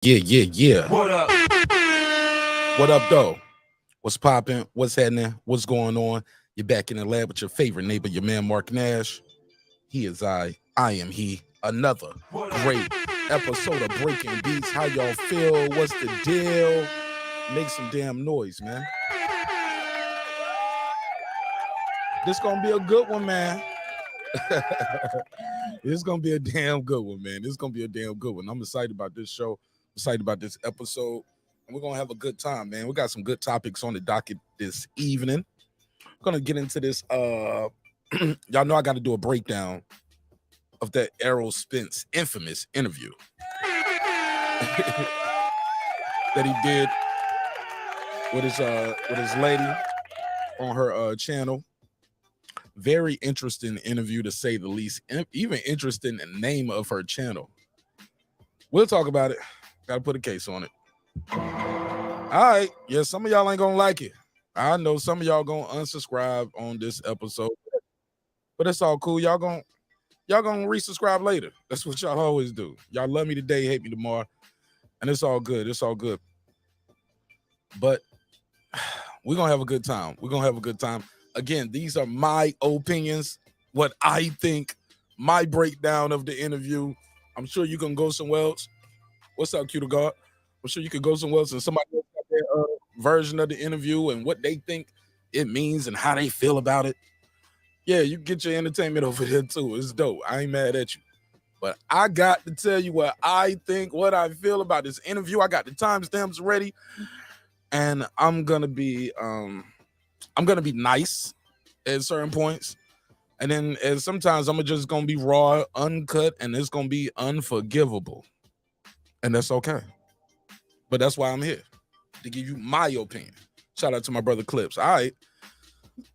Yeah. What up? What up, though? What's popping? What's happening? What's going on? You're back in the lab with your favorite neighbor, your man Mark Nash. He is I am he. Another great episode of Breaking Beats. How y'all feel? What's the deal? Make some damn noise, man. This gonna be a good one, man. This gonna be a damn good one, man. This gonna be a damn good one. I'm excited about this show. Excited about this episode. And we're gonna have a good time, man. We got some good topics on the docket this evening. We're gonna get into this. Y'all know I got to do a breakdown of that Errol Spence infamous interview that he did with his lady on her channel. Very interesting interview, to say the least. Even interesting in the name of her channel. We'll talk about it. Got to put a case on it. All right. Yeah, some of y'all ain't gonna like it. I know some of y'all gonna unsubscribe on this episode, but it's all cool. Y'all gonna resubscribe later. That's what y'all always do. Y'all love me today, hate me tomorrow, and it's all good. It's all good. But we're gonna have a good time. We're gonna have a good time. Again, these are my opinions, what I think, my breakdown of the interview. I'm sure you can go somewhere else. What's up, Cuter God? I'm sure you could go somewhere else and somebody else got their version of the interview and what they think it means and how they feel about it. Yeah, you get your entertainment over there too. It's dope. I ain't mad at you. But I got to tell you what I think, what I feel about this interview. I got the timestamps ready. And I'm gonna be nice at certain points. And then sometimes I'm just gonna be raw, uncut, and it's gonna be unforgivable. And that's okay. But that's why I'm here, to give you my opinion. Shout out to my brother Clips. All right.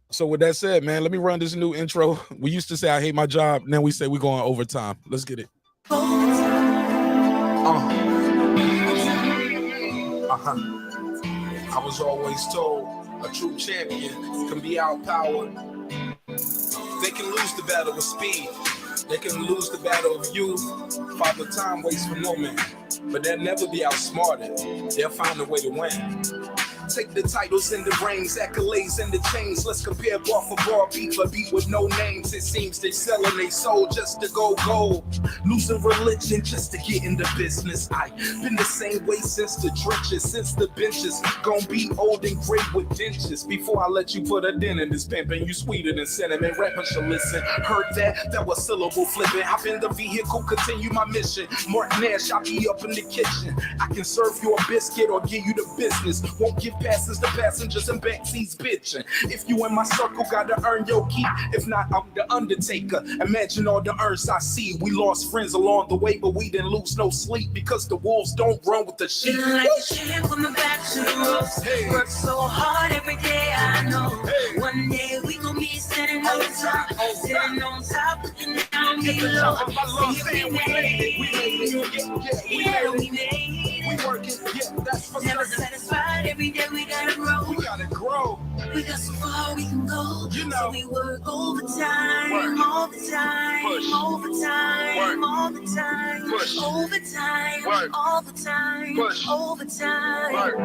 So with that said, man, let me run this new intro. We used to say I hate my job. Now we say we're going overtime. Let's get it. I was always told a true champion can be outpowered. They can lose the battle with speed. They can lose the battle of youth. Father time waits for no man, but they'll never be outsmarted. They'll find a way to win. Take the titles and the rings, accolades and the chains. Let's compare bar for bar, beat for beat with no names. It seems they selling their soul just to go gold. Losing religion just to get in the business. I've been the same way since the trenches, since the benches. Gonna be old and gray with dentures. Before I let you put a dent in this pimpin', you sweeter than cinnamon. Rappers should listen. Heard that? That was syllable flipping. Hop in the vehicle, continue my mission. Mark Nash, I'll be up in the kitchen. I can serve you a biscuit or give you the business. Won't give passes to passengers and backseats bitching. If you in my circle, gotta earn your keep. If not, I'm the Undertaker. Imagine all the earths I see. We lost friends along the way, but we didn't lose no sleep because the wolves don't run with the sheep. Feeling like a champ coming back to the ropes. Hey. Work so hard every day, I know. Hey. One day we gon' be sitting on top, sitting on top, looking down below. See, we made it. We made it. We working, yeah, that's for Never certain. satisfied, every day we gotta grow. We gotta grow. We got so far we can go. You know. So we work overtime, Work. all the time, Push. overtime, Work. all the time, Push. overtime, Work. all the time, Push. overtime. Work.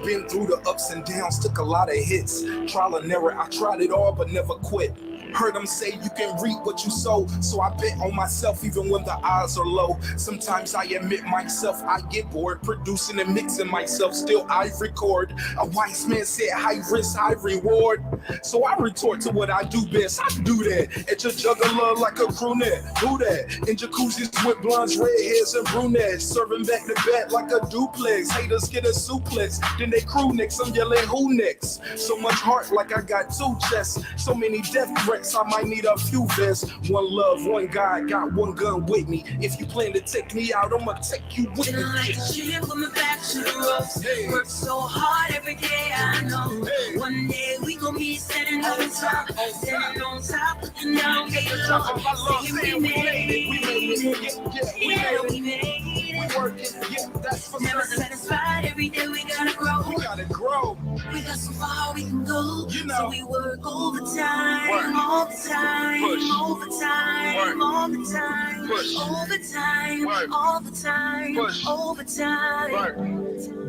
Been through the ups and downs, took a lot of hits. Trial and error, I tried it all but never quit. Heard them say you can reap what you sow, so I bet on myself even when the odds are low. Sometimes I admit myself, I get bored, producing and mixing myself, still I record. A wise man said high risk, high reward. So I retort to what I do best, I do that. At your juggler like a brunette, who that? In jacuzzis with blondes, redheads and brunettes, serving back to back like a duplex. Haters get a suplex, then they crew next, I'm yelling who next? So much heart like I got two chests, so many death threats, I might need a few vests. One love, one God, got one gun with me. If you plan to take me out, I'ma take you with me. Feeling like a champ coming back to the ropes. Hey. Work so hard every day, I know. Hey. One day we gon' be sitting on top, sitting on top, looking down below. See, we made it. We made it. Yeah, we made it. working, yeah, that's for Never certain. satisfied, every day we gotta grow. We gotta grow. We got so far we can go. You know. So we work overtime, Work. all the time, Push. overtime, Work. all the time, Push. overtime, Work. all the time, Push. overtime. Work.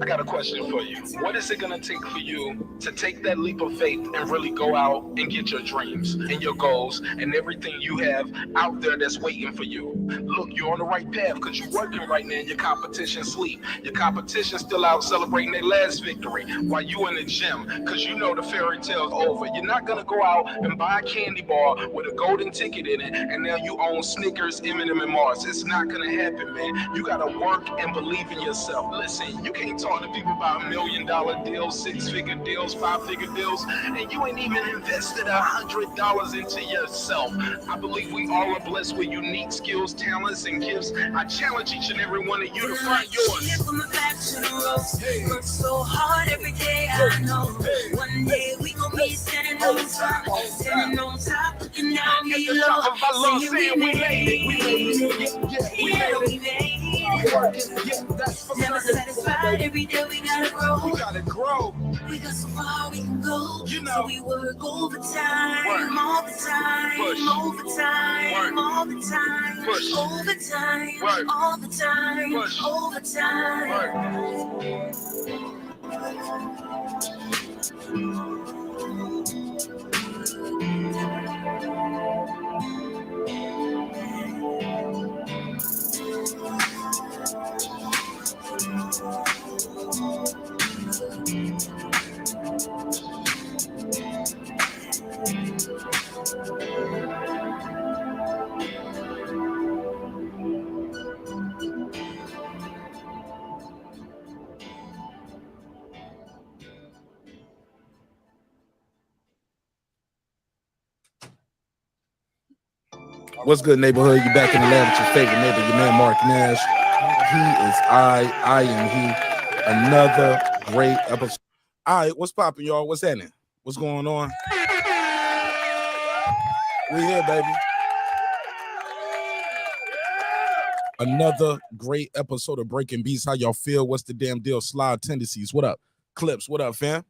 I got a question for you. What is it gonna take for you to take that leap of faith and really go out and get your dreams and your goals and everything you have out there that's waiting for you? Look, you're on the right path because you're working right now and your competition sleep. Your competition's still out celebrating their last victory while you in the gym because you know the fairy tale's over. You're not gonna go out and buy a candy bar with a golden ticket in it and now you own Snickers, M&M, and Mars. It's not gonna happen, man. You gotta work and believe in yourself. Listen, you can't talk to people about $1 million deals, 6-figure deals, 5-figure deals, and you ain't even invested $100 into yourself. I believe we all are blessed with unique skills, talents, and gifts. I challenge each and every one of you to find yours. From the back to the ropes. Work so hard every day, I know. One day we gon' be standing on top, looking down below. Saying we made it, we made it. Never satisfied, every day we gotta grow. We gotta grow. We got so far we can go. You know. So we work overtime, Work. all the time, Push. overtime, Work. all the time, Push. overtime, Work. all the time, Push. overtime. Work. What's good, neighborhood? You back in the lab with your favorite neighbor, your man Mark Nash. He is I am he. Another great episode. All right, what's popping, y'all? What's happening? What's going on? We here, baby. Another great episode of Breaking Beats. How y'all feel? What's the damn deal? Slide tendencies. What up? Clips. What up, fam?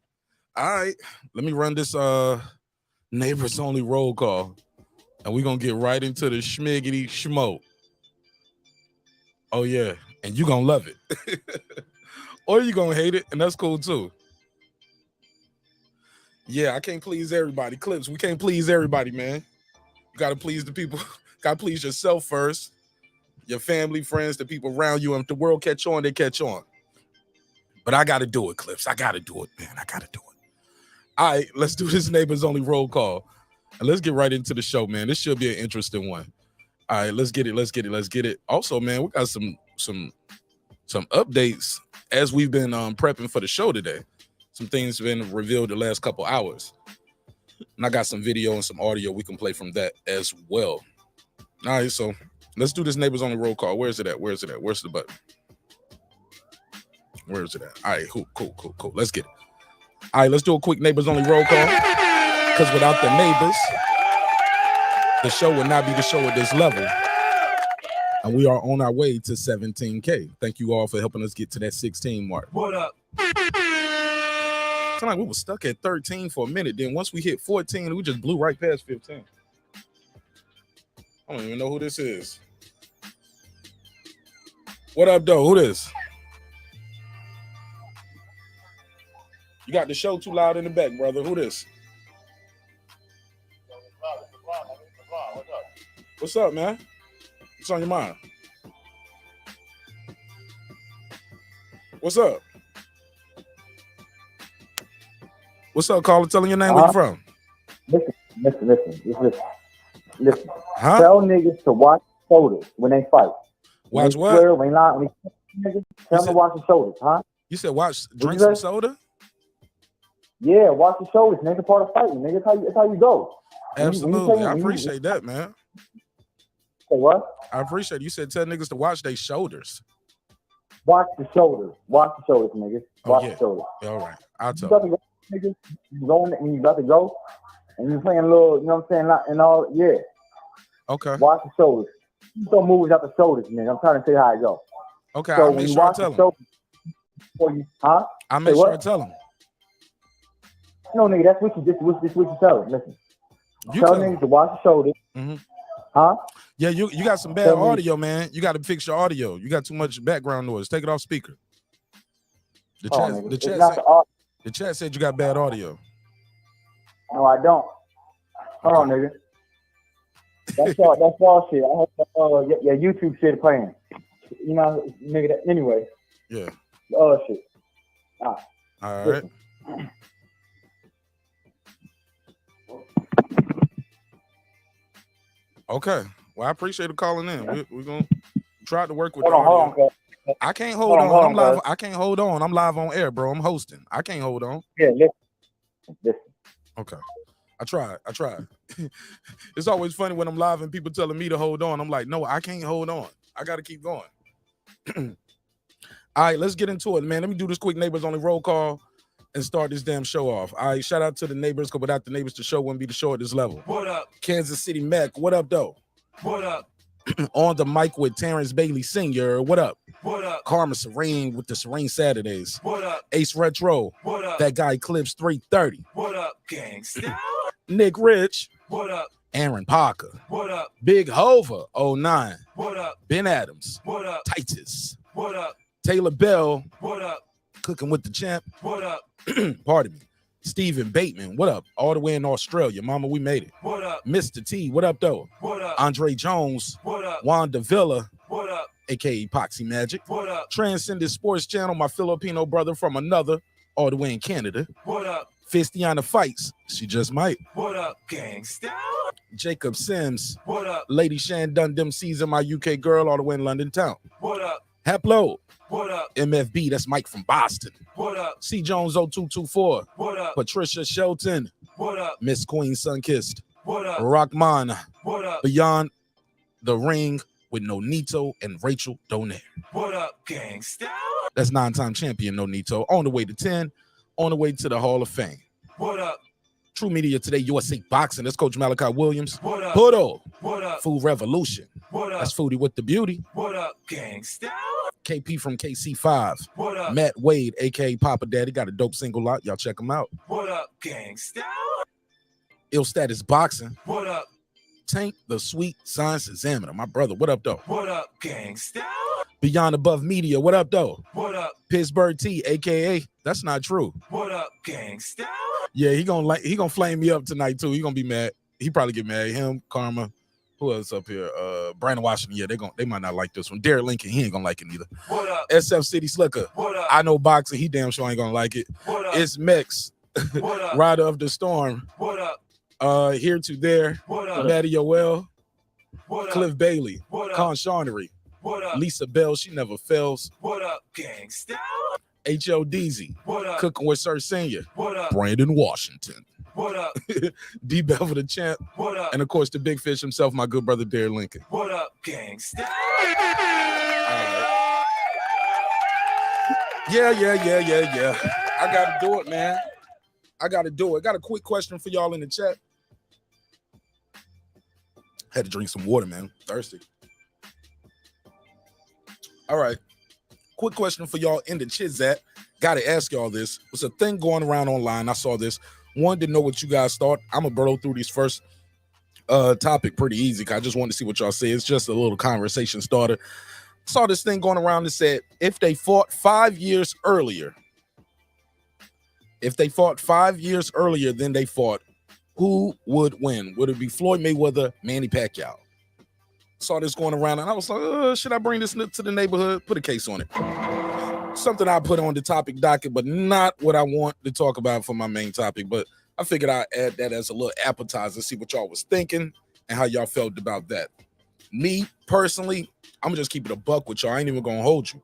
All right, let me run this neighbors only roll call. And we're going to get right into the schmiggity schmo. Oh, yeah. And you're going to love it. Or you're going to hate it. And that's cool, too. Yeah, I can't please everybody. Clips, we can't please everybody, man. You got to please the people. Got to please yourself first. Your family, friends, the people around you. And if the world catch on, they catch on. But I got to do it, Clips. I got to do it, man. I got to do it. All right, let's do this neighbors only roll call. And let's get right into the show, man. This should be an interesting one. All right, let's get it. Also, man, we got some updates as we've been prepping for the show today. Some things have been revealed the last couple hours. And I got some video and some audio we can play from that as well. All right, so let's do this neighbors on the roll call. Where's it at? Where's the button? Where's it at? All right, cool. Let's get it. All right, let's do a quick neighbors only roll call. Because without the neighbors, the show would not be the show at this level. And we are on our way to 17K. Thank you all for helping us get to that 16 mark. What up? It's like we were stuck at 13 for a minute. Then once we hit 14, we just blew right past 15. I don't even know who this is. What up, though? Who this? You got the show too loud in the back, brother. Who this? What's up, man? What's on your mind? What's up? What's up, caller? Telling your name, where you from? Listen. Huh? Tell niggas to watch shoulders when they fight. Watch when what? Swear, when lie, when niggas, tell them to watch the shoulders, huh? You said watch, drink you some say? soda? Yeah, watch the shoulders, nigga. Part of fighting, nigga. That's how you go. Absolutely. I appreciate that, man. Say what? I appreciate it. You said tell niggas to watch their shoulders. Watch the shoulders. Watch the shoulders, nigga. Watch the shoulders. Yeah, all right. I'll You tell about to go, nigga. You going and you about to go, and you playing a little, you know what I'm saying, and all. Yeah. Okay. Watch the shoulders. You throw moves out the shoulders, nigga. I'm trying to tell you how it go. Okay, So I'll when make you sure I watch tell the him. show, before you, huh? I'll make Say sure I what? tell him. No, nigga, that's what you this what you tell them. Listen, You tell tell him. niggas to watch the show. Huh? Yeah, you got some bad Tell me- audio, man. You got to fix your audio. You got too much background noise. Take it off speaker. The Oh, chat, nigga, the it's chat not said, the art. the chat said you got bad audio. No, I don't. Hold on, nigga. That's all shit. I hope your YouTube shit playing. You know, nigga. Anyway. Yeah. Shit. All right. Okay. Well, I appreciate you calling in. We're gonna try to work with the audio. Hold on, I can't hold on. I'm live. I can't hold on. I'm live on air, bro. I'm hosting. I can't hold on. Yeah, listen. Okay. I tried. It's always funny when I'm live and people telling me to hold on. I'm like, no, I can't hold on. I got to keep going. All right, let's get into it, man. Let me do this quick neighbors only roll call and start this damn show off. All right, shout out to the neighbors, because without the neighbors, the show wouldn't be the show at this level. What up? Kansas City Mac, what up, though? What up? On the mic with Terrence Bailey Sr., what up? What up? Karma Serene with the Serene Saturdays. What up? Ace Retro. What up? That guy Clips 330. What up, gangsta? Nick Rich. What up? Aaron Parker. What up? Big Hova 09. What up? Ben Adams. What up? Titus. What up? Taylor Bell. What up? Cooking with the champ. What up? Pardon me. Stephen Bateman. What up? All the way in Australia. Mama, we made it. What up? Mr. T. What up, though? What up? Andre Jones. What up? Wanda Villa. What up? A.K.A. Epoxy Magic. What up? Transcendent Sports Channel. My Filipino brother from another. All the way in Canada. What up? Fistiana Fights. She just might. What up, gangsta? Jacob Sims. What up? Lady Shan Dundum season, my UK girl, all the way in London town. What up? Haplo. What up? MFB, that's Mike from Boston. What up? C. Jones 0224. What up? Patricia Shelton. What up? Miss Queen Sunkissed. What up? Rockman. What up? Beyond the Ring with Nonito and Rachel Donaire. What up, gangsta? That's 9-time champion Nonito. On the way to 10. On the way to the Hall of Fame. What up? True Media Today, USA Boxing. That's Coach Malachi Williams. What up? Pudo. What up? Food Revolution. What up? That's Foodie with the Beauty. What up, gangsta? KP from KC5. What up? Matt Wade, aka Papa Daddy, got a dope single out. Y'all check him out. What up, gangsta? Ill Status Boxing. What up? Tank the Sweet Science Examiner. My brother, what up, though? What up, gangsta? Beyond Above Media, what up, though? What up? Pittsburgh T, aka that's not true. What up, gangsta? Yeah, he gonna flame me up tonight too. He gonna be mad. He probably get mad. Him, Karma. Who else up here? Brandon Washington. Yeah, they might not like this one. Derek Lincoln, he ain't gonna like it either. What up? SF City Slicker. What up? I know boxing. He damn sure ain't gonna like it. What up? It's Mex. What up? Rider of the Storm. What up? Here to there. What up? Matty Yoel. What up? Cliff Bailey. What up? Con Shawnery. What up? Lisa Bell, she never fails. What up, gangsta? H.O.D.Z. What up? Cooking with Sir Senior. What up? Brandon Washington. What up? D. Bevel the champ. What up? And of course, the big fish himself, my good brother, Derek Lincoln. What up, gangsta? Yeah. I gotta do it, man. I gotta do it. Got a quick question for y'all in the chat. Had to drink some water, man. Thirsty. All right. Quick question for y'all in the Chizat. Gotta ask y'all this. It's a thing going around online. I saw this. Wanted to know what you guys thought. I'm gonna blow through these first topic pretty easy. I just wanted to see what y'all say. It's just a little conversation starter. Saw this thing going around that said if they fought 5 years earlier, than they fought, who would win? Would it be Floyd Mayweather, Manny Pacquiao? Saw this going around and I was like, should I bring this to the neighborhood? Put a case on it. Something I put on the topic docket, but not what I want to talk about for my main topic. But I figured I'd add that as a little appetizer, see what y'all was thinking and how y'all felt about that. Me, personally, I'm gonna just keep it a buck with y'all. I ain't even gonna hold you.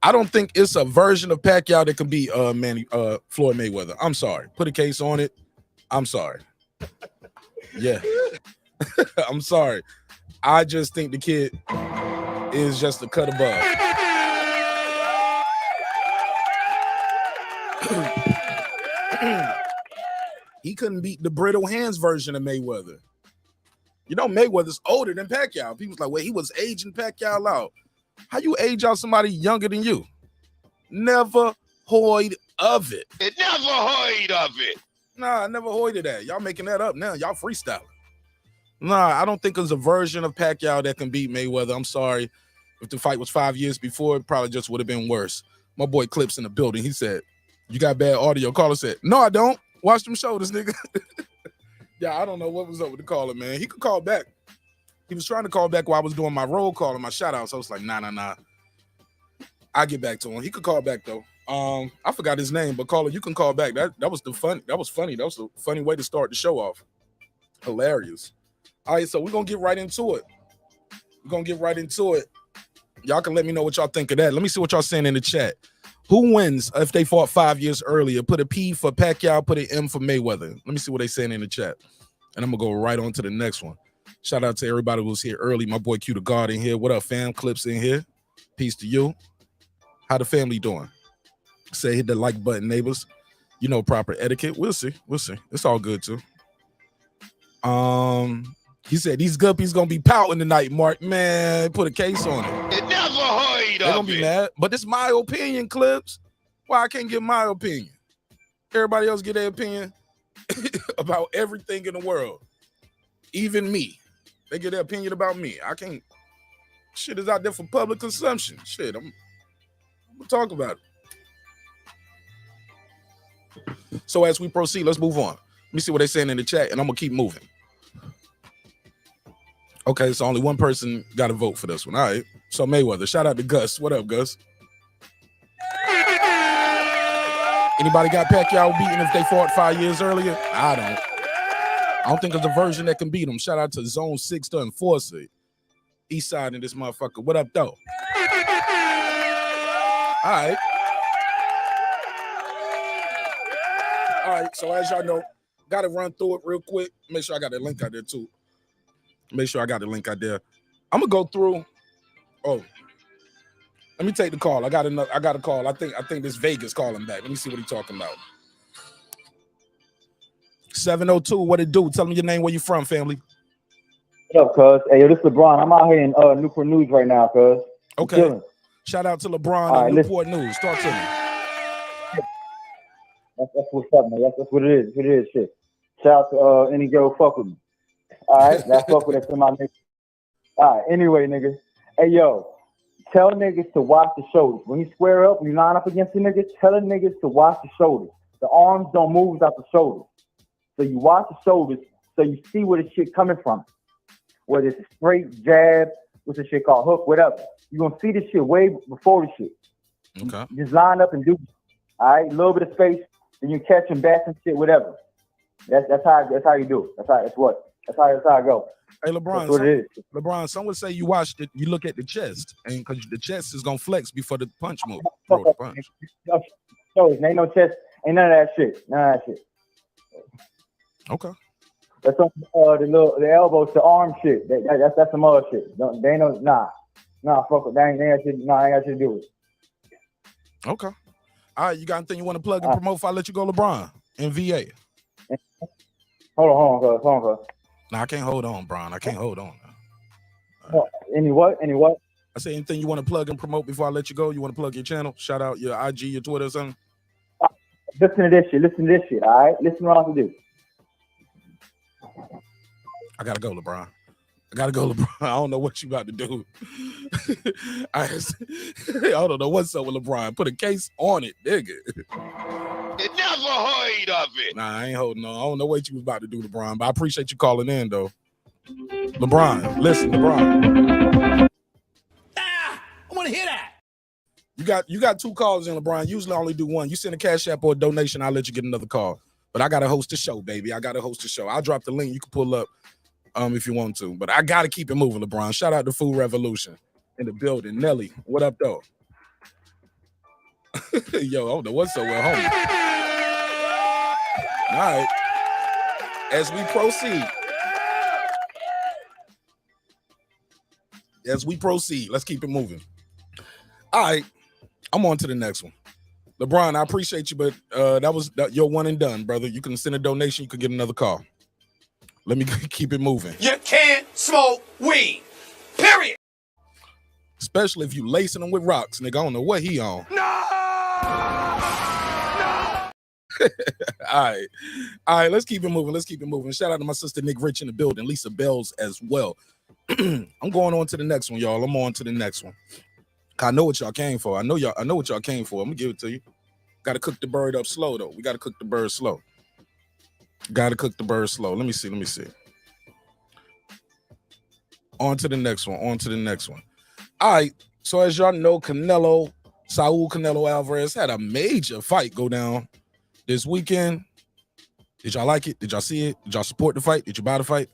I don't think it's a version of Pacquiao that can be Floyd Mayweather. I'm sorry. Put a case on it. I'm sorry. Yeah. I'm sorry. I just think the kid is just a cut above. He couldn't beat the brittle hands version of Mayweather. You know, Mayweather's older than Pacquiao. People's like, well, he was aging Pacquiao out. How you age out somebody younger than you? Never heard of it. Never heard of it. Nah, I never heard of that. Y'all making that up now. Y'all freestyling. Nah, I don't think there's a version of Pacquiao that can beat Mayweather. I'm sorry. If the fight was 5 years before, it probably just would have been worse. My boy Clips in the building. He said, you got bad audio. Caller said, no, I don't. Watch them shoulders, nigga. Yeah, I don't know what was up with the caller, man. He could call back. He was trying to call back while I was doing my roll call and my shout outs. I was like, nah. I'll get back to him. He could call back though. I forgot his name, but caller, you can call back. That was funny. That was a funny way to start the show off. Hilarious. All right, so we're gonna get right into it. Y'all can let me know what y'all think of that. Let me see what y'all saying in the chat. Who wins if they fought 5 years earlier? Put a P for Pacquiao, put an M for Mayweather. Let me see what they saying in the chat. And I'm gonna go right on to the next one. Shout out to everybody who was here early. My boy Q the God in here. What up, fam? Clips in here. Peace to you. How the family doing? Say hit the like button, neighbors. You know proper etiquette. We'll see. It's all good too. He said these guppies gonna be pouting tonight, Mark. Man, put a case on it. Never heard They're gonna be mad. But it's my opinion, Clips. Why I can't give my opinion? Everybody else get their opinion about everything in the world. Even me. They get their opinion about me. I can't. Shit is out there for public consumption. Shit, I'm gonna talk about it. So as we proceed, let's move on. Let me see what they're saying in the chat, and I'm gonna keep moving. Okay, so only one person got to vote for this one. All right. So Mayweather, shout out to Gus. What up, Gus? Anybody got Pacquiao beaten if they fought 5 years earlier? I don't think there's a version that can beat him. Shout out to Zone 6 to Enforcer. East side in this motherfucker. What up, though? All right. All right, so as y'all know, got to run through it real quick. Make sure I got the link out there, too. I'm gonna go through. Oh, let me take the call. I got a call. I think this Vegas calling back. Let me see what he's talking about. 702. What it do? Tell me your name. Where you from, family? What up, cuz? Hey, yo, this is LeBron. I'm out here in Newport News right now, cuz. Okay. Shout out to LeBron on Newport News. Talk to me. That's what's up, man. That's what it is. It is shit. Shout out to any girl fuck with me. All right, that's fuck with it to my niggas. All right, anyway, niggas. Hey, yo, tell niggas to watch the shoulders. When you square up, you line up against the niggas, tell the niggas to watch the shoulders. The arms don't move without the shoulders. So you watch the shoulders so you see where the shit coming from. Whether it's a straight jab, what's the shit called, hook, whatever. You're going to see this shit way before the shit. Okay. Just line up and do it. All right, a little bit of space, then you catch them bats and shit, whatever. That's how you do it. That's how I go. Hey, LeBron, some would say you watched it, you look at the chest, and because the chest is gonna flex before the punch move. Throw the punch. Ain't no chest, ain't none of that shit. Okay. That's on the elbows, the arm shit. That's some other shit. They ain't no fuck it. They ain't got shit to do with it. Okay. All right, you got anything you want to plug and promote before I let you go, LeBron, in VA? Hold on, cuz. Nah, I can't hold on, Bron. I can't hold on. Right. Any what? I say anything you want to plug and promote before I let you go? You want to plug your channel? Shout out your IG, your Twitter or something? Listen to this shit, all right? Listen to what I have to do. I gotta go, LeBron. I don't know what you about to do. I don't know what's up with LeBron. Put a case on it, nigga. Never heard of it. Nah, I ain't holding on. I don't know what you was about to do, LeBron, but I appreciate you calling in, though. LeBron, listen, LeBron. I want to hear that. You got two calls in, LeBron. Usually I only do one. You send a cash app or a donation, I'll let you get another call. But I got to host a show, baby. I'll drop the link. You can pull up if you want to. But I got to keep it moving, LeBron. Shout out to Food Revolution in the building. Nelly, what up, though? Yo, I don't know what's so well, homie. All right. As we proceed, let's keep it moving. All right. I'm on to the next one. LeBron, I appreciate you, but that was your one and done, brother. You can send a donation. You can get another call. Let me keep it moving. You can't smoke weed. Period. especially if you lacing him with rocks, nigga. I don't know what he on. No. All right, let's keep it moving. Shout out to my sister Nick Rich in the building, Lisa Bells as well. I'm going on to the next one, y'all. I'm on to the next one. I know what y'all came for. I know what y'all came for. I'm gonna give it to you. Got to cook the bird up slow though. We got to cook the bird slow. Let me see. On to the next one. All right. So as y'all know, Saul Canelo Alvarez had a major fight go down this weekend. Did y'all like it? Did y'all see it? Did y'all support the fight? Did you buy the fight?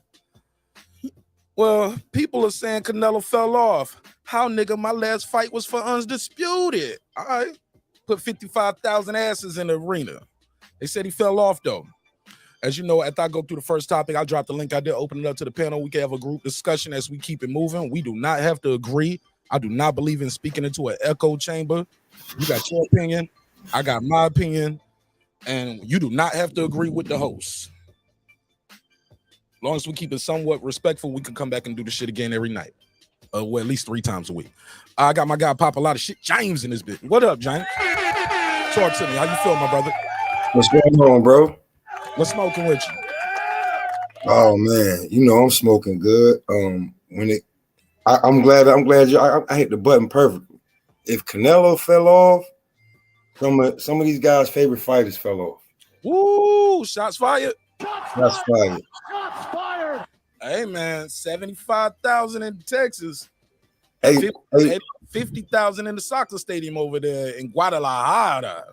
Well, people are saying Canelo fell off. How, nigga? My last fight was for Undisputed. All right. Put 55,000 asses in the arena. They said he fell off, though. As you know, after I go through the first topic, I'll drop the link. I did open it up to the panel. We can have a group discussion as we keep it moving. We do not have to agree. I do not believe in speaking into an echo chamber. You got your opinion. I got my opinion. And you do not have to agree with the host. As long as we keep it somewhat respectful, we can come back and do the shit again every night. Well, at least 3 times a week. I got my guy Pop a lot of shit. James in this bit. What up, James? Talk to me. How you feel, my brother? What's going on, bro? What's smoking with you? Oh man, you know I'm smoking good. I'm glad I hit the button perfectly. If Canelo fell off, some of these guys' favorite fighters fell off. Woo! Shots fired. That's fire. Hey man, 75,000 in Texas. Hey, 50,000 in the soccer stadium over there in Guadalajara.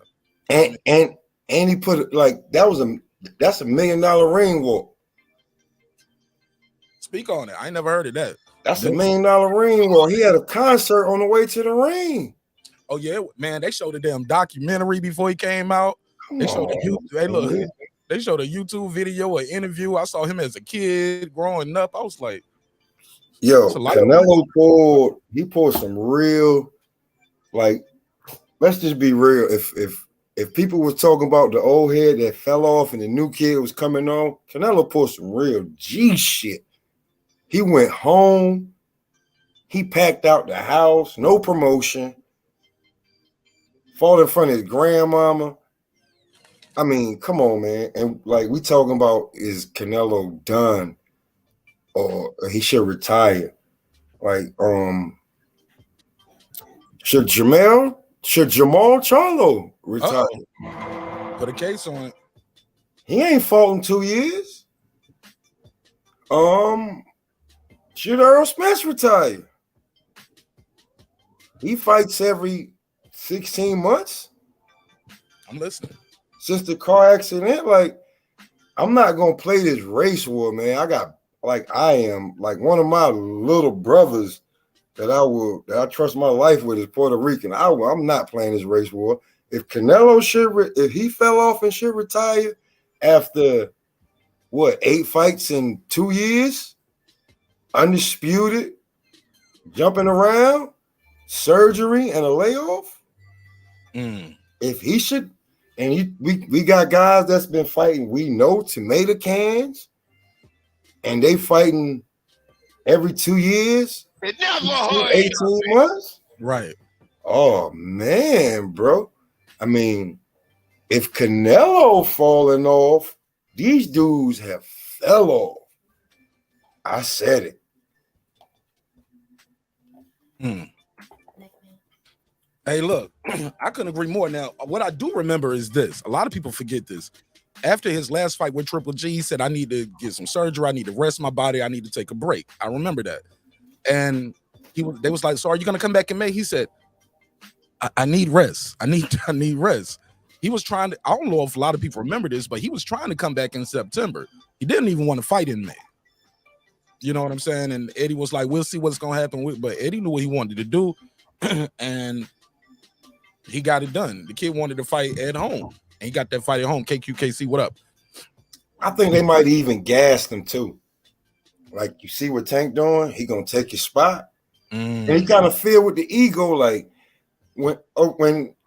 and he put it like that's a $1 million ring walk. Speak on it. I ain't never heard of that. That's a $1 million ring walk. He had a concert on the way to the ring. Oh yeah, man. They showed a damn documentary before he came out. They showed they showed a YouTube video, an interview. I saw him as a kid growing up. I was like, yo, Canelo pulled some real, like, let's just be real. If people was talking about the old head that fell off and the new kid was coming on, Canelo pulled some real G shit. He went home. He packed out the house. No promotion. Fought in front of his grandmama. I mean, come on, man. And like we talking about, is Canelo done or he should retire? Like, should Jamal Charlo retire? Put a case on it. He ain't fought in 2 years. Should Errol Spence retire? He fights every 16 months. I'm listening. Since the car accident, like, I'm not gonna play this race war, man. I am one of my little brothers that I trust my life with is Puerto Rican. I'm not playing this race war. If Canelo if he fell off and should retire after 8 fights in 2 years, undisputed, jumping around, surgery and a layoff. If he should, and we got guys that's been fighting, we know, tomato cans, and they fighting every 2 years. It never 18 months. Right. Oh man, bro. I mean, if Canelo falling off, these dudes have fell off. I said it. Hey, look, I couldn't agree more. Now, what I do remember is this. A lot of people forget this. After his last fight with Triple G, he said, I need to get some surgery. I need to rest my body. I need to take a break. I remember that. And they was like, so are you going to come back in May? He said, I need rest. I need rest. He was trying to, I don't know if a lot of people remember this, but he was trying to come back in September. He didn't even want to fight in May. You know what I'm saying? And Eddie was like, we'll see what's going to happen. But Eddie knew what he wanted to do. And he got it done. The kid wanted to fight at home. And he got that fight at home. KQKC, what up? I think they might even gas him too. Like, you see what Tank doing? He gonna take your spot. And he kind of feel with the ego, like when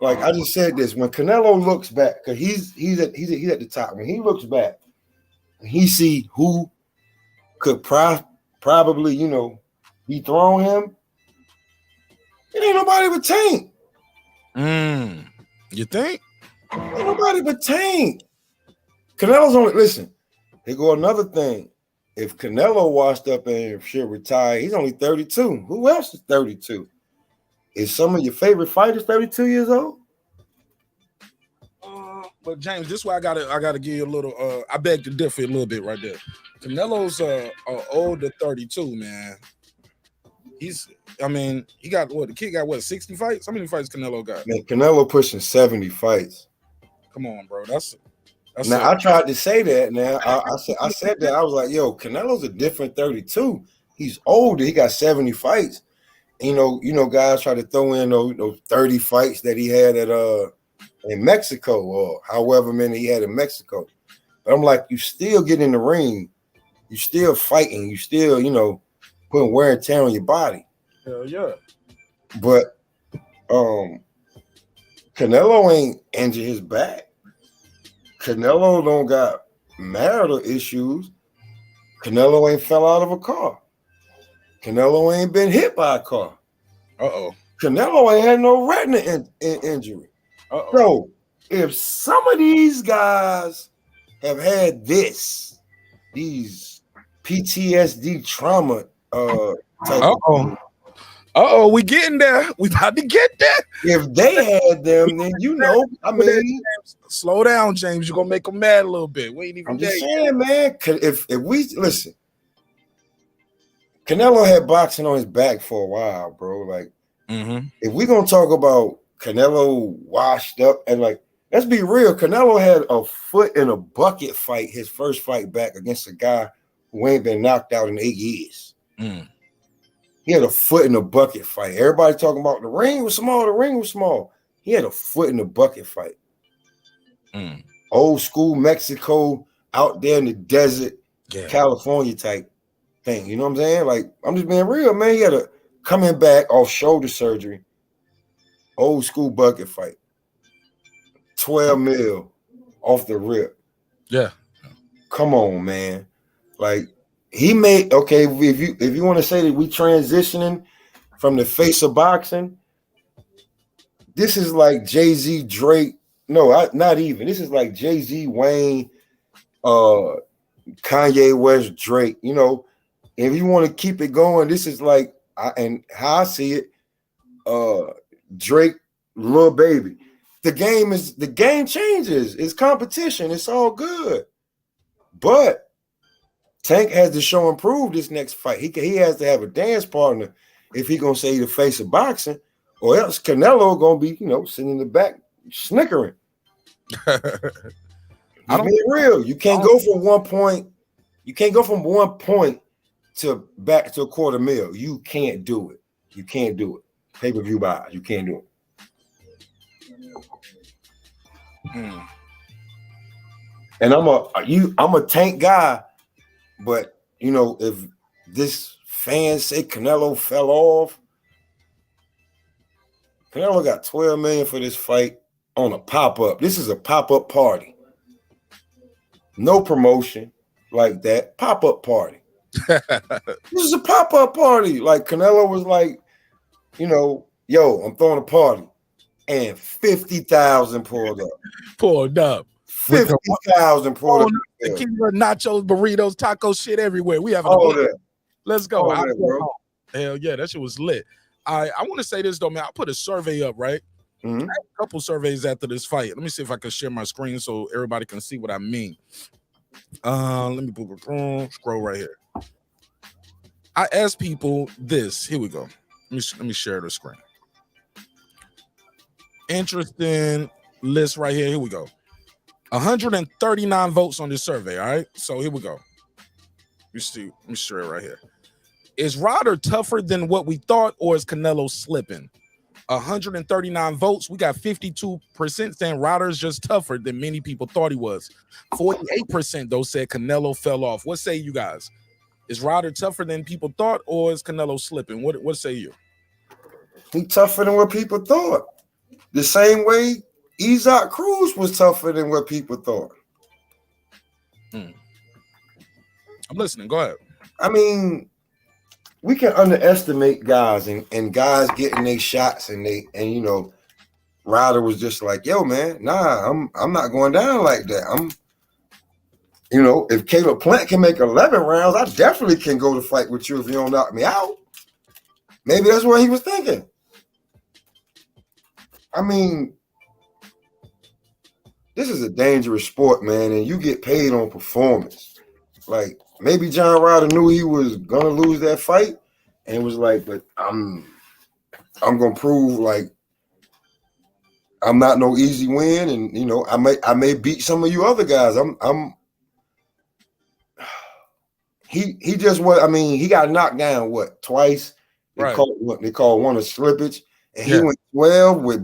like I just said this, when Canelo looks back, because he's at the top. When he looks back and he see who could probably, dethrone him, It ain't nobody but Tank. You think? Ain't nobody but Tank. Canelo's only listen. Here go another thing. If Canelo washed up and should retire, he's only 32. Who else is 32? Is some of your favorite fighters 32 years old? But James, this is why I gotta give you a little. I beg to differ a little bit right there. Canelo's older 32, man. He got what? The kid got what? 60 fights? How many fights Canelo got? Man, Canelo pushing 70 fights. Come on, bro. That's now. I tried to say that. Now I said that. I was like, yo, Canelo's a different 32. He's older. He got 70 fights. You know, guys try to throw in those 30 fights that he had at in Mexico or however many he had in Mexico. But I'm like, you still get in the ring, you still fighting, you still, putting wear and tear on your body. Hell yeah. But Canelo ain't injured his back. Canelo don't got marital issues. Canelo ain't fell out of a car. Canelo ain't been hit by a car. Canelo ain't had no retina injury. So if some of these guys have had these PTSD trauma type of we getting there. We about to get there. If they had them, then slow down, James. You're gonna make them mad a little bit. We ain't even I'm just saying, man. If we listen, Canelo had boxing on his back for a while, bro. Like, if we gonna talk about Canelo washed up and let's be real, Canelo had a foot in a bucket fight, his first fight back against a guy who ain't been knocked out in 8 years. He had a foot in a bucket fight. Everybody talking about the ring was small. He had a foot in the bucket fight. Old school Mexico out there in the desert, California type thing. You know what I'm saying? Like, I'm just being real, man. He had a coming back off shoulder surgery, old school bucket fight. 12 mil off the rip. Yeah. Come on, man. Like, he made, okay, if you want to say that we transitioning from the face of boxing, this is like Jay-Z, Drake. No, not even. This is like Jay-Z, Wayne, Kanye West, Drake. If you want to keep it going, this is like, and how I see it, Drake, Lil Baby. The game changes. It's competition. It's all good. But Tank has to show and prove this next fight. He has to have a dance partner if he gonna say the face of boxing, or else Canelo gonna be, sitting in the back snickering. I'm being real. You can't go from 1 point. You can't go from 1 point to back to $250,000. You can't do it. You can't do it. Pay-per-view buys. You can't do it. And I'm a Tank guy, but if this fan say Canelo fell off, Canelo got $12 million for this fight on a pop-up. This is a pop-up party. No promotion like that. Pop-up party. This is a pop-up party. Like, Canelo was like, yo, I'm throwing a party. And 50,000 pulled up. 50,000 pulled up. Tequila, nachos, burritos, tacos, shit everywhere. We have a Let's go. Hell yeah, that shit was lit. I want to say this though, man. I put a survey up, right? I had a couple surveys after this fight. Let me see if I can share my screen so everybody can see what I mean. Let me scroll right here. I asked people this. Here we go. Let me share the screen. Interesting list right here. Here we go. 139 votes on this survey. All right. So here we go. Let me share it right here. Is Ryder tougher than what we thought, or is Canelo slipping? 139 votes. We got 52% saying Ryder's just tougher than many people thought he was. 48% though said Canelo fell off. What say you guys? Is Ryder tougher than people thought, or is Canelo slipping? What say you? He tougher than what people thought. The same way Isaac Cruz was tougher than what people thought. I'm listening. Go ahead. I mean, we can underestimate guys and guys getting their shots and you know, Ryder was just like, yo, man, nah, I'm not going down like that. You know, if Caleb Plant can make 11 rounds, I definitely can go to fight with you if you don't knock me out. Maybe that's what he was thinking. I mean, this is a dangerous sport, man, and you get paid on performance. Like, maybe John Ryder knew he was gonna lose that fight and was like, but I'm gonna prove like I'm not no easy win, and you know, I may beat some of you other guys. He just what I mean, he got knocked down twice. They called one a slippage, and he went 12 with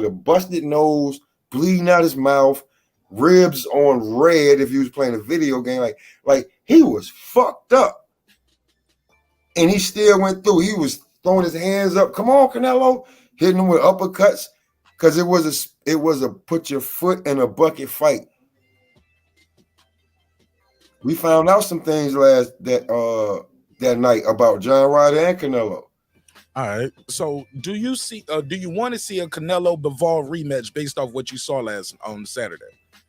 a busted nose, bleeding out his mouth, ribs on red. If he was playing a video game, like he was fucked up, and he still went through. He was throwing his hands up. Come on, Canelo, hitting him with uppercuts because it was a put your foot in a bucket fight. We found out some things that night about John Ryder and Canelo. All right. So do you want to see a Canelo Bivol rematch based off what you saw on Saturday?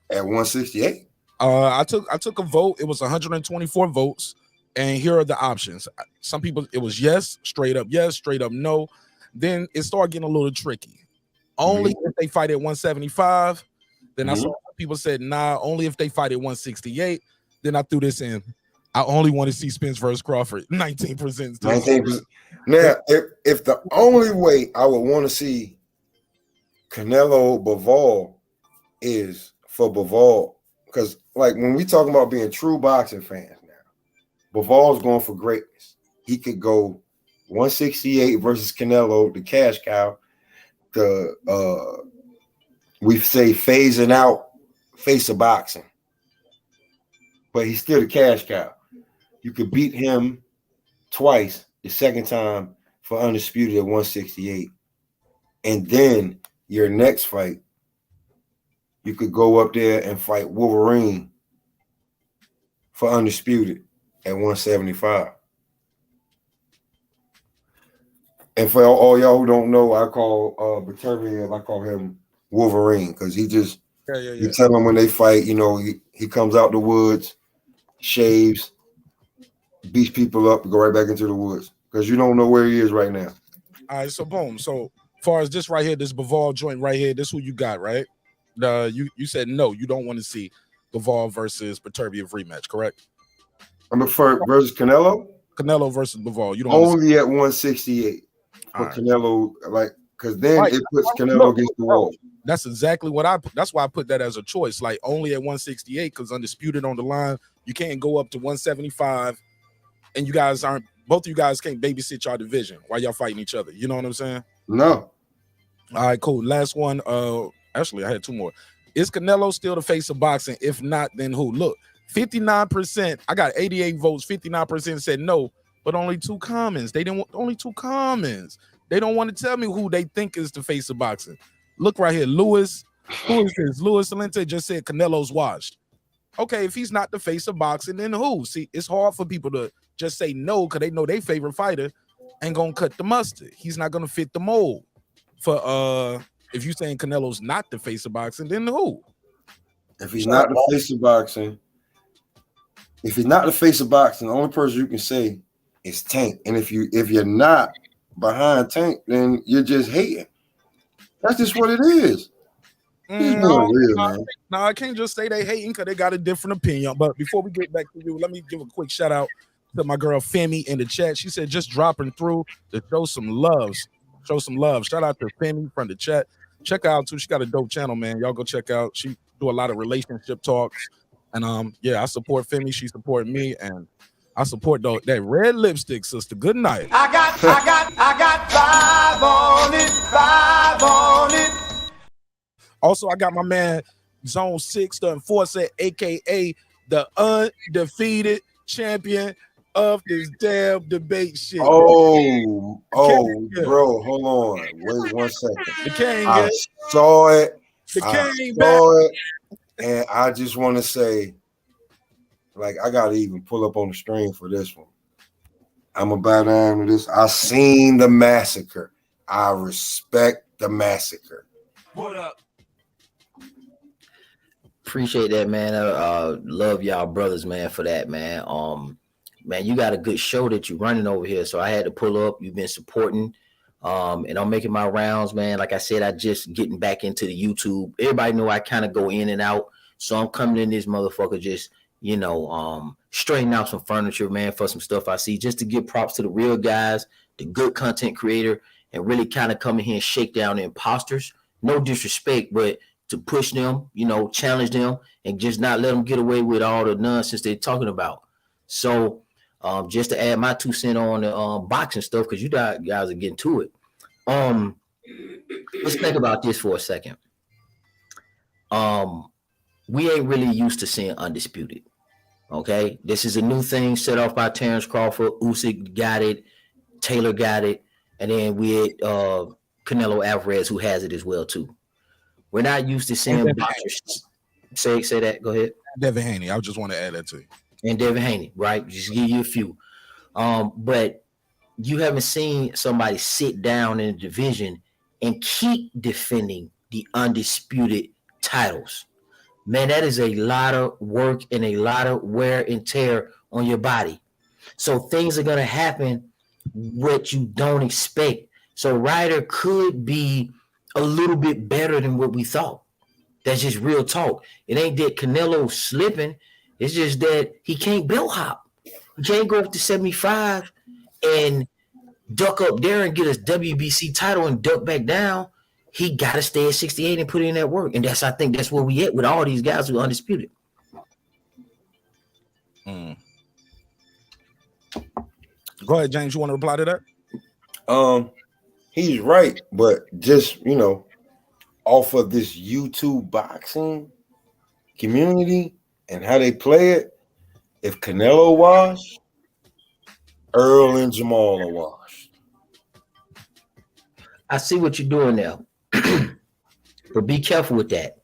At 168? I took a vote. It was 124 votes. And here are the options. Some people, it was yes, straight up no. Then it started getting a little tricky. Only if they fight at 175. Then I saw people said, nah, only if they fight at 168. Then I threw this in. I only want to see Spence versus Crawford. 19%. 19%. Now, if the only way I would want to see Canelo Bivol is for Bivol, because like when we talking about being true boxing fans now, Bivol's going for greatness. He could go 168 versus Canelo, the cash cow. We say phasing out face of boxing. But he's still the cash cow. You could beat him twice, the second time for undisputed at 168. And then your next fight, you could go up there and fight Wolverine for undisputed at 175. And for all y'all who don't know, I call Berterviev, I call him Wolverine because he just you tell him when they fight, you know, he comes out the woods, shaves, beats people up, go right back into the woods because you don't know where he is right now. All right, so boom. So far as this right here, this Bivol joint right here, this who you got, right? You said no, you don't want to see Bivol versus Berterviev rematch, correct? I'm versus Canelo. Canelo versus Bivol. You don't only at 168 for Canelo, like because then it puts Canelo against the wall. That's exactly what that's why I put that as a choice, like only at 168 because undisputed on the line. You can't go up to 175, and both of you guys can't babysit y'all division while y'all fighting each other. You know what I'm saying? No. All right, cool. Last one. Actually, I had two more. Is Canelo still the face of boxing? If not, then who? Look, 59%. I got 88 votes. 59% said no, but only two comments. They didn't want only two comments. They don't want to tell me who they think is the face of boxing. Look right here, Lewis. Who is this? Louis Salente just said Canelo's washed. Okay, if he's not the face of boxing, then who? See, it's hard for people to just say no because they know their favorite fighter ain't gonna cut the mustard. He's not gonna fit the mold. For if you're saying Canelo's not the face of boxing, then who? If he's not the face of boxing, the only person you can say is Tank. And if you're not behind Tank, then you're just hating. That's just what it is. No, I can't just say they hating because they got a different opinion. But before we get back to you, let me give a quick shout out to my girl Femi in the chat. She said just dropping through to show some love. Shout out to Femi from the chat. Check out too. She got a dope channel, man. Y'all go check out. She do a lot of relationship talks. And I support Femi. She support me, and I support that red lipstick, sister. Good night. I got 5 on it. Also, I got my man Zone 6, the Enforcer, aka the undefeated champion of this damn debate shit. Bro, hold on. Wait 1 second. The king, I saw it. The king, and I just want to say, like, I gotta even pull up on the stream for this one. I'm gonna bow down to this. I seen the massacre. I respect the massacre. What up? Appreciate that, man. Love y'all brothers, man, for that, man. Man, you got a good show that you're running over here, so I had to pull up. You've been supporting, and I'm making my rounds, man. Like I said, I just getting back into the YouTube. Everybody know I kind of go in and out, so I'm coming in this motherfucker just, straighten out some furniture, man, for some stuff I see, just to give props to the real guys, the good content creator, and really kind of come in here and shake down the imposters. No disrespect, but to push them, challenge them, and just not let them get away with all the nonsense they're talking about. So, just to add my 2 cents on the boxing stuff, because you guys are getting to it. Let's think about this for a second. We ain't really used to seeing undisputed. Okay, this is a new thing set off by Terence Crawford. Usyk got it, Taylor got it, and then we had Canelo Alvarez, who has it as well too. We're not used to seeing boxers say that. Go ahead. Devin Haney. I just want to add that to you. And Devin Haney, right? Just give you a few. But you haven't seen somebody sit down in a division and keep defending the undisputed titles. Man, that is a lot of work and a lot of wear and tear on your body. So things are going to happen what you don't expect. So Ryder could be a little bit better than what we thought. That's just real talk. It ain't that Canelo slipping. It's just that he can't belt hop. He can't go up to 75 and duck up there and get his WBC title and duck back down. He got to stay at 68 and put in that work. And I think that's where we at with all these guys who are undisputed. Go ahead, James. You want to reply to that? He's right, but just off of this YouTube boxing community and how they play it, if Canelo washed, Earl and Jamal are washed. I see what you're doing now, but be careful with that.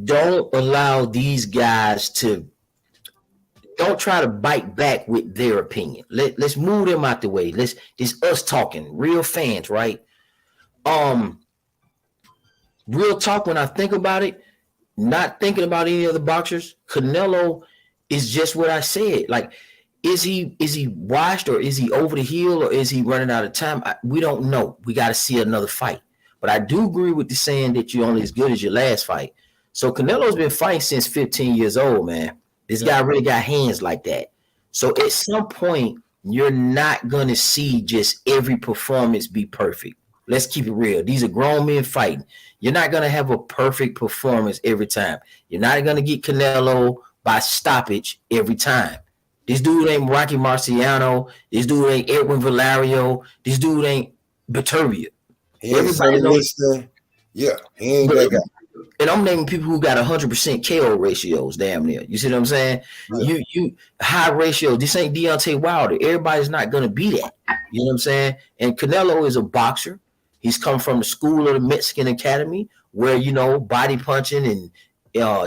Don't allow these guys don't try to bite back with their opinion. Let's move them out the way. This us talking, real fans, right? Real talk, when I think about it, not thinking about any other boxers, Canelo is just what I said. Like, is he washed, or is he over the hill, or is he running out of time? We don't know. We got to see another fight. But I do agree with the saying that you're only as good as your last fight. So Canelo's been fighting since 15 years old, man. This guy really got hands like that. So at some point, you're not going to see just every performance be perfect. Let's keep it real. These are grown men fighting. You're not going to have a perfect performance every time. You're not going to get Canelo by stoppage every time. This dude ain't Rocky Marciano. This dude ain't Edwin Valerio. This dude ain't Beterbiev. Everybody knows. Yeah, he ain't that guy. And I'm naming people who got 100% KO ratios, damn near. You see what I'm saying? Yeah. You high ratio. This ain't Deontay Wilder. Everybody's not gonna be that. You know what I'm saying? And Canelo is a boxer. He's come from the school of the Mexican Academy, where body punching and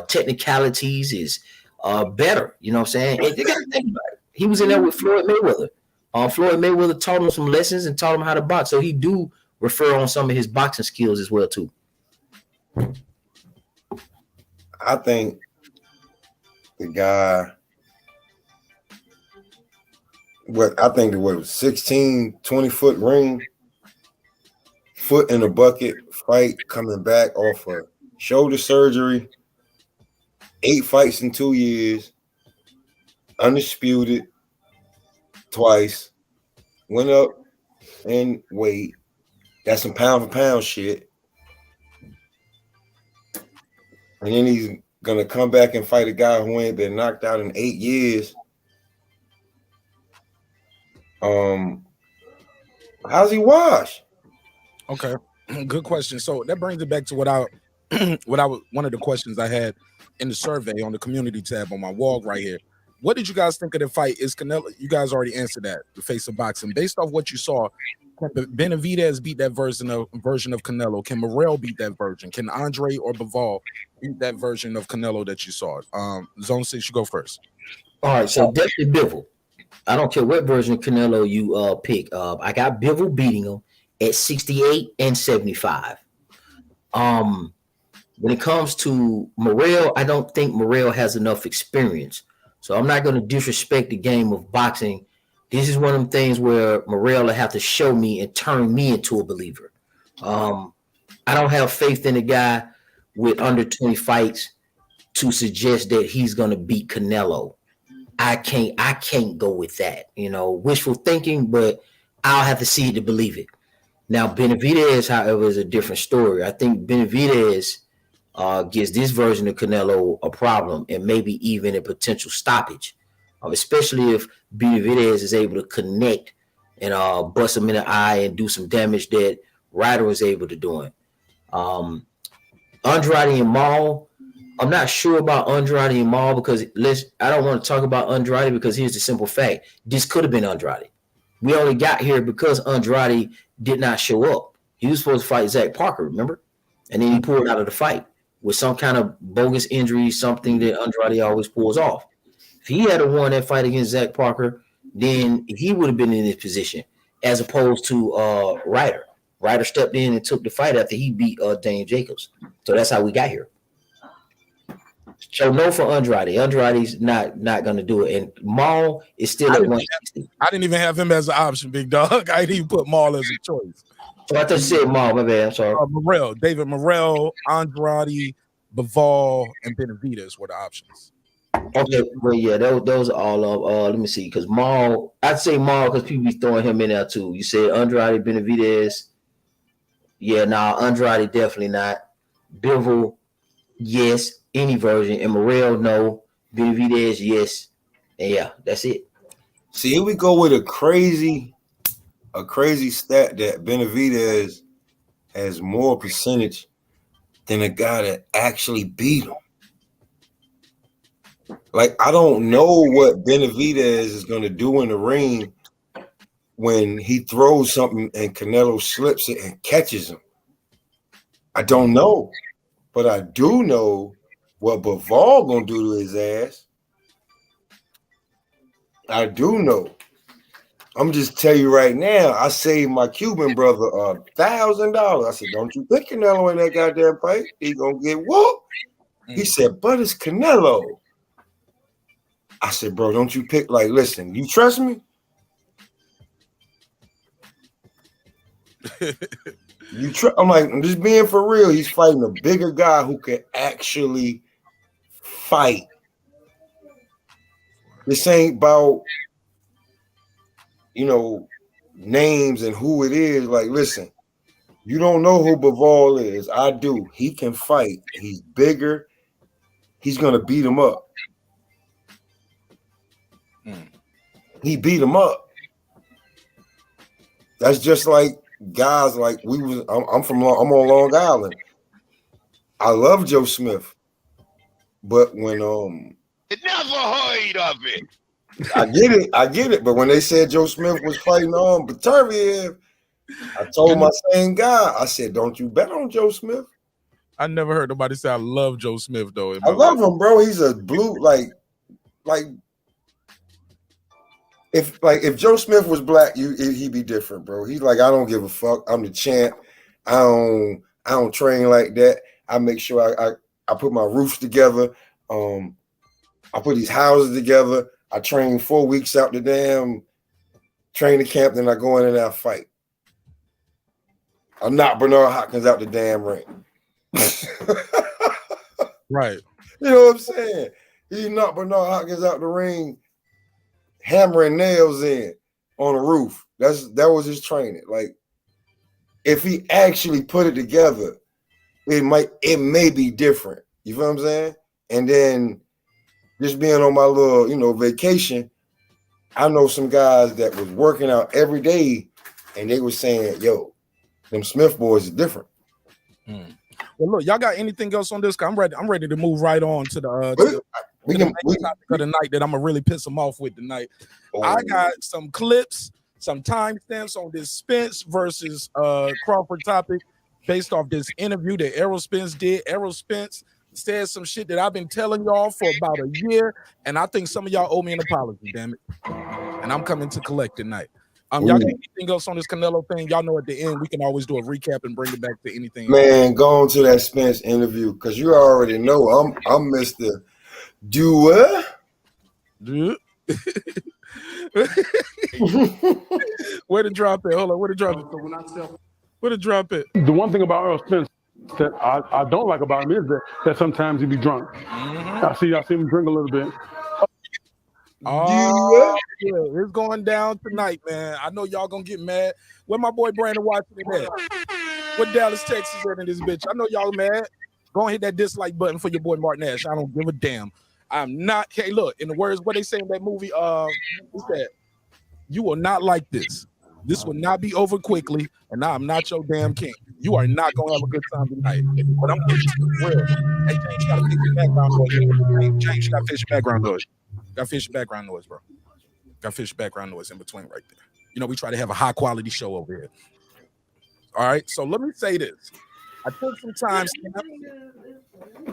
technicalities is better. You know what I'm saying? And you gotta think about it. He was in there with Floyd Mayweather. Floyd Mayweather taught him some lessons and taught him how to box. So he do refer on some of his boxing skills as well too. I think the guy, it was 16, 20-foot ring, foot in a bucket fight, coming back off of shoulder surgery, 8 fights in 2 years, undisputed twice, went up in weight, got some pound for pound shit. And then he's gonna come back and fight a guy who ain't been knocked out in 8 years. How's he wash? Okay, good question. So that brings it back to one of the questions I had in the survey on the community tab on my wall right here. What did you guys think of the fight? Is Canelo? You guys already answered that. The face of boxing, based off what you saw. Benavidez beat that version of Canelo. Can Morrell beat that version? Can Andre or Bivol beat that version of Canelo that you saw? Zone 6, you go first. All right, so definitely Bivol. I don't care what version of Canelo you pick. I got Bivol beating him at 68 and 75. When it comes to Morrell, I don't think Morrell has enough experience. So I'm not going to disrespect the game of boxing. This is one of them things where Morrell will have to show me and turn me into a believer. I don't have faith in a guy with under 20 fights to suggest that he's going to beat Canelo. I can't go with that. Wishful thinking, but I'll have to see it to believe it. Now, Benavidez, however, is a different story. I think Benavidez gives this version of Canelo a problem and maybe even a potential stoppage, especially if Benavidez is able to connect and bust him in the eye and do some damage that Ryder was able to do it. Andrade and Maul, I'm not sure about Andrade and Maul because I don't want to talk about Andrade because here's the simple fact. This could have been Andrade. We only got here because Andrade did not show up. He was supposed to fight Zach Parker, remember? And then he pulled out of the fight with some kind of bogus injury, something that Andrade always pulls off. If he had won that fight against Zach Parker, then he would have been in this position as opposed to Ryder. Ryder stepped in and took the fight after he beat Dane Jacobs. So that's how we got here. So no for Andrade. Andrade's not going to do it. And Maul is still at 160. I didn't even have him as an option, big dog. I didn't even put Maul as a choice. So I thought you said Maul. My bad. I'm sorry. Morrell, David Morrell, Andrade, Bivol, and Benavidez were the options. Okay, well, yeah, those are all of. Let me see, because Maul, I'd say Maul because people be throwing him in there too. You said Andrade, Benavidez. Yeah, Andrade definitely not. Bivol, yes, any version. And Morrell, no. Benavidez, yes. And yeah, that's it. See, here we go with a crazy stat that Benavidez has more percentage than a guy that actually beat him. Like, I don't know what Benavidez is going to do in the ring when he throws something and Canelo slips it and catches him. I don't know. But I do know what Bivol going to do to his ass. I do know. I'm just tell you right now, I saved my Cuban brother $1,000. I said, don't you put Canelo in that goddamn fight. He going to get whooped. He said, but it's Canelo. I said, bro, don't you pick, like, listen, you trust me? I'm like, I'm just being for real. He's fighting a bigger guy who can actually fight. This ain't about, names and who it is. Like, listen, you don't know who Bivol is. I do. He can fight. He's bigger. He's going to beat him up. He beat him up. That's just like guys like I'm on Long Island. I love Joe Smith, but when Never heard of it. I get it. But when they said Joe Smith was fighting Baturviev, I told my same guy, I said, don't you bet on Joe Smith. I never heard nobody say I love Joe Smith though. I love him, bro. He's a blue like. If Joe Smith was black, he'd be different, bro. He's like, I don't give a fuck. I'm the champ. I don't train like that. I make sure I put my roofs together. I put these houses together. I train 4 weeks out the damn training camp, then I go in and I fight. I'm not Bernard Hopkins out the damn ring. Right. You know what I'm saying? He's not Bernard Hopkins out the ring hammering nails in on a roof. That was his training. Like, if he actually put it together, it may be different. You feel what I'm saying? And then just being on my little, vacation, I know some guys that was working out every day and they were saying, yo, them Smith boys are different. Well, look, y'all got anything else on this? I'm ready to move right on to the topic of the night that I'm gonna really piss them off with tonight. I got some clips, some timestamps on this Spence versus Crawford topic based off this interview that Errol Spence did. Errol Spence said some shit that I've been telling y'all for about a year, and I think some of y'all owe me an apology, damn it. and I'm coming to collect tonight. Y'all got anything else on this Canelo thing? Y'all know at the end we can always do a recap and bring it back to anything. Man, go on to that Spence interview because you already know I'm Mr. Doer. Where to drop it? Hold on, where to drop it? Where to drop it? The one thing about Errol Spence that I don't like about him is that sometimes he be drunk. I see him drink a little bit. Oh, yeah, it's going down tonight, man. I know y'all gonna get mad. Where my boy Brandon Washington at? What Dallas, Texas at in this bitch? I know y'all mad. Go and hit that dislike button for your boy Martin Ash. I don't give a damn. I'm not. Hey, look, in the words what they say in that movie, what's that? You will not like this. This will not be over quickly, and I'm not your damn king. You are not gonna have a good time tonight. But I'm getting real. Hey, James, you gotta fix your background noise. James, you gotta fix your background noise. Got fish background noise, bro. Got fish background noise in between right there. You know, we try to have a high quality show over here. All right, so let me say this. I took some time stamps,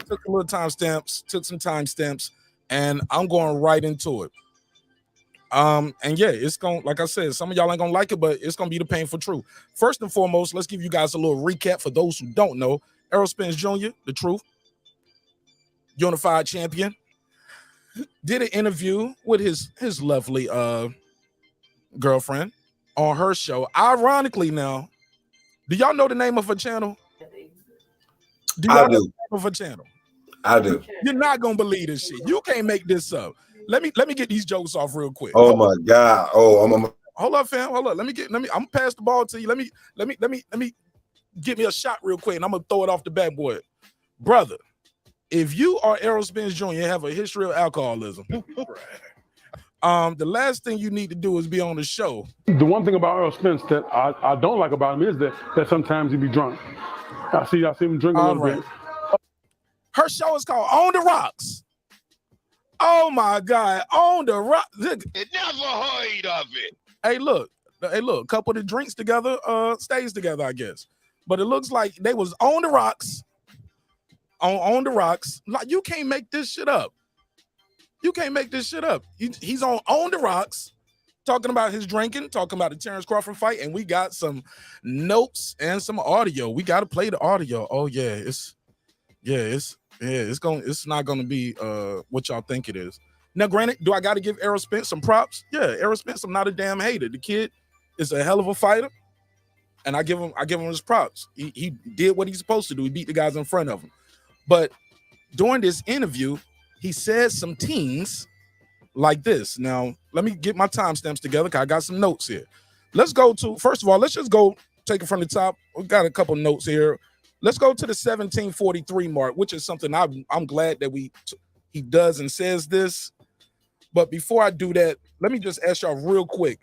took a little time stamps, took some time stamps, and I'm going right into it. And yeah, it's gonna, like I said, some of y'all ain't gonna like it, but it's gonna be the painful truth. First and foremost, let's give you guys a little recap for those who don't know. Errol Spence Jr., the truth, unified champion, did an interview with his lovely girlfriend on her show. Ironically, now, do y'all know the name of her channel? Do y'all know the name of her channel? I do. You're not gonna believe this shit. You can't make this up. Let me get these jokes off real quick. Oh my God. Oh, hold up, fam. Hold up. Let me I'm gonna pass the ball to you. Let me get me a shot real quick, and I'm gonna throw it off the back, boy. Brother, if you are Errol Spence Jr. and have a history of alcoholism, the last thing you need to do is be on the show. The one thing about Errol Spence that I don't like about him is that sometimes he be drunk. I see him drink a little bit. Her show is called On the Rocks. Oh my God, On the Rocks. It never heard of it. Hey, look, couple of the drinks together, stays together, I guess. But it looks like they was on the rocks. On the rocks. Like, you can't make this shit up. You can't make this shit up. He's on the rocks, talking about his drinking, talking about the Terence Crawford fight, and we got some notes and some audio. We got to play the audio. Oh yeah, it's not gonna be what y'all think it is. Now, granted, do I got to give Errol Spence some props? Yeah, Errol Spence, I'm not a damn hater. The kid is a hell of a fighter, and I give him his props. He did what he's supposed to do. He beat the guys in front of him. But during this interview, he said some things like this. Now, let me get my timestamps together because I got some notes here. Let's go to, first of all, let's just go take it from the top. We got a couple notes here. Let's go to the 1743 mark, which is something I'm glad that he does and says this. But before I do that, let me just ask y'all real quick.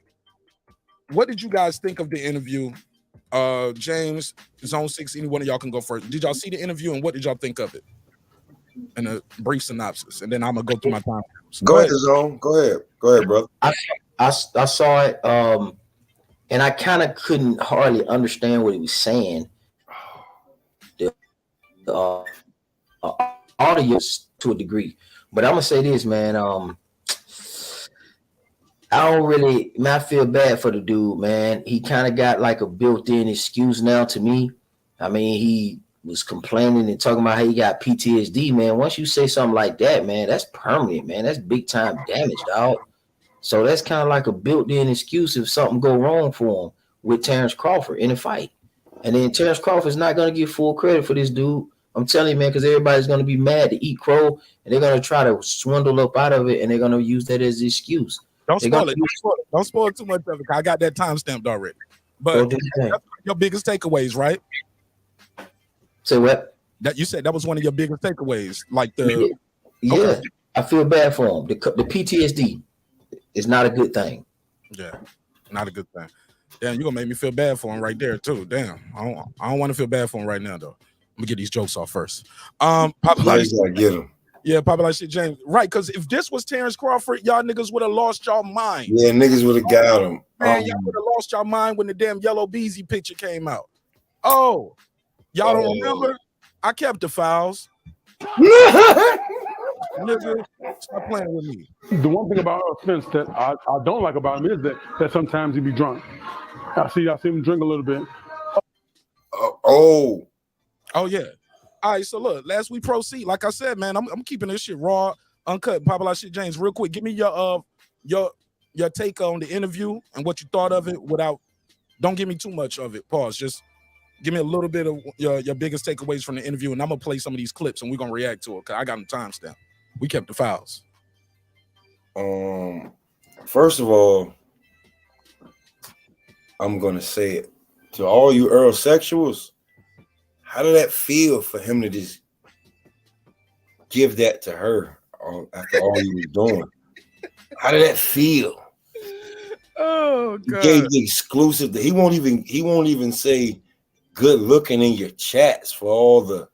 What did you guys think of the interview? James, Zone 6, any one of y'all can go first. Did y'all see the interview and what did y'all think of it? And a brief synopsis, and then I'm gonna go through my time. Go ahead, Zone. Go ahead, brother. I saw it, and I kind of couldn't hardly understand what he was saying. The audio to a degree, but I'm gonna say this, man. I feel bad for the dude, man. He kind of got like a built-in excuse now to me. I mean, he was complaining and talking about how he got PTSD, man. Once you say something like that, man, that's permanent, man. That's big time damage, dog. So that's kind of like a built-in excuse if something go wrong for him with Terence Crawford in a fight. And then Terence Crawford's not going to get full credit for this dude. I'm telling you, man, because everybody's going to be mad to eat crow, and they're going to try to swindle up out of it, and they're going to use that as an excuse. Don't spoil it. Don't spoil too much of it. I got that time stamped already. But that's your biggest takeaways, right? Say what? That you said that was one of your biggest takeaways, like Okay. I feel bad for him. The PTSD is not a good thing. Yeah, not a good thing. Damn, you're gonna make me feel bad for him right there too. Damn, I don't want to feel bad for him right now though. Let me get these jokes off first. Get him. Yeah, probably like shit, James. Right, because if this was Terence Crawford, y'all niggas would have lost y'all mind. Yeah, niggas would have got him. Man, y'all would have lost y'all mind when the damn Yellow Beezy picture came out. Oh, y'all don't remember? I kept the files. nigga. Stop playing with me. The one thing about Errol Spence that I don't like about him is that sometimes he be drunk. I see him drink a little bit. Oh yeah. All right, so look, last we proceed, like I said, man, I'm keeping this shit raw, uncut, Papa Shit James. Real quick, give me your take on the interview and what you thought of it without, don't give me too much of it. Pause. Just give me a little bit of your biggest takeaways from the interview, and I'm gonna play some of these clips and we're gonna react to it because I got them timestamped. We kept the files. First of all, I'm gonna say it to all you Errol sexuals. How did that feel for him to just give that to her after all he was doing? How did that feel? Oh God! He gave the exclusive. He won't even say good looking in your chats for all the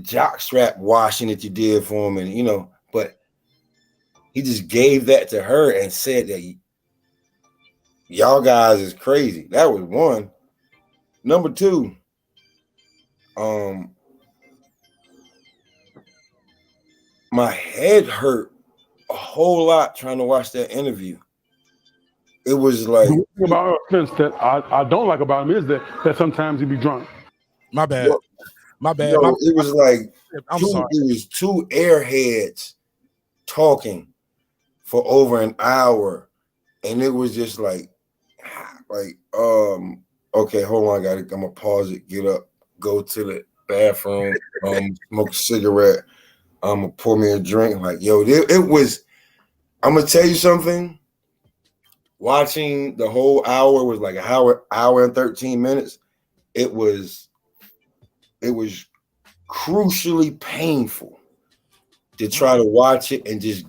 jock strap washing that you did for him, and but he just gave that to her and said that y'all guys is crazy. That was one. Number two, my head hurt a whole lot trying to watch that interview. It was like the thing about Errol Spence that I don't like about him is that sometimes he be drunk. My bad. My bad. It was like I'm sorry. It was two airheads talking for over an hour, and it was just like okay, hold on, I'm gonna pause it, get up, go to the bathroom, smoke a cigarette, pour me a drink. Like, yo, it was, I'm gonna tell you something. Watching the whole hour was like an hour and 13 minutes. It was crucially painful to try to watch it and just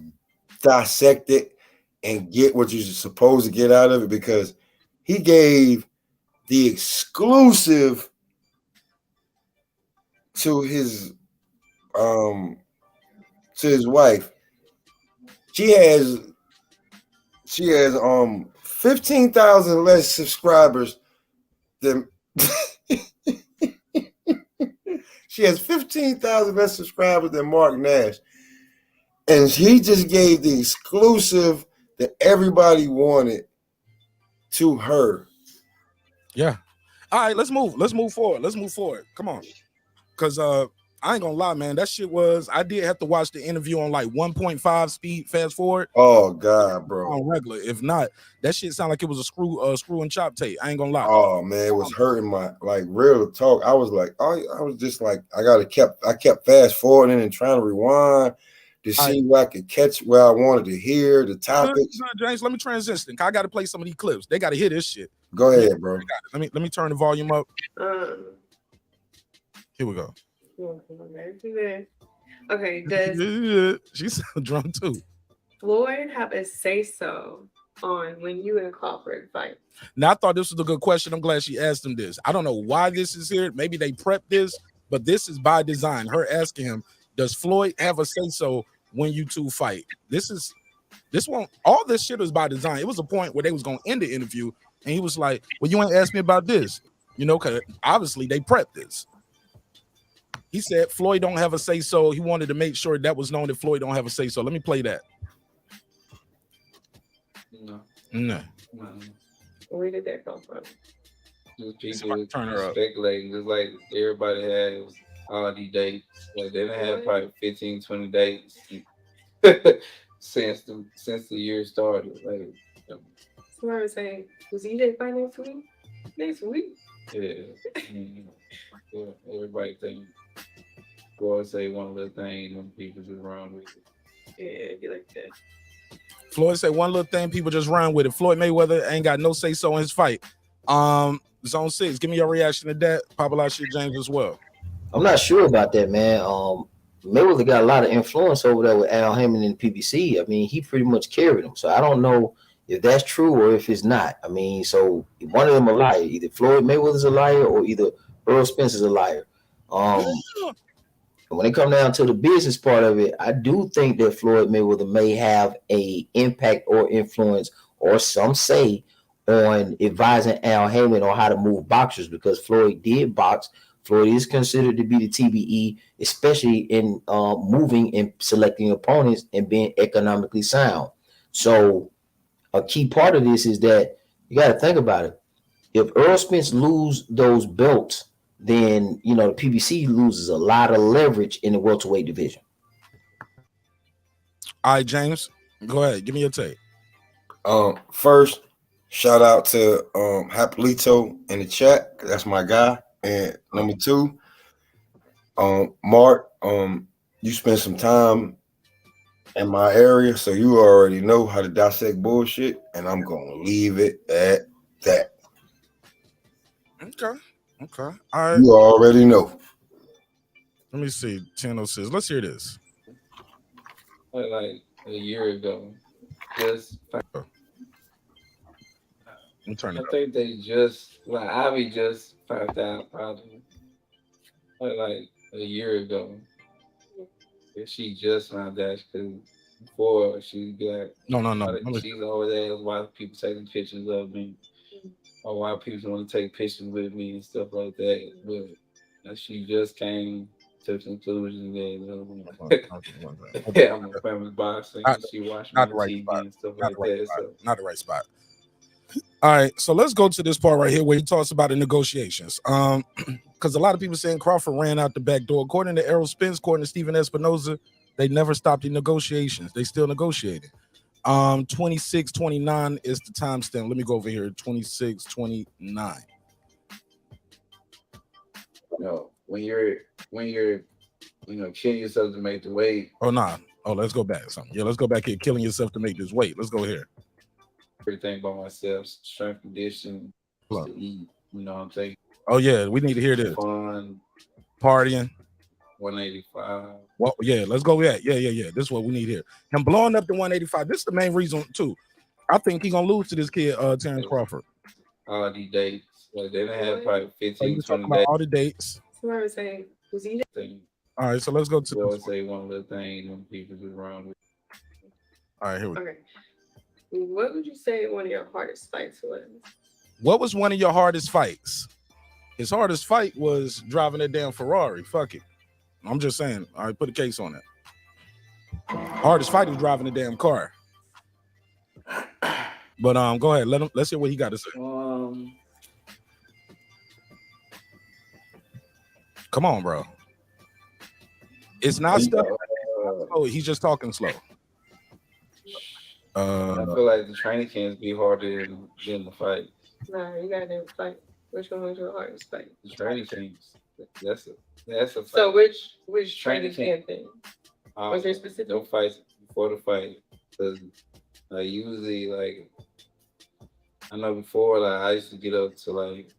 dissect it and get what you're supposed to get out of it, because he gave the exclusive to his wife. She has 15,000 less subscribers than she has 15,000 less subscribers than Mark Nash, and he just gave the exclusive that everybody wanted to her. Yeah. All right, let's move forward. Come on. Because I ain't gonna lie, man. That shit was, I did have to watch the interview on like 1.5 speed, fast forward. Oh God, bro. On regular. If not, that shit sounded like it was a screw and chop tape. I ain't gonna lie. Oh man, it was hurting my, like, real talk. I was like, I was just like, I kept fast forwarding and trying to rewind to see where I could catch where I wanted to hear the topics. James, let me transition. I gotta play some of these clips. They gotta hear this shit. Go ahead, bro. Let me turn the volume up. Here we go. Okay, does she's so drunk too. Floyd have a say-so on when you and Crawford fight? Now, I thought this was a good question. I'm glad she asked him this. I don't know why this is here. Maybe they prepped this, but this is by design. Her asking him, does Floyd have a say-so when you two fight? This one, all this shit was by design. It was a point where they was gonna end the interview, and he was like, well, you ain't asked me about this. Because obviously they prepped this. He said Floyd don't have a say-so. He wanted to make sure that was known that Floyd don't have a say-so. Let me play that. No. Where did that come from? Just people speculating. Just like everybody has all these dates. Like they done had probably 15, 20 dates since the year started. Like somebody was saying, was EJ fight next week? Next week? Yeah. Yeah. Everybody think Floyd say one little thing and people just run with it. Yeah, it'd be like that. Floyd said one little thing, people just run with it. Floyd Mayweather ain't got no say-so in his fight. Zone 6, give me your reaction to that. Papa Shit James as well. I'm not sure about that, man. Mayweather got a lot of influence over there with Al Hammond and PBC. I mean, he pretty much carried him. So I don't know if that's true or if it's not. I mean, so one of them a liar. Either Floyd Mayweather's a liar or either Errol Spence is a liar. When it comes down to the business part of it, I do think that Floyd Mayweather may have a impact or influence, or some say, on advising Al Hammond on how to move boxers, because Floyd did box Floyd is considered to be the TBE, especially in moving and selecting opponents and being economically sound. So a key part of this is that you got to think about it. If Errol Spence lose those belts, then the PBC loses a lot of leverage in the welterweight division. All right, James, go ahead. Give me your take. First, shout out to Hapolito in the chat. That's my guy. And number two, Mark, you spent some time in my area, so you already know how to dissect bullshit, and I'm gonna leave it at that. Okay. All right. You already know. Let me see. Tano says, let's hear this. Like a year ago, I'm turning. I think they just Ivy just found out probably like a year ago. She just found out because before she'd be like, no. She's always asked why people taking pictures of me, or why people want to take pictures with me and stuff like that. But she just came to the conclusion that I'm a famous boxer. She watched me on TV and stuff like that. So not the right spot. All right, so let's go to this part right here where he talks about the negotiations. Because a lot of people saying Crawford ran out the back door. According to Errol Spence, according to Stephen Espinoza, they never stopped the negotiations. They still negotiated. 26-29 is the timestamp. Let me go over here. 26-29. When you're killing yourself to make the weight. Oh nah. Oh, let's go back. Yeah, let's go back here. Killing yourself to make this weight. Let's go here. Everything by myself, strength condition, to eat. What I'm saying. Oh yeah, we need to hear this. Fun, partying. 185. Well, yeah, let's go. Yeah. This is what we need here. Him blowing up to 185. This is the main reason too. I think he's gonna lose to this kid, Terence Crawford. All these dates. Like they done had probably 15, 20 about days. all the dates. Somebody was saying, was he? All right, so let's go to. I'll say one little thing when people is wrong with. All right, here we go. Okay. What would you say one of your hardest fights was? What was one of your hardest fights? His hardest fight was driving that damn Ferrari. Fuck it. I'm just saying. All right, put a case on it. Hardest fight was driving the damn car. But go ahead. Let's hear what he got to say. Come on, bro. It's not stuff. Oh, he's just talking slow. I feel like the training camps be harder than the fight. Nah, you got to fight. Which one was your hardest fight? The training camps. That's a fight. So which training camp thing? Was there specific? No fights before the fight. Because usually, like, I know before, like, I used to get up to like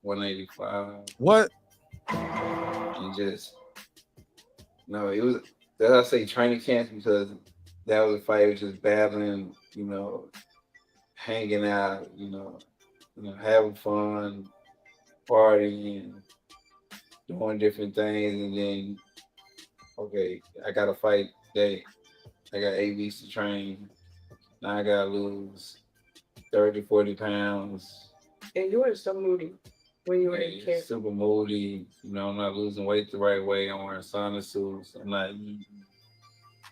185. What? And just it was that I say training camps because that was a fight. It was just battling, hanging out, having fun, partying, doing different things, and then okay, I got a fight day. I got 8 weeks to train. Now I gotta lose 30, 40 pounds. And you were so moody when you were in camp. Super moody. I'm not losing weight the right way. I'm wearing sauna suits. I'm not eating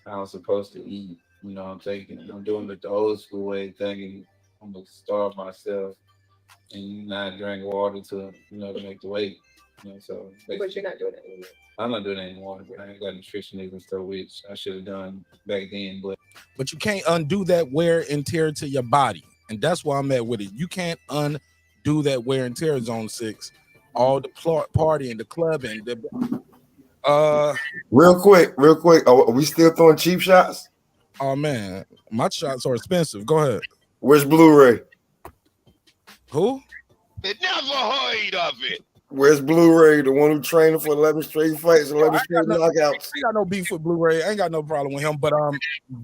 how I'm supposed to eat. I'm doing it the old school way, thinking I'm gonna starve myself and not drink water to make the weight. So but you're not doing that anymore. I'm not doing that anymore. I ain't got nutritionists and stuff, which I should have done back then. But you can't undo that wear and tear to your body, and that's why I'm at with it. You can't undo that wear and tear. Zone 6, all the party and the club and the. Real quick. Are we still throwing cheap shots? Oh man, my shots are expensive. Go ahead. Where's Blu-ray? Who? Never heard of it. Where's Blu-ray? The one who trained for 11 straight fights, 11 straight knockouts. I ain't got no beef with Blu-ray. I ain't got no problem with him. But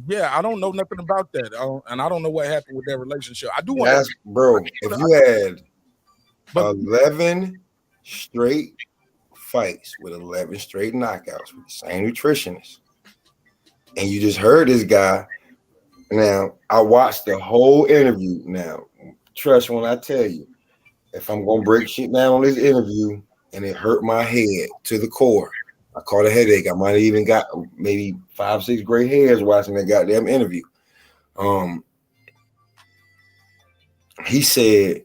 yeah, I don't know nothing about that, and I don't know what happened with their relationship. I do want to, bro. If you had 11 straight fights with 11 straight knockouts with the same nutritionist, and you just heard this guy. Now, I watched the whole interview. Now, trust when I tell you, if I'm gonna break shit down on this interview, and it hurt my head to the core. I caught a headache. I might have even got maybe 5-6 gray hairs watching that goddamn interview. He said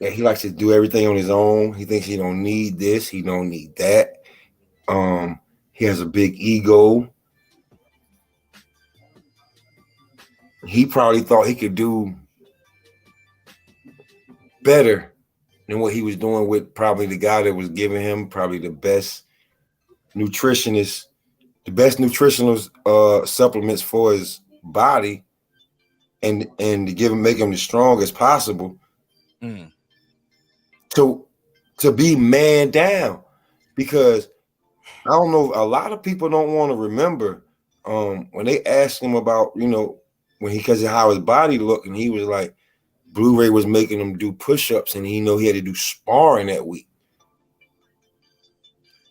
that he likes to do everything on his own. He thinks he don't need this. He don't need that. He has a big ego. He probably thought he could do better than what he was doing with probably the guy that was giving him probably the best nutritionist, the best nutritional supplements for his body, and to give him, make him the strongest possible to be man down. Because I don't know, a lot of people don't want to remember when they asked him about, you know, when because of how his body looked, and he was like, Blu-ray was making him do push-ups, and he had to do sparring that week.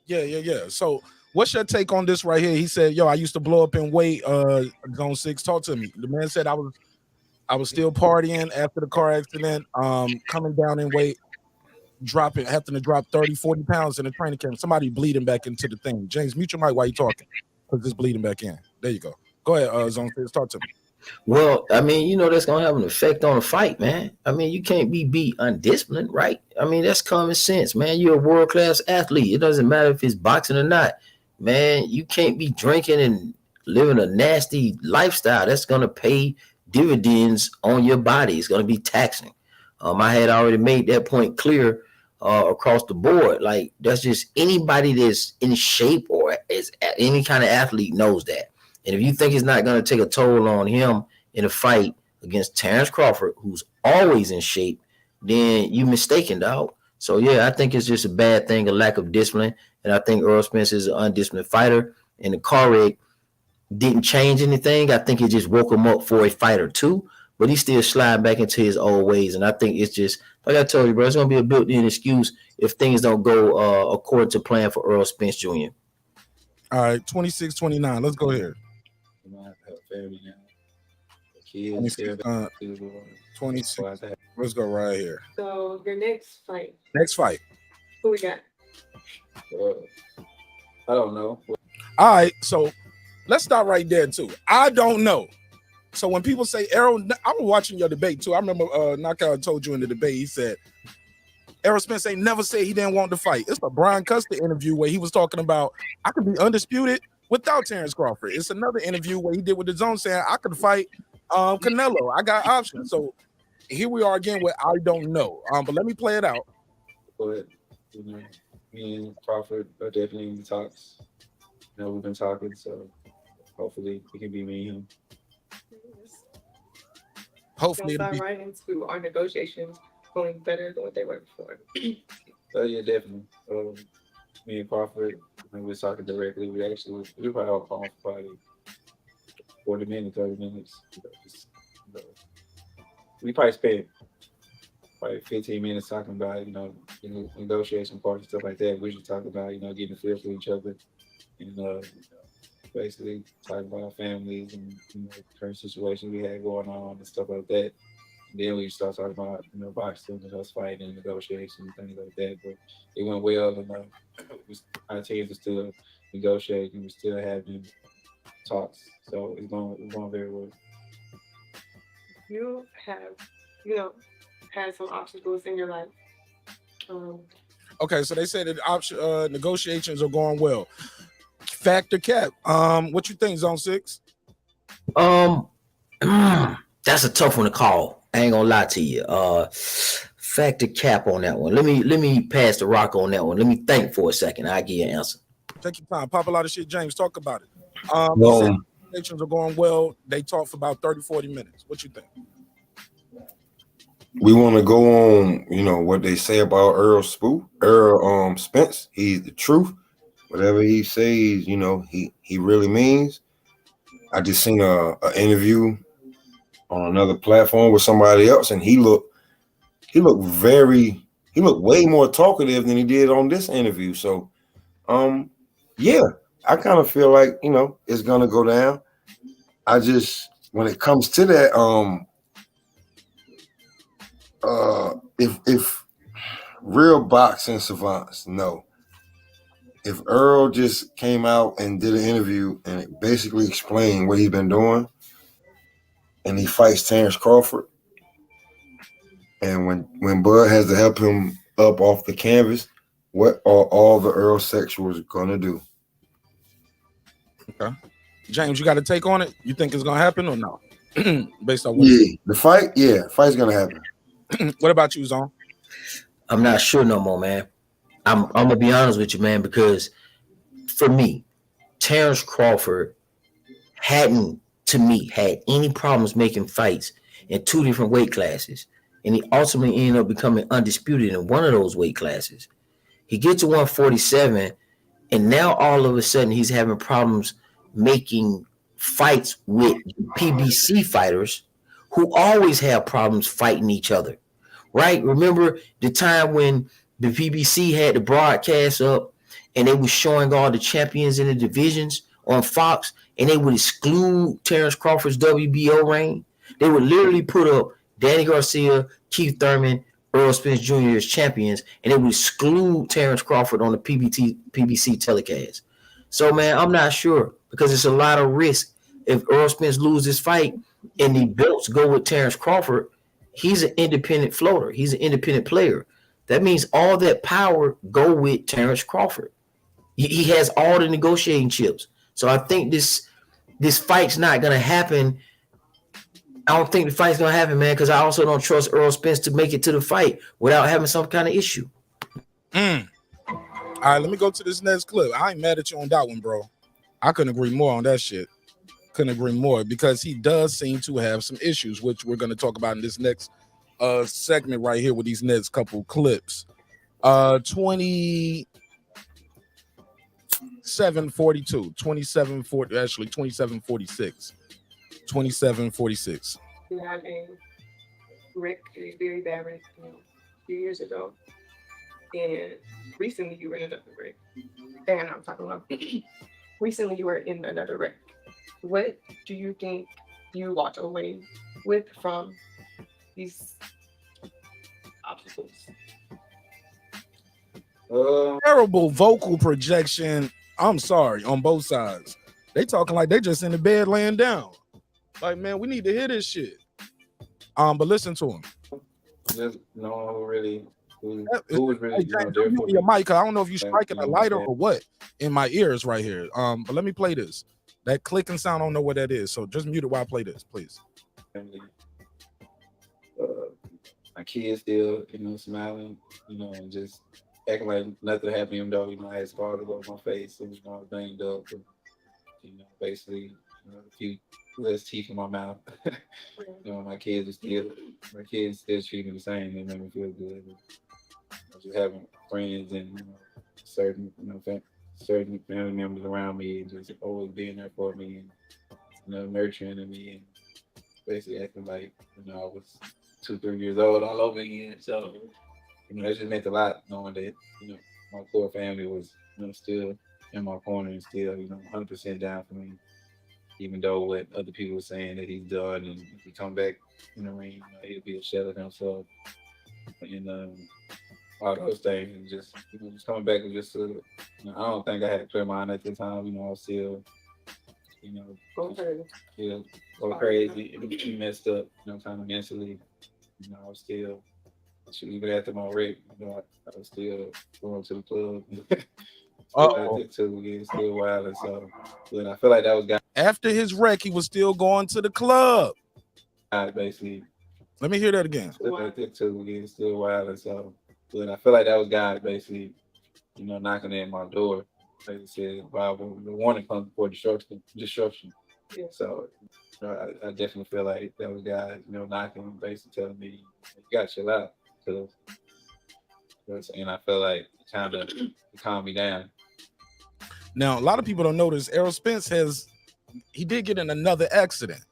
Yeah. So what's your take on this right here? He said, yo, I used to blow up in weight. Zone 6, talk to me. The man said I was still partying after the car accident, coming down in weight, having to drop 30, 40 pounds in the training camp. Somebody bleeding back into the thing. James, mute your mic while you're talking, because it's bleeding back in. There you go. Go ahead, Zone 6, talk to me. Well, I mean, you know, that's going to have an effect on the fight, man. I mean, you can't be beat undisciplined, right? I mean, that's common sense, man. You're a world-class athlete. It doesn't matter if it's boxing or not. Man, you can't be drinking and living a nasty lifestyle. That's going to pay dividends on your body. It's going to be taxing. I had already made that point clear across the board. Like, that's just anybody that's in shape or is any kind of athlete knows that. And if you think it's not going to take a toll on him in a fight against Terence Crawford, who's always in shape, then you're mistaken, dog. So, yeah, I think it's just a bad thing, a lack of discipline. And I think Errol Spence is an undisciplined fighter. And the car wreck didn't change anything. I think it just woke him up for a fight or two. But he's still sliding back into his old ways. And I think it's just, like I told you, bro, it's going to be a built-in excuse if things don't go according to plan for Errol Spence Jr. All right, 26-29. Let's go here. 26. Let's go right here. So your next fight. Next fight. Who we got? I don't know. All right, so let's start right there too. I don't know. So when people say Errol, I was watching your debate too. I remember Knockout told you in the debate, he said Errol Spence ain't never said he didn't want to fight. It's a Brian Custer interview where he was talking about I could be undisputed without Terence Crawford. It's another interview where he did with the Zone saying I could fight Canelo. I got options. So here we are again with I don't know. But let me play it out. Go ahead. You know, me and Crawford are definitely in the talks. You know, we've been talking, so hopefully it can be me and him. Hopefully it'll be right into our negotiations going better than what they were before. Yeah, definitely. Me and Crawford, when we was talking directly, we probably all phone for probably 40 minutes, 30 minutes. We probably spent 15 minutes talking about, negotiation parts and stuff like that. We just talking about, getting a feel for each other and basically talking about our families and the current situation we had going on and stuff like that. And then we start talking about, boxing and us fighting and negotiation and things like that. But it went well, and our teams are still negotiating. We're still having talks, so it's going very well. You have, had some obstacles in your life. Okay, so they said that negotiations are going well. Factor Cap, what you think, Zone 6? That's a tough one to call. I ain't gonna lie to you. Factor Cap on that one. Let me pass the rock on that one. Let me think for a second. I'll give you an answer. Take your time. Pop a lot of shit, James. Talk about it. Negotiations are going well. They talk for about 30, 40 minutes. What you think? We want to go on, what they say about Errol Spence. He's the truth. Whatever he says, he really means. I just seen a interview on another platform with somebody else, and he looked way more talkative than he did on this interview. So, yeah, I kind of feel like, it's gonna go down. I just, when it comes to that, if Real boxing savants know. If Earl just came out and did an interview and basically explained what he's been doing, and he fights Terence Crawford, and when Bud has to help him up off the canvas, what are all the Earl sexuals gonna do? Okay, James, you got a take on it? You think it's gonna happen or no? Based on what the fight's gonna happen. What about you, Zon? I'm not sure no more, man. I'm gonna be honest with you, man, because for me, Terence Crawford hadn't, to me, had any problems making fights in 2 different weight classes. And he ultimately ended up becoming undisputed in one of those weight classes. He gets to 147, and now all of a sudden he's having problems making fights with PBC fighters who always have problems fighting each other, right? Remember the time when the PBC had the broadcast up and they were showing all the champions in the divisions on Fox, and they would exclude Terence Crawford's WBO reign? They would literally put up Danny Garcia, Keith Thurman, Errol Spence Jr. as champions, and they would exclude Terence Crawford on the PBC telecast. So, man, I'm not sure, because it's a lot of risk. If Errol Spence loses this fight and the belts go with Terence Crawford, he's an independent floater. He's an independent player. That means all that power go with Terence Crawford. He has all the negotiating chips. So I think this fight's not going to happen. I don't think the fight's going to happen, man, because I also don't trust Errol Spence to make it to the fight without having some kind of issue. All right, let me go to this next clip. I ain't mad at you on that one, bro. I couldn't agree more on that shit. Couldn't agree more, because he does seem to have some issues, which we're going to talk about in this next segment right here with these next couple clips. 27:42, 27:40, actually 27:46, 27:46. You had a wreck, a very bad wreck, a few years ago, and recently you were in another wreck. And I'm talking about recently you were in another wreck. What do you think you walked away with from these obstacles? Terrible vocal projection. I'm sorry, on both sides. They talking like they just in the bed laying down. Like, man, we need to hear this shit. But listen to him. Just no, really. Who was really James, your mic? I don't know if you're striking a lighter or what in my ears right here. But let me play this. That clicking sound, I don't know what that is. So just mute it while I play this, please. My kids still, smiling, and just acting like nothing happened, even though, I had scars all over my face and, I was banged up. And, basically, a few less teeth in my mouth. My kids still treat me the same. They make me feel good. Just having friends and certain family members around me, and just always being there for me, and nurturing me, and basically acting like I was 2-3 years old all over again. So that just meant a lot, knowing that my core family was still in my corner and still 100% down for me. Even though what other people were saying that he's done, and if he come back in the ring, he'll be a shell of himself, and all those things, and just coming back and just I don't think I had a clear mind at the time. I was still go crazy, and messed up, kind of mentally. I was still, even after my rape, I was still going to the club. Still wild, and so but I feel like that was God. After his wreck, he was still going to the club. Basically, let me hear that again. Still wild, and so but I feel like that was God basically, knocking at my door. Like I said, Bible, the warning comes before destruction. Yeah. So I definitely feel like that was God, knocking, basically telling me, you got to chill out. And I feel like it kind of calmed me down. Now, a lot of people don't notice Errol Spence he did get in another accident.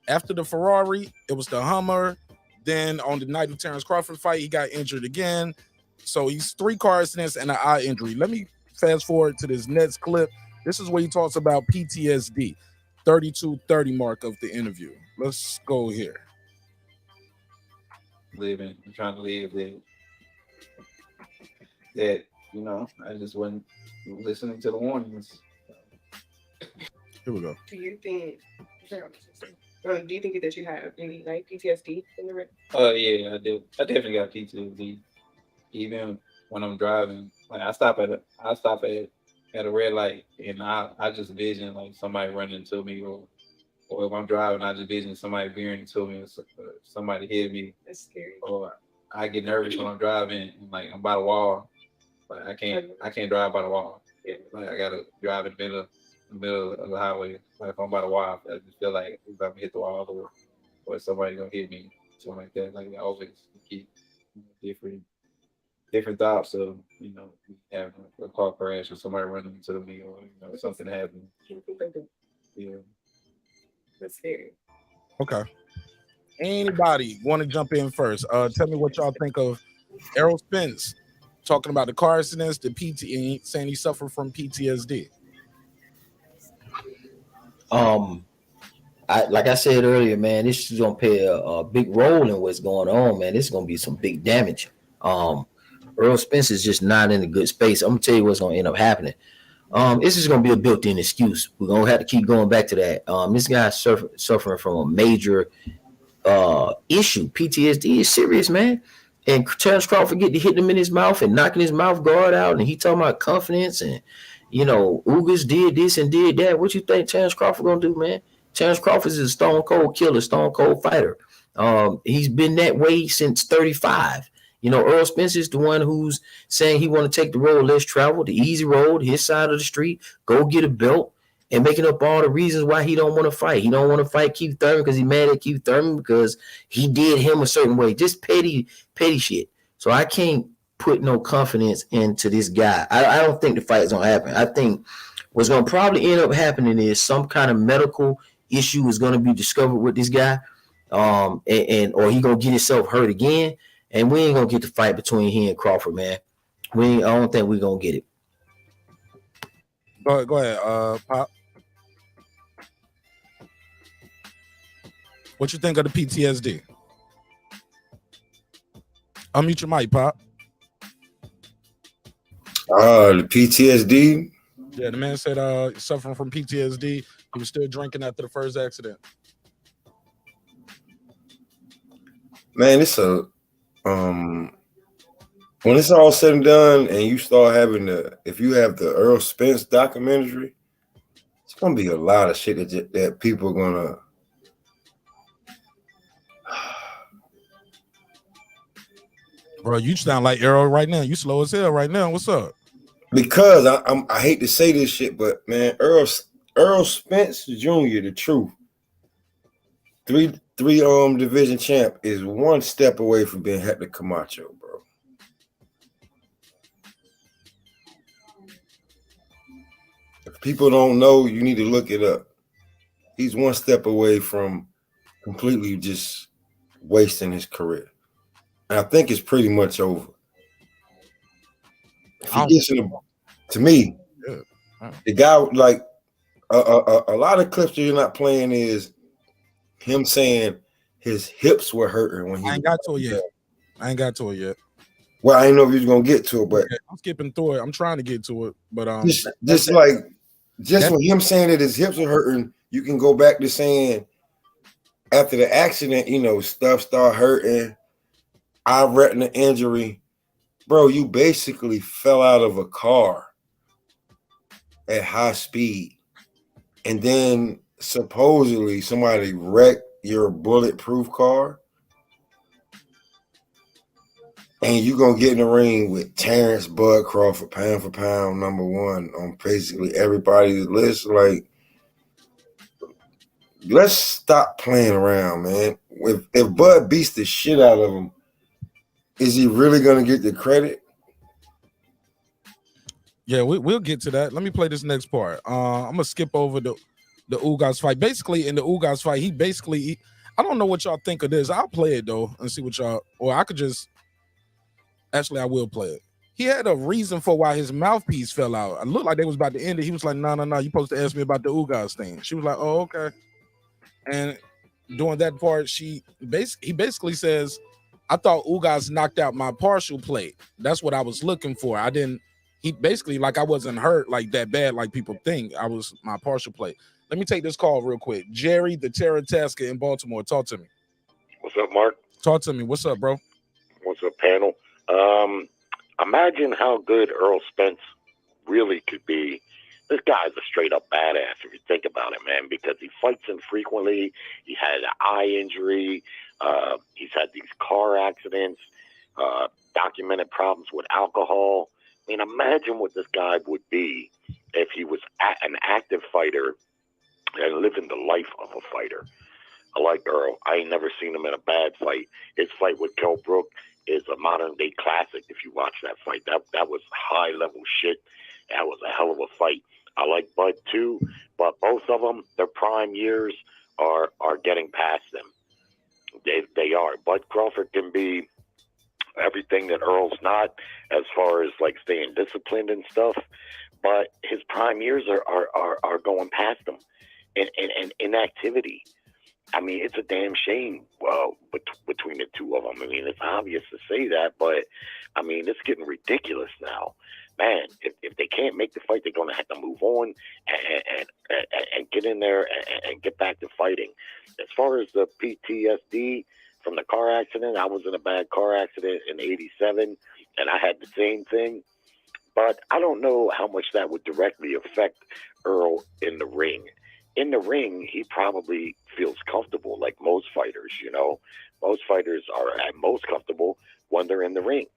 After the Ferrari, it was the Hummer. Then on the night of Terence Crawford fight, he got injured again. So he's 3 car accidents and an eye injury. Let me fast forward to this next clip. This is where he talks about PTSD, 32:30 mark of the interview. Let's go here. I'm trying to live there. that, you know, I just wasn't listening to the warnings. Here we go. Do you think that you have any like PTSD in the ring? Yeah, I do. I definitely got PTSD. Even when I'm driving, like I stop at a red light, and I just vision like somebody running into me, or if I'm driving, I just vision somebody veering into me, or somebody hit me. That's scary. Or I get nervous when I'm driving, and like I'm by the wall, but I can't drive by the wall. Yeah, like I gotta drive in the middle of the highway. Like if I'm by the wall, I just feel like if I'm hit the wall or somebody gonna hit me, something like that. Like I always keep different thoughts of, you know, having a car crash or somebody running into me, or you know, something happening. Yeah, that's scary. Okay. Anybody want to jump in first? Tell me what y'all think of Errol Spence talking about the car accidents, the PT, saying he suffered from PTSD. Like I said earlier, man, this is gonna play a big role in what's going on, man. This is gonna be some big damage. Errol Spence is just not in a good space. I'm gonna tell you what's gonna end up happening. This is gonna be a built-in excuse. We're gonna have to keep going back to that. This guy's suffering from a major issue. PTSD is serious, man. And Terence Crawford get to hit him in his mouth and knocking his mouth guard out, and he talking about confidence and, you know, Ugas did this and did that. What you think Terence Crawford gonna do, man? Terence Crawford is a stone cold killer, stone cold fighter. He's been that way since 35. You know, Errol Spence is the one who's saying he want to take the road less traveled, the easy road, his side of the street, go get a belt, and making up all the reasons why he don't want to fight. He don't want to fight Keith Thurman because he mad at Keith Thurman because he did him a certain way. Just petty shit. So I can't put no confidence into this guy. I don't think the fight is going to happen. I think what's going to probably end up happening is some kind of medical issue is going to be discovered with this guy, or he going to get himself hurt again, and we ain't going to get the fight between he and Crawford, man. I don't think we're going to get it. Go ahead, Pop. What you think of the PTSD? Unmute your mic, Pop. The PTSD. Yeah, the man said suffering from PTSD. He was still drinking after the first accident. Man, it's a when it's all said and done, and you start having if you have the Errol Spence documentary, it's gonna be a lot of shit that people are gonna. Bro, you sound like Errol right now. You slow as hell right now. What's up? Because I hate to say this shit, but man, Errol Spence Jr., the truth, three division champ, is one step away from being Hector Camacho, bro. If people don't know, you need to look it up. He's one step away from completely just wasting his career. And I think it's pretty much over. If he gets to me, the guy, like a lot of clips that you're not playing is him saying his hips were hurting when he. I ain't got to it yet. Well, I didn't know if you was gonna get to it, but I'm skipping through it. I'm trying to get to it, but just with him saying that his hips are hurting, you can go back to saying after the accident, you know, stuff start hurting. Eye retina injury, bro. You basically fell out of a car at high speed, and then supposedly somebody wrecked your bulletproof car, and you gonna get in the ring with Terence Bud Crawford, pound for pound, #1 on basically everybody's list. Like, let's stop playing around, man. If Bud beats the shit out of him, is he really gonna get the credit? Yeah, we'll get to that. Let me play this next part. I'm gonna skip over the Ugas fight. Basically, in the Ugas fight, I don't know what y'all think of this. I'll play it though and see what y'all, or I could just actually I will play it. He had a reason for why his mouthpiece fell out. It looked like they was about to end it. He was like, no, you're supposed to ask me about the Ugas thing. She was like, oh, okay. And during that part, he basically says I thought Ugas knocked out my partial plate. That's what I was looking for. I didn't. He basically like I wasn't hurt like that bad like people think. I was my partial plate. Let me take this call real quick. Jerry, the Terror Tasker in Baltimore. Talk to me. What's up, Mark? Talk to me. What's up, bro? What's up, panel? Imagine how good Errol Spence really could be. This guy's a straight up badass if you think about it, man, because he fights infrequently. He had an eye injury. He's had these car accidents, documented problems with alcohol. I mean, imagine what this guy would be if he was an active fighter and living the life of a fighter. I like Earl. I ain't never seen him in a bad fight. His fight with Kell Brook is a modern day classic. If you watch that fight, that was high level shit. That was a hell of a fight. I like Bud too, but both of them, their prime years are getting past them. They are. Bud Crawford can be everything that Earl's not, as far as like staying disciplined and stuff, but his prime years are going past him in inactivity. I mean, it's a damn shame. Well, between the two of them, I mean, it's obvious to say that, but I mean, it's getting ridiculous now, man. If they can't make the fight, they're going to have to move on and get in there and get back to fighting. As far as the PTSD from the car accident, I was in a bad car accident in '87, and I had the same thing. But I don't know how much that would directly affect Earl in the ring. In the ring, he probably feels comfortable like most fighters, you know. Most fighters are at most comfortable when they're in the ring,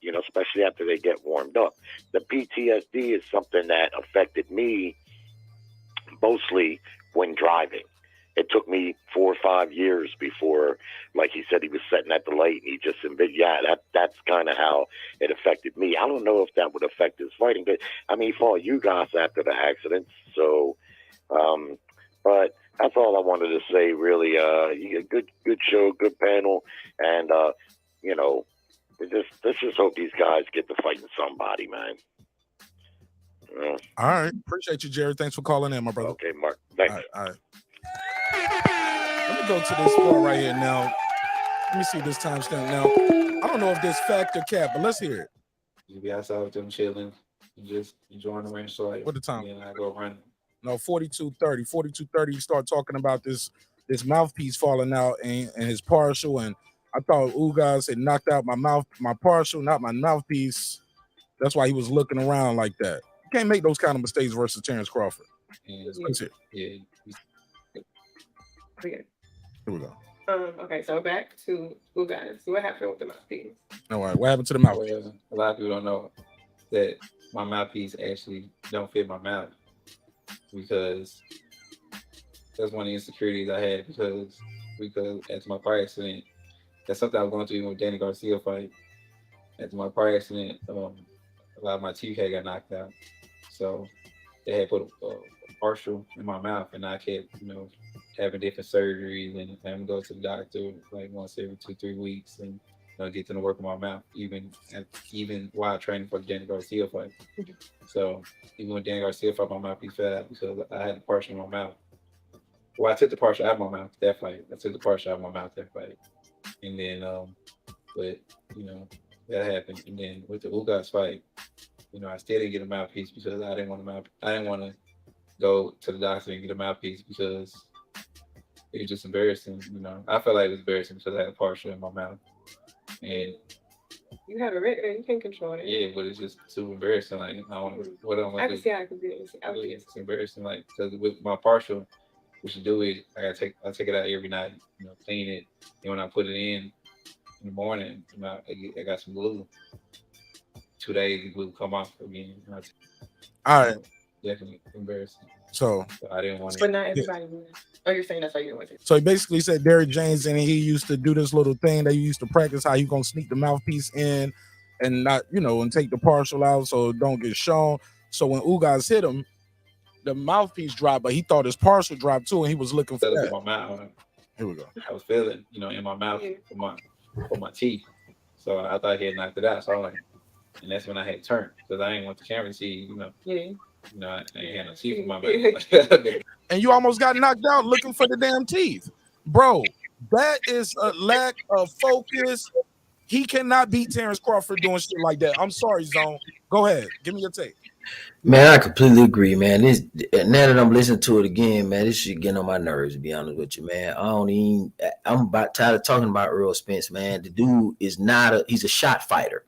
you know, especially after they get warmed up. The PTSD is something that affected me mostly when driving. It took me 4 or 5 years before, like he said, he was sitting at the light and he just, that's kind of how it affected me. I don't know if that would affect his fighting, but I mean, he fought you guys after the accident, so... but that's all I wanted to say, really. You good show, good panel, and you know, let's just hope these guys get to fighting somebody, man. All right, appreciate you, Jerry. Thanks for calling in, my brother. Okay, Mark. Thanks. All right. Let me go to this part right here now. Let me see this timestamp now. I don't know if this fact or cap, but let's hear it. You be outside with them chilling, just enjoying the range. So what the time? And I go running. No, 42:30. 42:30. You start talking about this mouthpiece falling out and his partial, and I thought Ugas had knocked out my partial, not my mouthpiece. That's why he was looking around like that. You can't make those kind of mistakes versus Terence Crawford. Let's hear. Yeah. Here we go. Okay, so back to Ugas. What happened with the mouthpiece? All right, what happened to the mouthpiece? Well, a lot of people don't know that my mouthpiece actually don't fit my mouth, because that's one of the insecurities I had because after my car accident, that's something I was going through even with Danny Garcia fight. After my car accident, a lot of my teeth had got knocked out, so they had put a partial in my mouth, and I kept, having different surgeries and having to go to the doctor like once every 2-3 weeks, and get to work on my mouth, even while training for the Danny Garcia fight. So even when Danny Garcia fought, my mouthpiece fell out because I had the partial in my mouth. Well, I took the partial out of my mouth that fight. I took the partial out of my mouth that fight, and then but that happened. And then with the Ugas fight, I still didn't get a mouthpiece because I didn't want to go to the doctor and get a mouthpiece because it was just embarrassing. I felt like it was embarrassing because I had a partial in my mouth. And you have a written, you can control it. Yeah, but it's just too embarrassing. Like, what am I? I can see how it could be. It's embarrassing. Like, because with my partial, what you do is I take it out every night. Clean it. And when I put it in the morning, I got some glue. 2 days, the glue come off again. All right. Definitely embarrassing. So I didn't want to. But not everybody would. Oh, you're saying that's how you want it. So he basically said Derrick James, and he used to do this little thing that he used to practice how you gonna sneak the mouthpiece in and not, and take the partial out so it don't get shown. So when Ugas hit him, the mouthpiece dropped, but he thought his partial dropped too, and he was looking for that. My mouth. Here we go. I was feeling, in my mouth for my teeth. So I thought he had knocked it out. So I was like, and that's when I had turned because I didn't want the camera to see, Yeah. I ain't had no teeth in my mouth. And you almost got knocked out looking for the damn teeth. Bro, That is a lack of focus. He cannot beat Terence Crawford doing shit like that. I'm sorry, Zone. Go ahead. Give me your take. Man, I completely agree, man. This now that I'm listening to it again, man, this shit getting on my nerves, to be honest with you, man. I'm about tired of talking about Errol Spence, man. The dude is he's a shot fighter.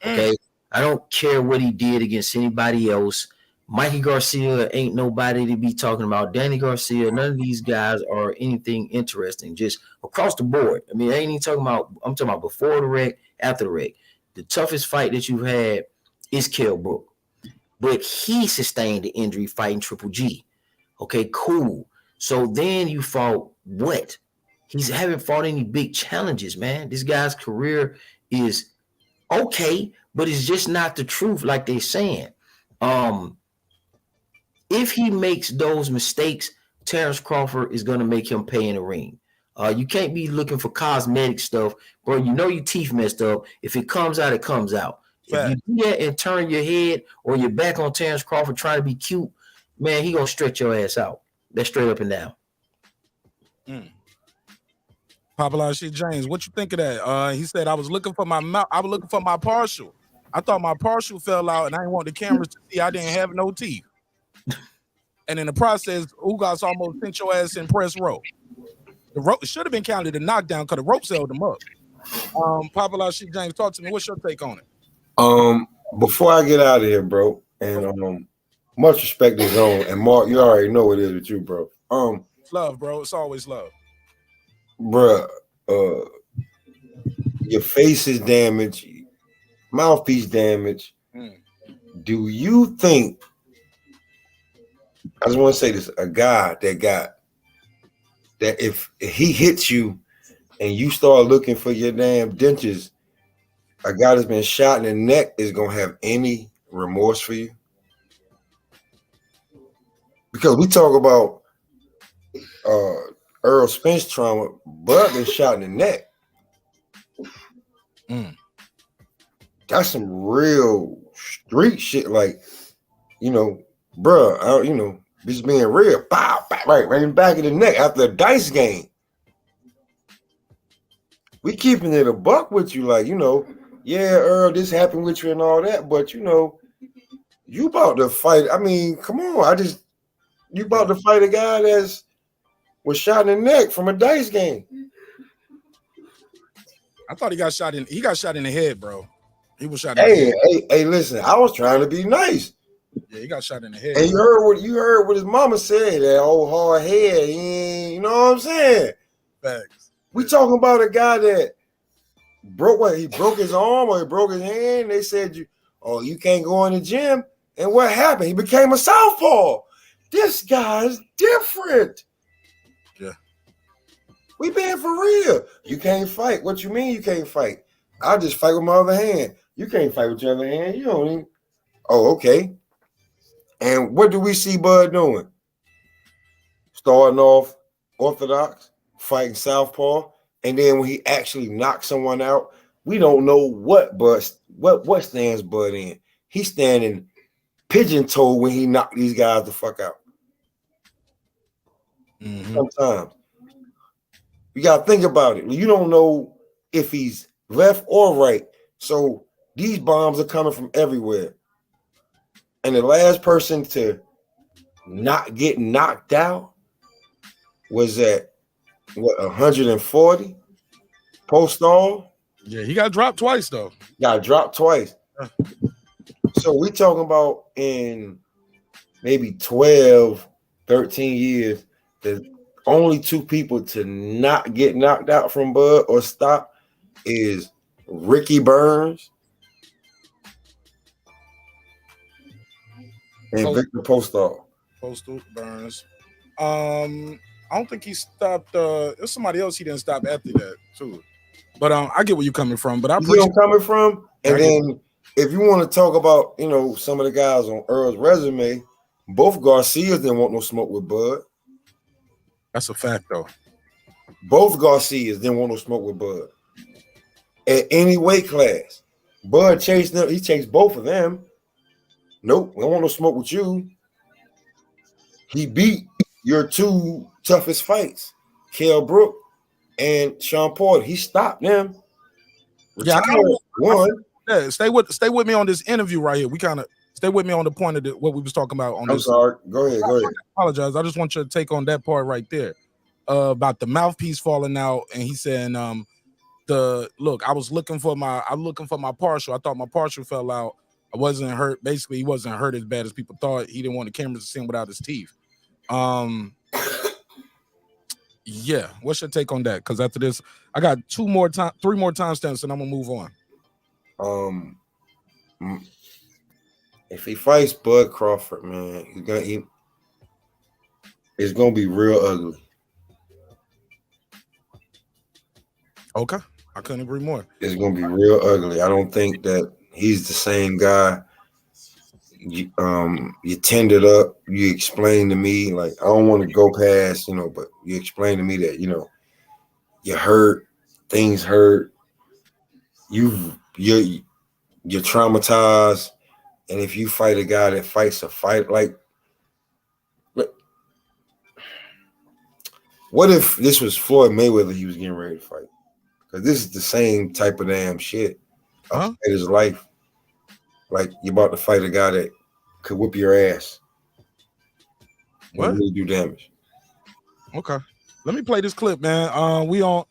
Okay. I don't care what he did against anybody else. Mikey Garcia ain't nobody to be talking about. Danny Garcia, none of these guys are anything interesting, just across the board. I mean, I ain't even talking about, I'm talking about before the wreck, after the wreck. The toughest fight that you've had is Kell Brook. But he sustained the injury fighting Triple G. Okay, cool. So then you fought what? He's haven't fought any big challenges, man. This guy's career is okay, but it's just not the truth like they're saying. If he makes those mistakes, Terence Crawford is going to make him pay in the ring. You can't be looking for cosmetic stuff, bro. You know your teeth messed up. If it comes out, it comes out. If you do that and turn your head or your back on Terence Crawford trying to be cute, man, he gonna stretch your ass out. That's straight up and down. Popular shit, James. What you think of that? He said I was looking for my mouth. I was looking for my partial. I thought my partial fell out, and I didn't want the cameras to see I didn't have no teeth. And in the process, Ugas almost sent your ass in press row. The rope should have been counted a knockdown because the ropes held them up. Popular shit, James. Talk to me. What's your take on it? Before I get out of here, bro, and much respect to Zone and Mark, you already know what it is with you, bro. It's love, bro. It's always love. Bruh, your face is damaged, mouthpiece damaged. Do you think, I just want to say this, a guy that if he hits you and you start looking for your damn dentures, a guy that's been shot in the neck is going to have any remorse for you? Because we talk about Errol Spence trauma, Bud been shot in the neck. That's some real street shit. Like, bruh, just being real. Pow, pow, right in the back of the neck after a dice game. We keeping it a buck with you, like, yeah, Earl, this happened with you and all that, but you about to fight. I mean, come on, you about to fight a guy was shot in the neck from a dice game. I thought he got shot in the head, bro. He was shot in the head. Hey, listen, I was trying to be nice. Yeah, he got shot in the head. And you heard what his mama said, that old hard head. You know what I'm saying? Facts. We talking about a guy that he broke his arm or he broke his hand. They said you can't go in the gym. And what happened? He became a southpaw. This guy's different. Yeah. We being for real. You can't fight. What you mean you can't fight? I'll just fight with my other hand. You can't fight with your other hand. You don't even. Oh, okay. And what do we see Bud doing? Starting off orthodox, fighting southpaw, and then when he actually knocks someone out, we don't know what stands Bud in. He's standing pigeon-toed when he knocked these guys the fuck out. Sometimes. You got to think about it. You don't know if he's left or right. So these bombs are coming from everywhere. And the last person to not get knocked out was at 140 post-all. Yeah, he got dropped twice though. Got dropped twice. So we talking about in maybe 12, 13 years, there's only two people to not get knocked out from Bud or stop is Ricky Burns and Victor Postol. Postal Burns. I don't think he stopped. There's somebody else he didn't stop after that too. But I get where you're coming from. But I appreciate where I'm coming from. And then if you want to talk about some of the guys on Earl's resume, both Garcias didn't want no smoke with Bud. That's a fact though. Both Garcias didn't want no smoke with Bud at any weight class. Bud chased them. He chased both of them. Nope, I don't want no smoke with you. He beat your two toughest fights, Kell Brook and Sean Porter. He stopped them. Yeah, one. Yeah, stay with me on this interview right here. We kind of stay with me on the point of what we was talking about on I'm this. sorry. Go ahead. I apologize. I just want you to take on that part right there about the mouthpiece falling out, and he saying, I was looking for my partial. I thought my partial fell out. I wasn't hurt. Basically, he wasn't hurt as bad as people thought. He didn't want the cameras to see him without his teeth. Yeah. What's your take on that? Because after this, I got 3 more timestamps, and I'm gonna move on. If he fights Bud Crawford, man, it's gonna be real ugly. Okay, I couldn't agree more. It's gonna be real ugly. I don't think that he's the same guy. You tended up. You explained to me, like, I don't want to go past, but you explained to me that you hurt, things hurt. You're traumatized, and if you fight a guy that fights a fight like, what if this was Floyd Mayweather he was getting ready to fight? Because this is the same type of damn shit. Of his life. Like, you're about to fight a guy that could whip your ass. What? Really do damage. Okay. Let me play this clip, man. We on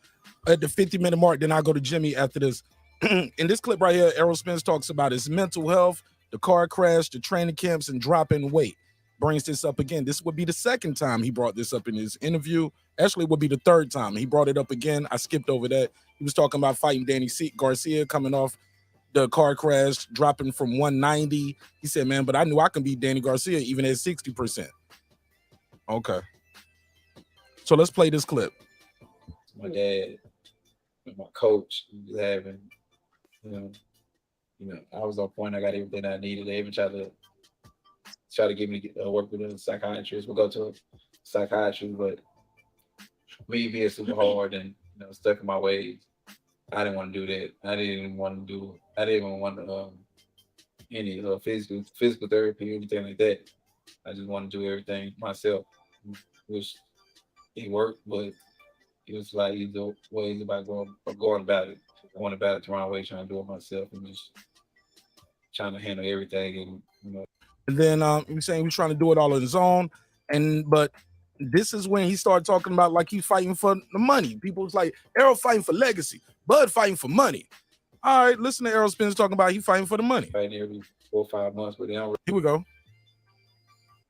at the 50-minute mark, then I'll go to Jimmy after this. In this clip right here, Errol Spence talks about his mental health, the car crash, the training camps, and dropping weight. Brings this up again. This would be the second time he brought this up in his interview. Actually, it would be the third time. He brought it up again. I skipped over that. He was talking about fighting Danny Garcia, coming off the car crash, dropping from 190. He said, man, but I knew I can beat Danny Garcia even at 60%. Okay. So let's play this clip. My dad and my coach was having, I was on point. I got everything I needed. They even tried to get me to work with a psychiatrist. We'll go to a psychiatrist, but me being super hard and stuck in my ways, I didn't want to do that. I didn't even want any physical therapy or anything like that. I just want to do everything myself, which it worked, but it was like either ways about going about it. I went about it the wrong way, trying to do it myself and just trying to handle everything. And then he was saying he was trying to do it all on his own. But this is when he started talking about like he's fighting for the money. People was like, Errol fighting for legacy, Bud fighting for money. All right, listen to Errol Spence talking about he fighting for the money. Fighting every 4 or 5 months, but they don't. Here we go.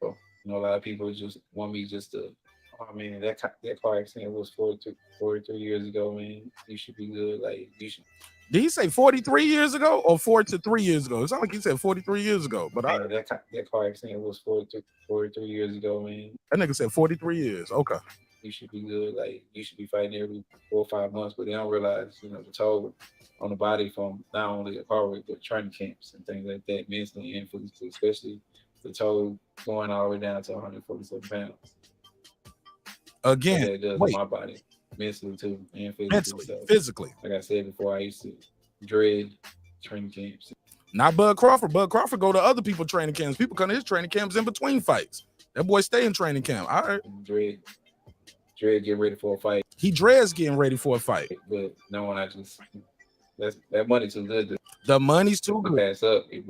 A lot of people just want me just to, that car accident was 43 years ago, man. You should be good. Like, you should. Did he say 43 years ago or 4 to 3 years ago? It sounded like he said 43 years ago. But that car accident was 43 years ago, man. That nigga said 43 years. Okay. You should be good. Like, you should be fighting every 4 or 5 months, but they don't realize, the toll on the body from not only a car wreck, but training camps and things like that, mentally and physically, especially the toll going all the way down to 147 pounds. Again, that does on my body, mentally too, and physically. Physically. Like I said before, I used to dread training camps. Not Bud Crawford. Bud Crawford go to other people's training camps. People come to his training camps in between fights. That boy stay in training camp. All right. Dread getting ready for a fight. He dreads getting ready for a fight. But no one, that money too good. The money's too good. Pass up. It's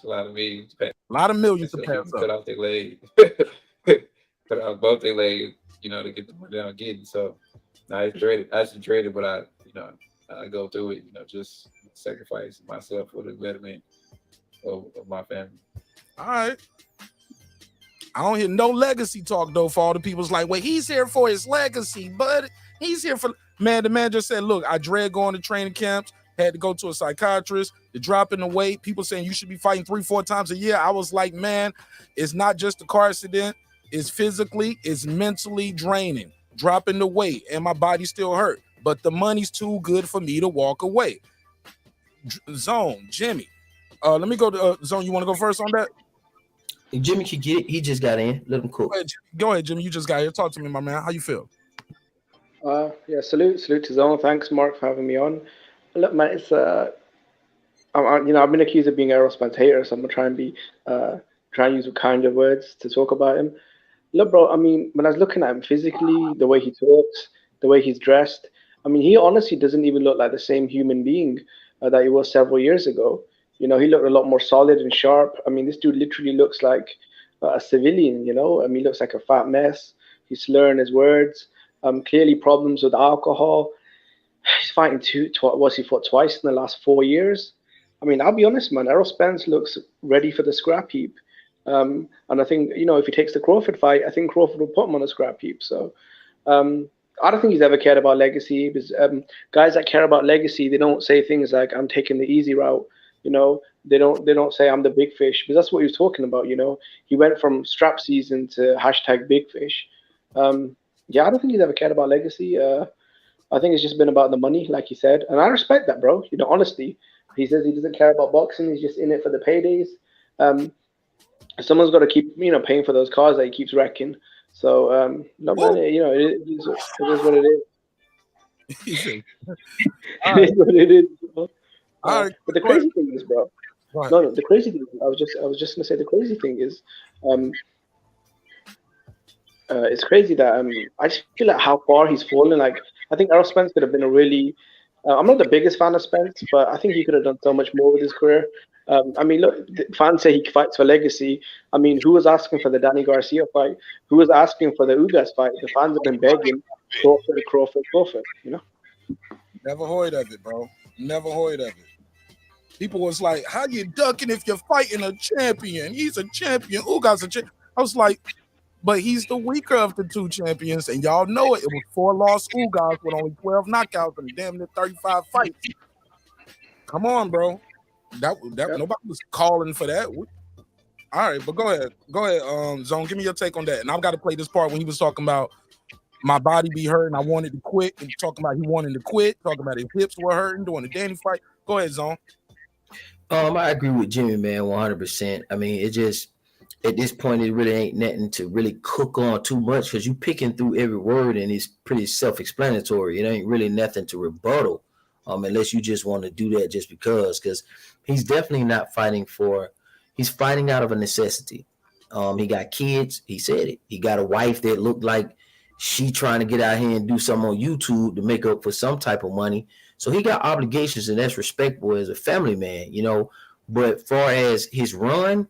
a lot of millions. A lot of millions to pass up. Cut off their leg. Cut off both their legs, to get the money down getting. So I just dreaded, but I go through it, just sacrifice myself for the betterment of my family. All right. I don't hear no legacy talk though for all the people's like, wait, he's here for his legacy, but he's here for man. The man just said, look, I dread going to training camps, had to go to a psychiatrist, the dropping the weight, people saying you should be fighting 3-4 times a year. I was like, man, it's not just a car accident, it's physically, it's mentally draining, dropping the weight, and my body still hurt. But the money's too good for me to walk away. Zone, Jimmy. Let me go to Zone. You want to go first on that? Jimmy can get it. He just got in. Let him cook. Go ahead, Jimmy. You just got here. Talk to me, my man. How you feel? Salute to Zone. Thanks, Mark, for having me on. Look, man, it's I've been accused of being Errol Spence hater, so I'm gonna try and use kinder words to talk about him. Look, bro. I mean, when I was looking at him physically, the way he talks, the way he's dressed, I mean, he honestly doesn't even look like the same human being that he was several years ago. You know, he looked a lot more solid and sharp. I mean, this dude literally looks like a civilian. You know, I mean, he looks like a fat mess. He's slurring his words. Clearly problems with alcohol. He's fighting he fought twice in the last 4 years. I mean, I'll be honest, man. Errol Spence looks ready for the scrap heap. And I think, you know, if he takes the Crawford fight, I think Crawford will put him on a scrap heap. So I don't think he's ever cared about legacy. Because guys that care about legacy, they don't say things like, "I'm taking the easy route." You know, they don't say, "I'm the big fish," because that's what he was talking about. You know, he went from strap season to hashtag big fish. Yeah, I don't think he's ever cared about legacy. I think it's just been about the money, like you said, and I respect that, bro. You know, honestly, he says he doesn't care about boxing; he's just in it for the paydays. Someone's got to keep, you know, paying for those cars that he keeps wrecking. So, no, man, you know, it is what it is. It is what it is, bro. But the crazy thing is, bro. No, the crazy thing. I was just gonna say the crazy thing is, it's crazy that I just feel like how far he's fallen. Like I think Errol Spence could have been a really. I'm not the biggest fan of Spence, but I think he could have done so much more with his career. I mean, look, fans say he fights for legacy. I mean, who was asking for the Danny Garcia fight? Who was asking for the Ugas fight? The fans have been begging Crawford. You know. Never heard of it, bro. Never heard of it. People was like, "How you ducking if you're fighting a champion? He's a champion. Ugas a champion." I was like, but he's the weaker of the two champions, and y'all know it. It was 4 lost Ugas with only 12 knockouts and damn near 35 fights. Come on, bro. That nobody was calling for that. All right, but go ahead, Zone. Give me your take on that. And I've got to play this part when he was talking about my body be hurting, I wanted to quit, and talking about he wanted to quit, talking about his hips were hurting during the Danny fight. Go ahead, Zone. I agree with Jimmy, man, 100%. I mean, it just at this point it really ain't nothing to really cook on too much because you picking through every word and it's pretty self-explanatory. It ain't really nothing to rebuttal, unless you just want to do that just because he's definitely not fighting for. He's fighting out of a necessity. He got kids. He said it. He got a wife that looked like she trying to get out here and do something on YouTube to make up for some type of money. So he got obligations, and that's respectable as a family man, you know. But far as his run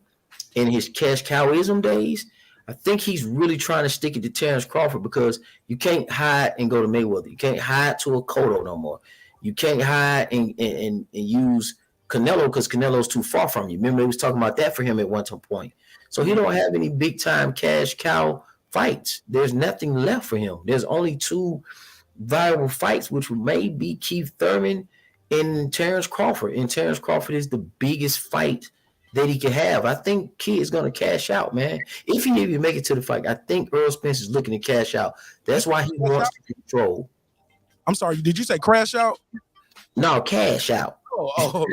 and his cash cowism days, I think he's really trying to stick it to Terence Crawford because you can't hide and go to Mayweather. You can't hide to a Cotto no more. You can't hide and use Canelo because Canelo's too far from you. Remember, they was talking about that for him at one point. So he don't have any big time cash cow fights. There's nothing left for him. There's only 2 viable fights, which may be Keith Thurman and Terence Crawford. And Terence Crawford is the biggest fight that he can have. I think Kid is going to cash out, man. If he even make it to the fight, I think Errol Spence is looking to cash out. That's why he wants to control. I'm sorry, did you say crash out? No, cash out. Oh,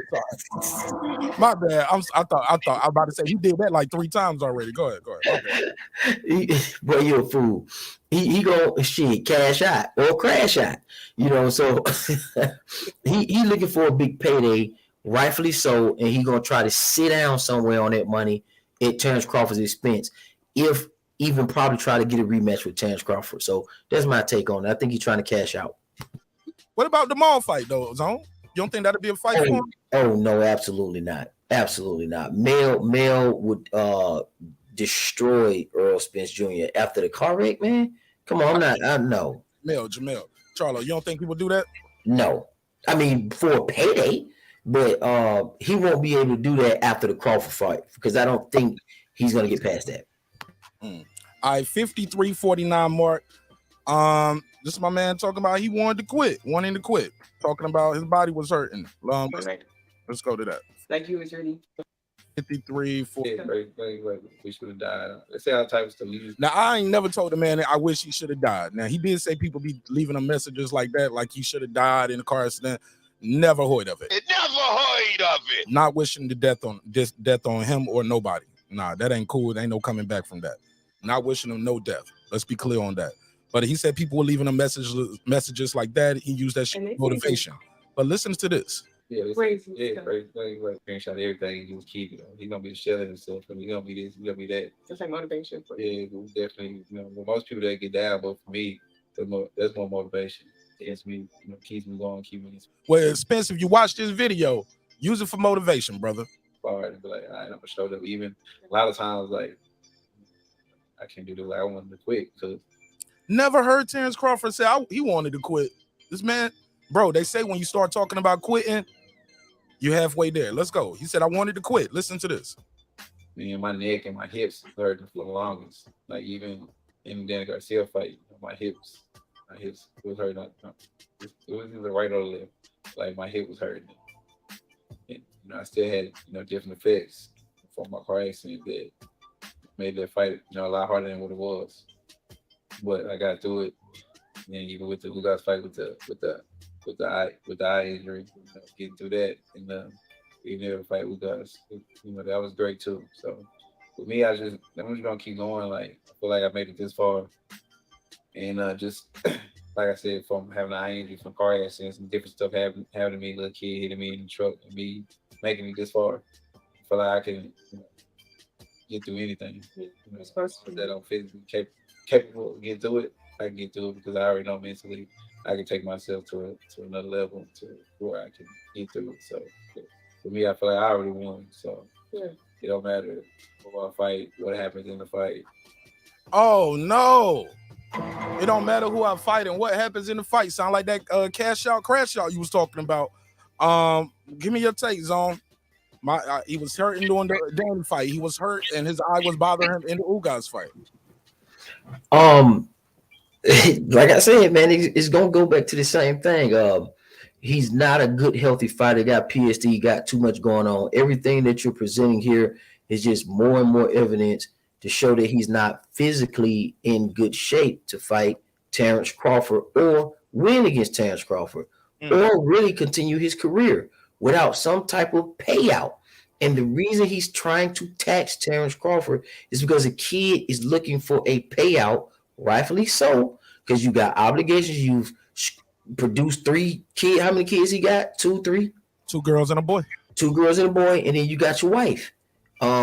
sorry. My bad. I thought I was about to say he did that like 3 times already. Go ahead. Okay. Boy, you a fool. He go cash out or crash out. You know, so he looking for a big payday, rightfully so, and he gonna try to sit down somewhere on that money at Terence Crawford's expense. If even probably try to get a rematch with Terence Crawford. So that's my take on it. I think he's trying to cash out. What about the Mall fight though, Zone? You don't think that'd be a fight for him? Oh no, absolutely not. Absolutely not. Mel would destroy Errol Spence Jr. after the car wreck, man. Come on, I know. Jamel, Charlo, you don't think people do that? No. I mean, for a payday, but he won't be able to do that after the Crawford fight because I don't think he's gonna get past that. All right, 53-49 mark. This is my man talking about he wanting to quit. Talking about his body was hurting. Let's go to that. Like you was ready. 53-40. We should have died. Let's say our types to leave. Now I ain't never told the man that I wish he should have died. Now he did say people be leaving him messages like that, like he should have died in a car accident. Never heard of it. Never heard of it. Not wishing the death on him or nobody. Nah, that ain't cool. There ain't no coming back from that. Not wishing him no death. Let's be clear on that. But he said people were leaving him messages like that. He used that shit motivation. But listen to this. Yeah, crazy. Screenshot everything. He was keeping. He's gonna be shelling himself. He's gonna be this. He's gonna be that. It's like motivation. Yeah, definitely. You know, most people that get down, but for me, that's more motivation. keeps me going, keep me inspired. Well, Spence, if you watch this video, use it for motivation, brother. All right, be like, all right, I'm gonna show them. Even a lot of times, like, I can't do this. Like, I wanted to quit because never heard Terence Crawford say he wanted to quit. This man, bro, they say when you start talking about quitting, you're halfway there. Let's go. He said, I wanted to quit. Listen to this. me and my neck and my hips hurting for the longest. Like even in the Danny Garcia fight, my hips was hurting. It was either right or left. Like my hip was hurting. And, I still had different effects from my car accident that made that fight a lot harder than what it was. But I got through it. And even with the Ugas fight with the eye injury, getting through that and being able to fight Ugas, that was great too. So for me, I'm just gonna keep going. Like I feel like I made it this far, and just like I said, from having an eye injury, from car accidents and different stuff happening to me, little kid hitting me in the truck, and me making it this far, I feel like I can get through anything. That I'm physically capable of getting through it. I can get through it because I already know mentally I can take myself to another level to where I can get through it. So for me, I feel like I already won. So it don't matter who I fight, what happens in the fight. Oh no. It don't matter who I fight and what happens in the fight. Sound like that crash out you was talking about. Give me your take, Zone. He was hurting during the Danny fight. He was hurt and his eye was bothering him in the Ugas fight. Like I said, man, it's gonna go back to the same thing. He's not a good, healthy fighter. Got PSD, got too much going on. Everything that you're presenting here is just more and more evidence to show that he's not physically in good shape to fight Terence Crawford or win against Terence Crawford or really continue his career without some type of payout. And the reason he's trying to tax Terence Crawford is because a kid is looking for a payout, rightfully so, because you got obligations. You've produced 3 kids. How many kids he got? 2, 3? 2 girls and a boy. 2 girls and a boy, and then you got your wife.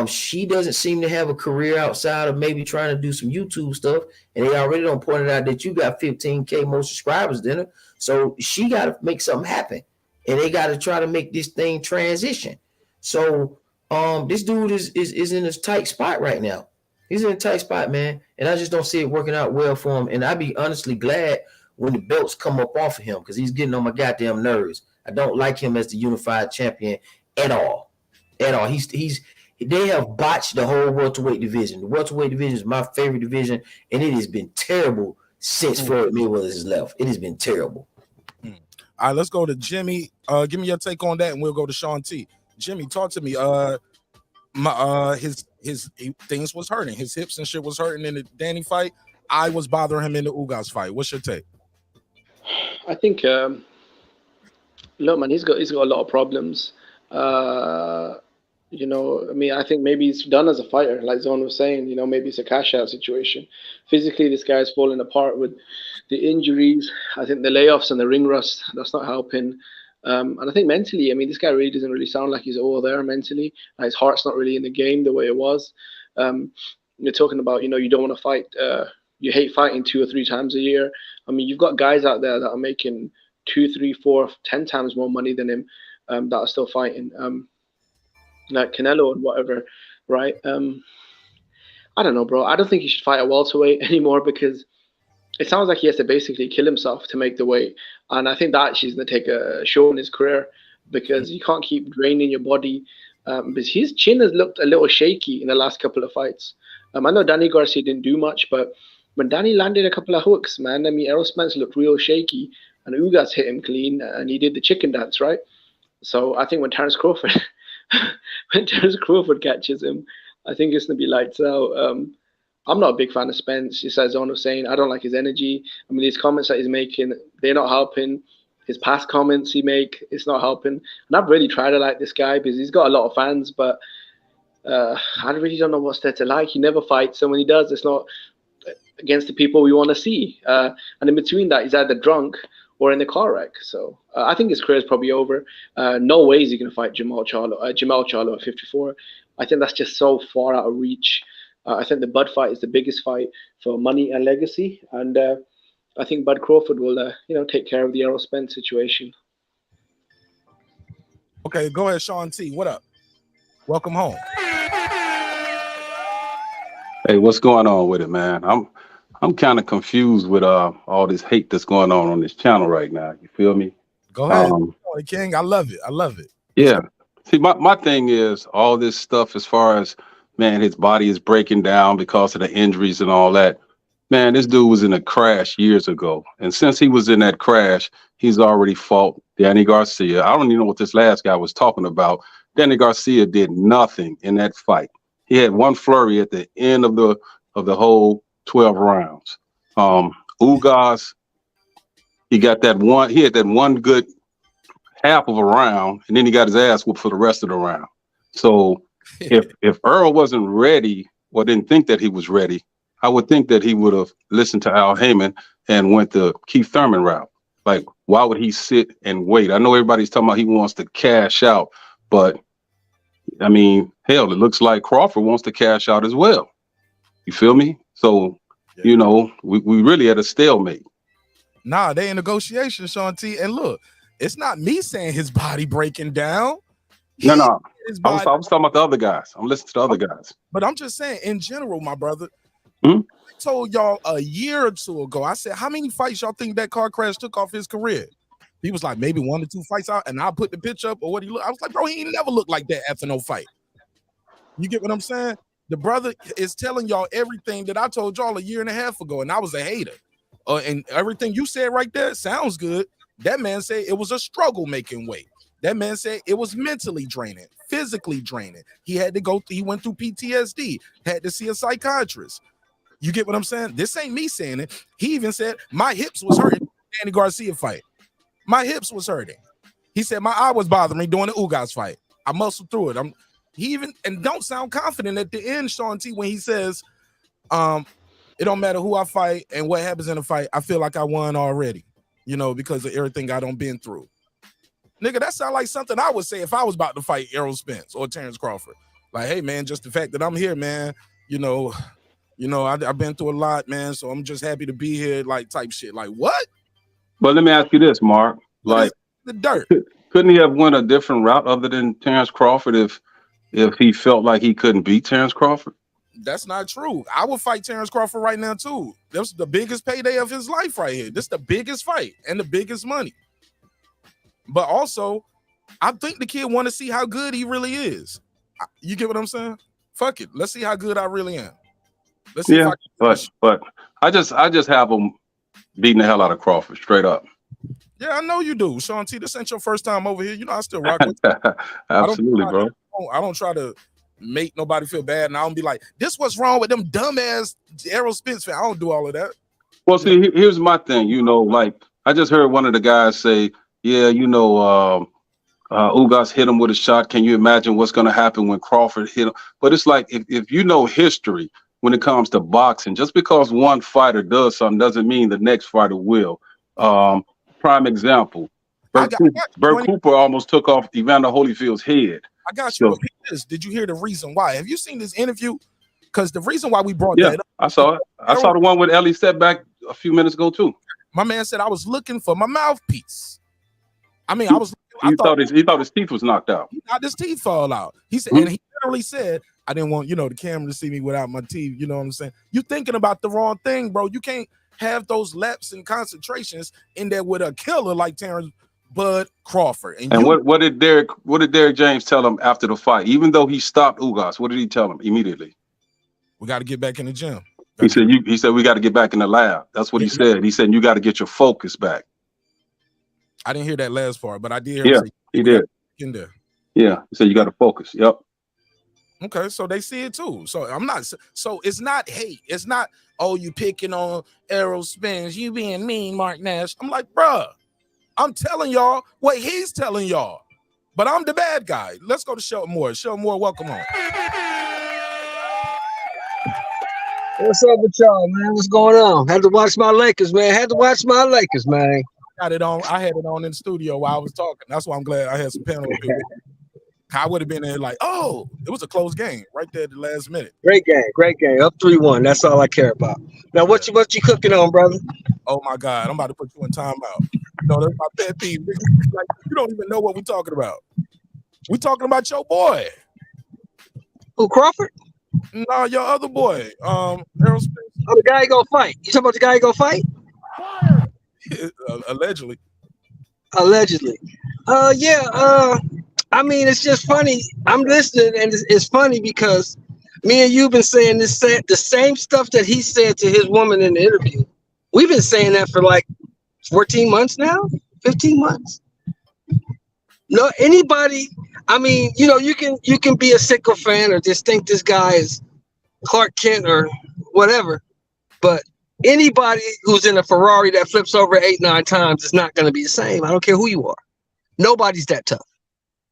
She doesn't seem to have a career outside of maybe trying to do some YouTube stuff, and they already don't point out that you got 15K more subscribers than her. So she got to make something happen, and they got to try to make this thing transition. So this dude is in a tight spot right now. He's in a tight spot, man, and I just don't see it working out well for him. And I'd be honestly glad when the belts come up off of him because he's getting on my goddamn nerves. I don't like him as the unified champion at all. At all. They have botched the whole welterweight division. The welterweight division is my favorite division, and it has been terrible since Floyd Mayweather has left. It has been terrible. All right, let's go to Jimmy. Give me your take on that, and we'll go to Sean T. Jimmy, talk to me. His things was hurting. His hips and shit was hurting in the Danny fight. I was bothering him in the Ugas fight. What's your take? I think, look, man, he's got a lot of problems. I think maybe he's done as a fighter, like Zone was saying. Maybe it's a cash out situation. Physically, this guy's falling apart with the injuries. I think the layoffs and the ring rust, that's not helping. And I think mentally, this guy really doesn't really sound like he's all there mentally. Like his heart's not really in the game the way it was. You're talking about, you don't want to fight. You hate fighting 2 or 3 times a year. You've got guys out there that are making 2, 3, 4, 10 times more money than him that are still fighting. Like Canelo and whatever, right? I don't know, bro. I don't think he should fight a welterweight anymore because it sounds like he has to basically kill himself to make the weight. And I think that actually is going to take a show in his career because you can't keep draining your body. Because his chin has looked a little shaky in the last couple of fights. I know Danny Garcia didn't do much, but when Danny landed a couple of hooks, man, Errol Spence looked real shaky and Ugas hit him clean and he did the chicken dance, right? So I think when Terence Crawford catches him, I think it's going to be lights out. I'm not a big fan of Spence. Just as Zone was saying, I don't like his energy. These comments that he's making, they're not helping. His past comments he make, it's not helping. And I've really tried to like this guy because he's got a lot of fans, but I really don't know what's there to like. He never fights, and when he does, it's not against the people we want to see. And in between that, he's either drunk or in the car wreck. So I think his career is probably over. No way is he going to fight Jamal Charlo at 54. I think that's just so far out of reach. I think the Bud fight is the biggest fight for money and legacy. And I think Bud Crawford will, take care of the Errol Spence situation. Okay, go ahead, Sean T. What up? Welcome home. Hey, what's going on with it, man? I'm kind of confused with all this hate that's going on this channel right now. You feel me? Go ahead, King. I love it. I love it. Yeah. See, my thing is all this stuff as far as, man, his body is breaking down because of the injuries and all that. Man, this dude was in a crash years ago. And since he was in that crash, he's already fought Danny Garcia. I don't even know what this last guy was talking about. Danny Garcia did nothing in that fight. He had one flurry at the end of the whole 12 rounds. Ugas, he had that one good half of a round, and then he got his ass whooped for the rest of the round. So if Earl wasn't ready or didn't think that he was ready, I would think that he would have listened to Al Heyman and went the Keith Thurman route. Like, why would he sit and wait? I know everybody's talking about he wants to cash out, but I mean, hell, it looks like Crawford wants to cash out as well. You feel me? So, we really at a stalemate. Nah, they in negotiations, Sean T. And look, it's not me saying his body breaking down. No. I was talking about the other guys. I'm listening to the other guys. But I'm just saying, in general, my brother, I told y'all a year or two ago, I said, how many fights y'all think that car crash took off his career? He was like, maybe 1 or 2 fights out, and I put the picture up of what he looked. I was like, bro, he ain't never looked like that after no fight. You get what I'm saying? The brother is telling y'all everything that I told y'all a year and a half ago, and I was a hater. And everything you said right there sounds good. That man said it was a struggle making weight. That man said it was mentally draining, physically draining. He went through PTSD, had to see a psychiatrist. You get what I'm saying? This ain't me saying it. He even said my hips was hurting Danny Garcia fight. My hips was hurting. He said my eye was bothering me during the Ugas fight. I muscled through it. He even don't sound confident at the end, Sean T, when he says, it don't matter who I fight and what happens in the fight. I feel like I won already, because of everything I done been through. Nigga, that sound like something I would say if I was about to fight Errol Spence or Terence Crawford. Like, hey man, just the fact that I'm here, man, I've been through a lot, man. So I'm just happy to be here, like type shit. Like what? But let me ask you this, Mark. Like the dirt. Couldn't he have went a different route other than Terence Crawford if he felt like he couldn't beat Terence Crawford? That's not true. I would fight Terence Crawford right now too. That's the biggest payday of his life right here. This is the biggest fight and the biggest money. But also, I think the kid want to see how good he really is. You get what I'm saying? Fuck it. Let's see how good I really am. Let's see. Yeah, but I just have him beating the hell out of Crawford straight up. Yeah, I know you do, Sean T. This ain't your first time over here. I still rock with you. Absolutely, bro. I don't try to make nobody feel bad, and I don't be like, this what's wrong with them dumbass Errol Spence fans. I don't do all of that. Well, see, here's my thing. Like I just heard one of the guys say, yeah, Ugas hit him with a shot. Can you imagine what's going to happen when Crawford hit him? But it's like, if you know history when it comes to boxing, just because one fighter does something doesn't mean the next fighter will. Prime example, Bert Cooper almost took off Evander Holyfield's head. I got you. So, did you hear the reason why? Have you seen this interview? Because the reason why we brought that up. I saw it. I saw the one with Ellie Setback a few minutes ago too. My man said I was looking for my mouthpiece. I mean, he thought his teeth was knocked out. He thought his teeth fall out. He said, and he literally said, I didn't want the camera to see me without my teeth. You know what I'm saying? You thinking about the wrong thing, bro. You can't have those lapses and concentrations in there with a killer like Terence Bud Crawford. And what did Derek James tell him after the fight? Even though he stopped Ugas, what did he tell him immediately? We got to get back in the gym. He said we got to get back in the lab. That's what he said. He said you got to get your focus back. I didn't hear that last part, but I did hear him say, he did. In there. Yeah, he said you got to focus. Yep. Okay, so they see it too. So so it's not hate. It's not, oh, you picking on Errol Spence, you being mean, Mark Nash. I'm like, bruh, I'm telling y'all what he's telling y'all. But I'm the bad guy. Let's go to Shelton Moore. Shelton Moore, welcome on. What's up with y'all, man? What's going on? Had to watch my Lakers, man. Got it on. I had it on in the studio while I was talking. That's why I'm glad I had some panel. I would have been there like, oh, it was a close game right there at the last minute. Great game. Up 3-1. That's all I care about. Now, what you cooking on, brother? Oh my God, I'm about to put you in timeout. No, that's my pet peeve. Like, you don't even know what we're talking about. We talking about your boy. Who, Crawford? No, your other boy. Errol Spence. Oh, the guy gonna fight. You talking about the guy gonna fight? Allegedly. Allegedly. Yeah. I mean, it's just funny. I'm listening, and it's funny because me and you've been saying the same stuff that he said to his woman in the interview. We've been saying that for like 14 months now, 15 months. No, anybody. I mean, you know, you can be a Sicko fan or just think this guy is Clark Kent or whatever, but anybody who's in a Ferrari that flips over 8-9 times is not going to be the same. I don't care who you are. Nobody's that tough.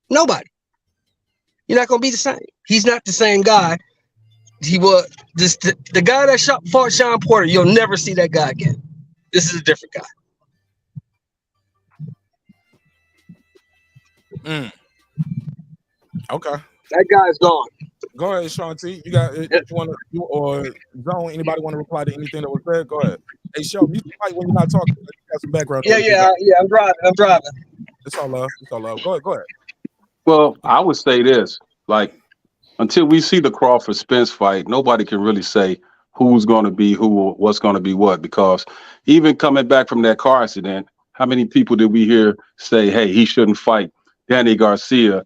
Nobody. You're not going to be the same. He's not the same guy. He was the guy that fought Sean Porter. You'll never see that guy again. This is a different guy. Okay. That guy's gone. Go ahead, Sean T. You got it. You or Zone? Anybody want to reply to anything that was said? Go ahead. Hey, show you might when you're not talking. You got some background. Yeah. I'm driving. It's all love. Go ahead. Well, I would say this: like, until we see the Crawford Spence fight, nobody can really say who's going to be who, what's going to be what. Because even coming back from that car accident, how many people did we hear say, "Hey, he shouldn't fight Danny Garcia"?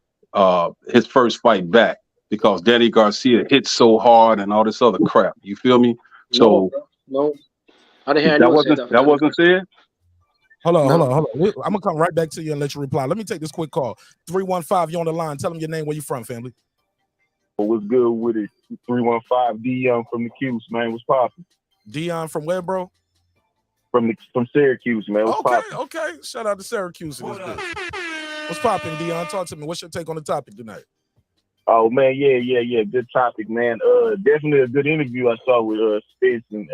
His first fight back because Danny Garcia hit so hard and all this other crap. You feel me? So no. I didn't hear that wasn't said. Hold on. I'm gonna come right back to you and let you reply. Let me take this quick call. 315, you on the line. Tell them your name, where you from, family. What's good with it? 315 Dion from the Q's, man. What's poppin'? Dion from where, bro? From Syracuse, man. What's poppin'? Okay. Shout out to Syracuse. What's popping, Dion? Talk to me. What's your take on the topic tonight? Oh man, yeah. Good topic, man. Definitely a good interview I saw with Spence and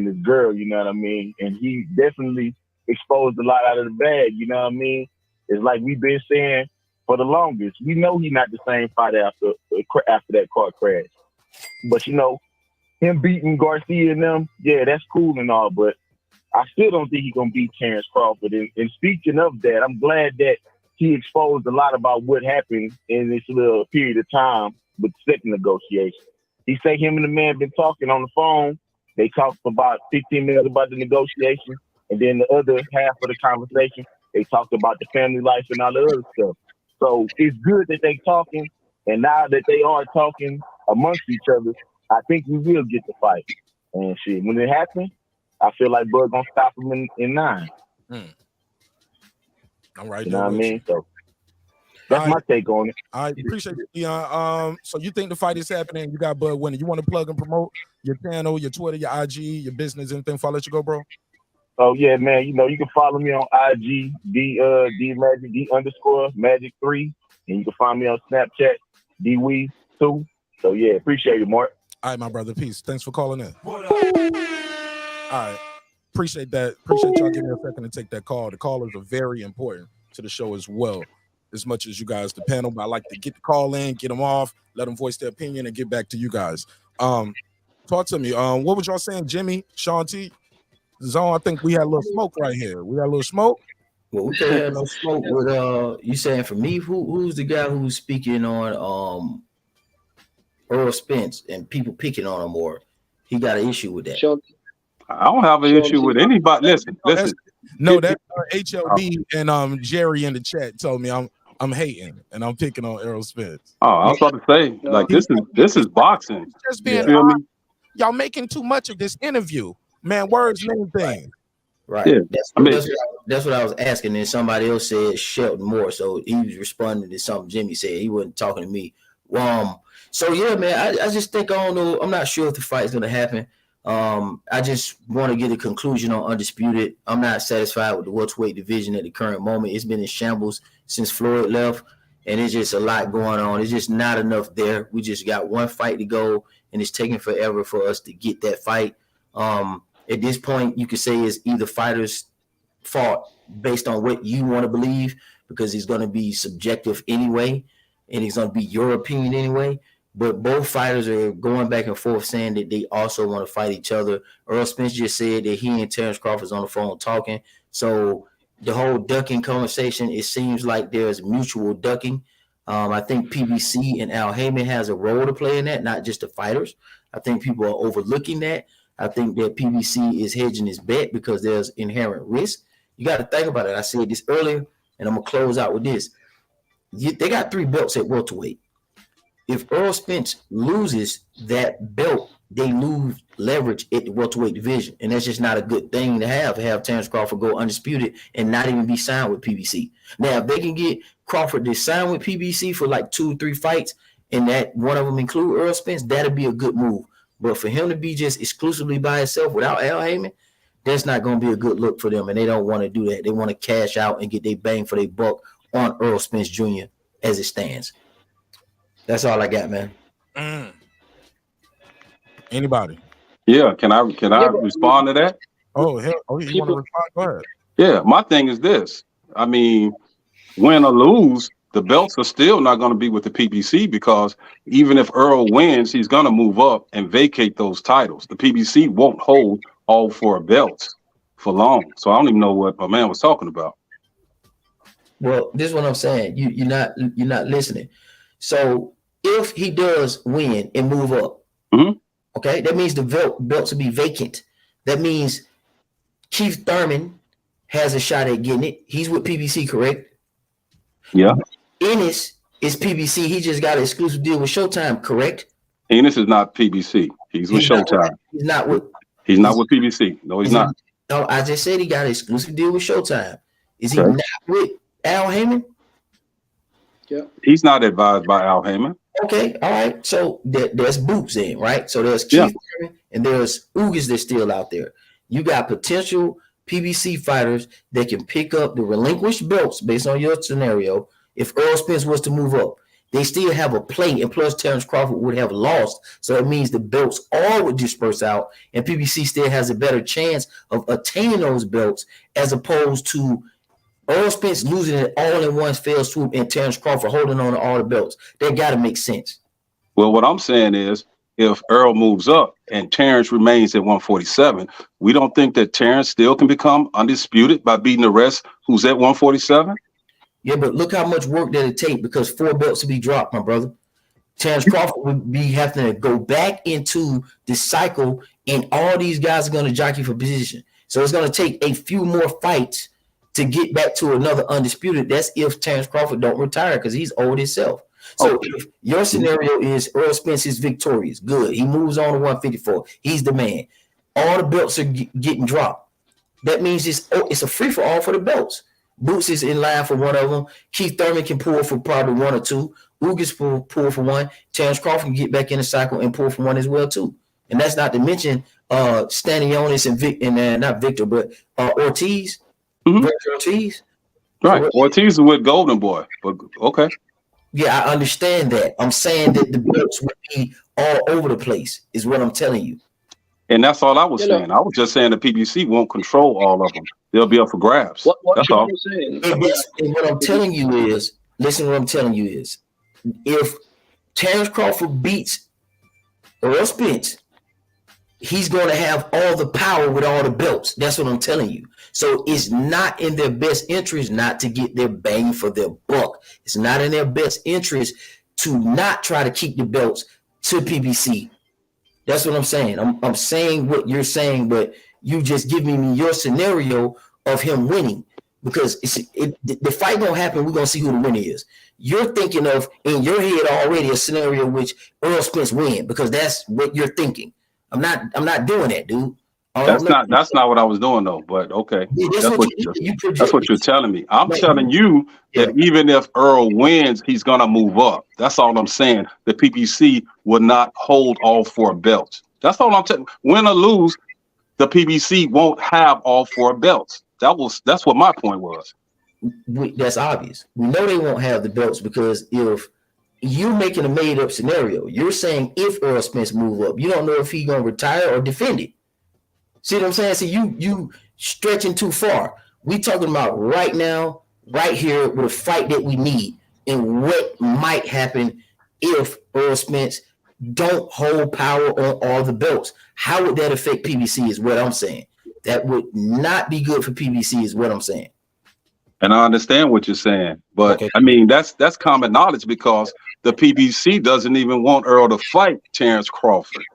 his girl. You know what I mean? And he definitely exposed a lot out of the bag. You know what I mean? It's like we've been saying for the longest. We know he's not the same fighter after that car crash. But you know, him beating Garcia and them, yeah, that's cool and all. But I still don't think he's gonna beat Terence Crawford. And speaking of that, I'm glad that he exposed a lot about what happened in this little period of time with the second negotiation. He said him and the man been talking on the phone. They talked for about 15 minutes about the negotiation. And then the other half of the conversation, they talked about the family life and all the other stuff. So it's good that they talking. And now that they are talking amongst each other, I think we will get the fight. And shit, when it happens, I feel like Bud gonna stop him in 9. All right, you know what I mean? So that's my take on it. I appreciate it, Dion. So you think the fight is happening? You got Bud winning. You want to plug and promote your channel, your Twitter, your IG, your business, anything? Before I let you go, bro. Oh yeah, man. You know you can follow me on IG, D_Magic3, and you can find me on Snapchat, DWeez2. So yeah, appreciate it, Mark. All right, my brother. Peace. Thanks for calling in. All right. Appreciate that. Appreciate y'all giving me a second to take that call. The callers are very important to the show as well, as much as you guys, the panel. But I like to get the call in, get them off, let them voice their opinion, and get back to you guys. Talk to me. What was y'all saying, Jimmy, Sean T, Zone? I think we had a little smoke right here. We got a little smoke. Well, we can't have no smoke with you saying for me, who's the guy who's speaking on Errol Spence and people picking on him, or he got an issue with that? I don't have an issue with anybody. Listen. No, that HLB and Jerry in the chat told me I'm hating and I'm picking on Errol Spence. Oh, I was about to say, like this is boxing. Just being y'all making too much of this interview, man. Words mean things. Right. Yeah. That's what I was asking. And somebody else said Shelton Moore, so he was responding to something Jimmy said. He wasn't talking to me. So yeah, man, I just think I don't know. I'm not sure if the fight is gonna happen. I just want to get a conclusion on Undisputed. I'm not satisfied with the welterweight division at the current moment. It's been in shambles since Floyd left, and it's just a lot going on. It's just not enough there. We just got one fight to go, and it's taking forever for us to get that fight. At this point, you could say it's either fighters' fault based on what you want to believe, because it's going to be subjective anyway, and it's going to be your opinion anyway. but both fighters are going back and forth saying that they also want to fight each other. Errol Spence just said that he and Terence Crawford's on the phone talking. So the whole ducking conversation, it seems like there's mutual ducking. I think PBC and Al Heyman has a role to play in that, not just the fighters. I think people are overlooking that. I think that PBC is hedging his bet because there's inherent risk. You got to think about it. I said this earlier, and I'm going to close out with this. They got 3 belts at welterweight. If Errol Spence loses that belt, they lose leverage at the welterweight division. And that's just not a good thing to have Terence Crawford go undisputed and not even be signed with PBC. Now, if they can get Crawford to sign with PBC for like 2 or 3 fights, and that one of them include Errol Spence, that'd be a good move. But for him to be just exclusively by himself without Al Heyman, that's not going to be a good look for them, and they don't want to do that. They want to cash out and get their bang for their buck on Errol Spence Jr. as it stands. That's all I got, man. Anybody? Yeah, can I respond to that? Oh, hell, you want to respond? Go ahead. Yeah, my thing is this. I mean, win or lose, the belts are still not going to be with the PBC because even if Earl wins, he's going to move up and vacate those titles. The PBC won't hold all 4 belts for long. So I don't even know what my man was talking about. Well, this is what I'm saying. You're not listening. So if he does win and move up, okay, that means the belts will be vacant. That means Keith Thurman has a shot at getting it. He's with PBC, correct? Yeah. Ennis is PBC. He just got an exclusive deal with Showtime, correct? Ennis is not PBC. He's with Showtime. He's not with PBC. No, he's not. No, I just said he got an exclusive deal with Showtime. Is he not with Al Heyman? Yeah. He's not advised by Al Heyman. Okay, all right. So there's Boots in, right? So there's Keith Thurman and there's Ugas that's still out there. You got potential PBC fighters that can pick up the relinquished belts based on your scenario. If Errol Spence was to move up, they still have a play, and plus Terence Crawford would have lost. So it means the belts all would disperse out, and PBC still has a better chance of attaining those belts as opposed to Errol Spence losing it all in one fell swoop and Terence Crawford holding on to all the belts. That got to make sense. Well, what I'm saying is if Earl moves up and Terence remains at 147, we don't think that Terence still can become undisputed by beating the rest who's at 147? Yeah, but look how much work that it take because 4 belts to be dropped, my brother. Terence Crawford would be having to go back into the cycle, and all these guys are going to jockey for position. So it's going to take a few more fights to get back to another undisputed. That's if Terence Crawford don't retire because he's old himself. So if your scenario is Errol Spence is victorious, good. He moves on to 154. He's the man. All the belts are getting dropped. That means it's a free-for-all for the belts. Boots is in line for one of them. Keith Thurman can pull for probably 1 or 2. Ugas pull for 1. Terence Crawford can get back in the cycle and pull for 1 as well too. And that's not to mention Stanionis and not Victor, but Ortiz. Ortiz. Right. Ortiz is with Golden Boy. But okay. Yeah, I understand that. I'm saying that the belts would be all over the place, is what I'm telling you. And that's all I was saying. I was just saying the PBC won't control all of them. They'll be up for grabs. That's all. And what I'm telling you is, listen to what I'm telling you is, if Terence Crawford beats Errol Spence, he's going to have all the power with all the belts. That's what I'm telling you. So it's not in their best interest not to get their bang for their buck. It's not in their best interest to not try to keep the belts to PBC. That's what I'm saying. I'm saying what you're saying, but you just giving me your scenario of him winning because the fight gonna happen. We're gonna see who the winner is. You're thinking of in your head already a scenario which Errol Spence win because that's what you're thinking. I'm not doing that, dude. That's not what I was doing though. But okay, that's what you're telling me. I'm telling you that even if Earl wins, he's gonna move up. That's all I'm saying. The PBC will not hold all 4 belts. That's all I'm telling. Win or lose, the PBC won't have all 4 belts. That's what my point was. That's obvious. We know they won't have the belts because if you're making a made up scenario, you're saying if Errol Spence move up, you don't know if he's gonna retire or defend it. See what I'm saying? See, you stretching too far. We talking about right now, right here, with a fight that we need, and what might happen if Errol Spence don't hold power on all the belts. How would that affect PBC is what I'm saying. That would not be good for PBC is what I'm saying. And I understand what you're saying, but okay. I mean, that's common knowledge because the PBC doesn't even want Earl to fight Terence Crawford.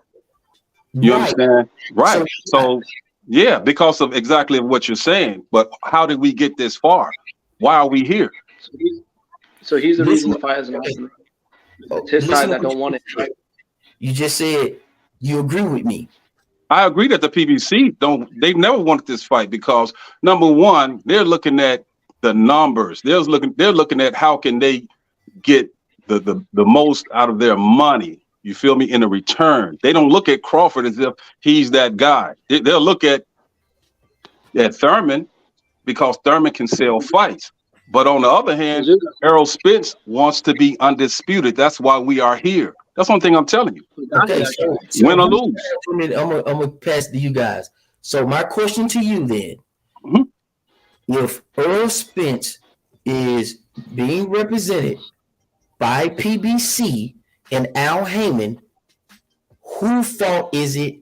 You understand? Right. So yeah, because of exactly what you're saying. But how did we get this far? Why are we here? So he's the reason the fight hasn't happened. It's his side that don't want it, right? You just said you agree with me. I agree that the PBC they never wanted this fight because number one, they're looking at the numbers. They're looking at how can they get the most out of their money. You feel me? In a return. They don't look at Crawford as if he's that guy. They'll look at Thurman because Thurman can sell fights. But on the other hand, Errol Spence wants to be undisputed. That's why we are here. That's one thing I'm telling you. Okay, so win or lose. I'm gonna pass to you guys. So my question to you then, if Errol Spence is being represented by PBC and Al Haymon, whose fault is it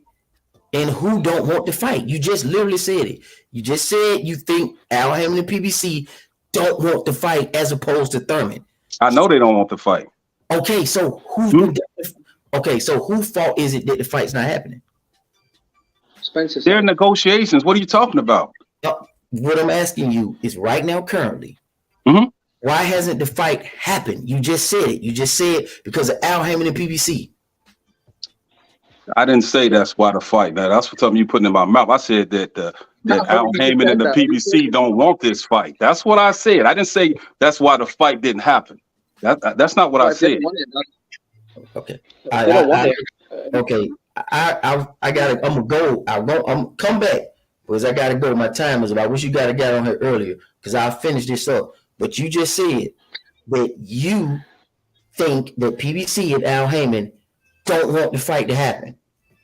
and who don't want to fight? You just literally said it. You just said you think Al Haymon and PBC don't want to fight as opposed to Thurman. I know they don't want to fight. Okay, so whose fault is it that the fight's not happening? Spencer's. They're negotiations. What are you talking about? What I'm asking you is right now, currently, why hasn't the fight happened? You just said it. You just said because of Al Haymon and PBC. I didn't say that's why the fight. Now, that's what something you putting in my mouth. I said that Al Haymon and the PBC don't want this fight. That's what I said. I didn't say that's why the fight didn't happen. That's not what I said. Okay. Okay. I gotta. I'm gonna come back because I gotta go. My time is up. I wish you got on here earlier because I'll finish this up. But you just said that you think that PBC and Al Haymon don't want the fight to happen.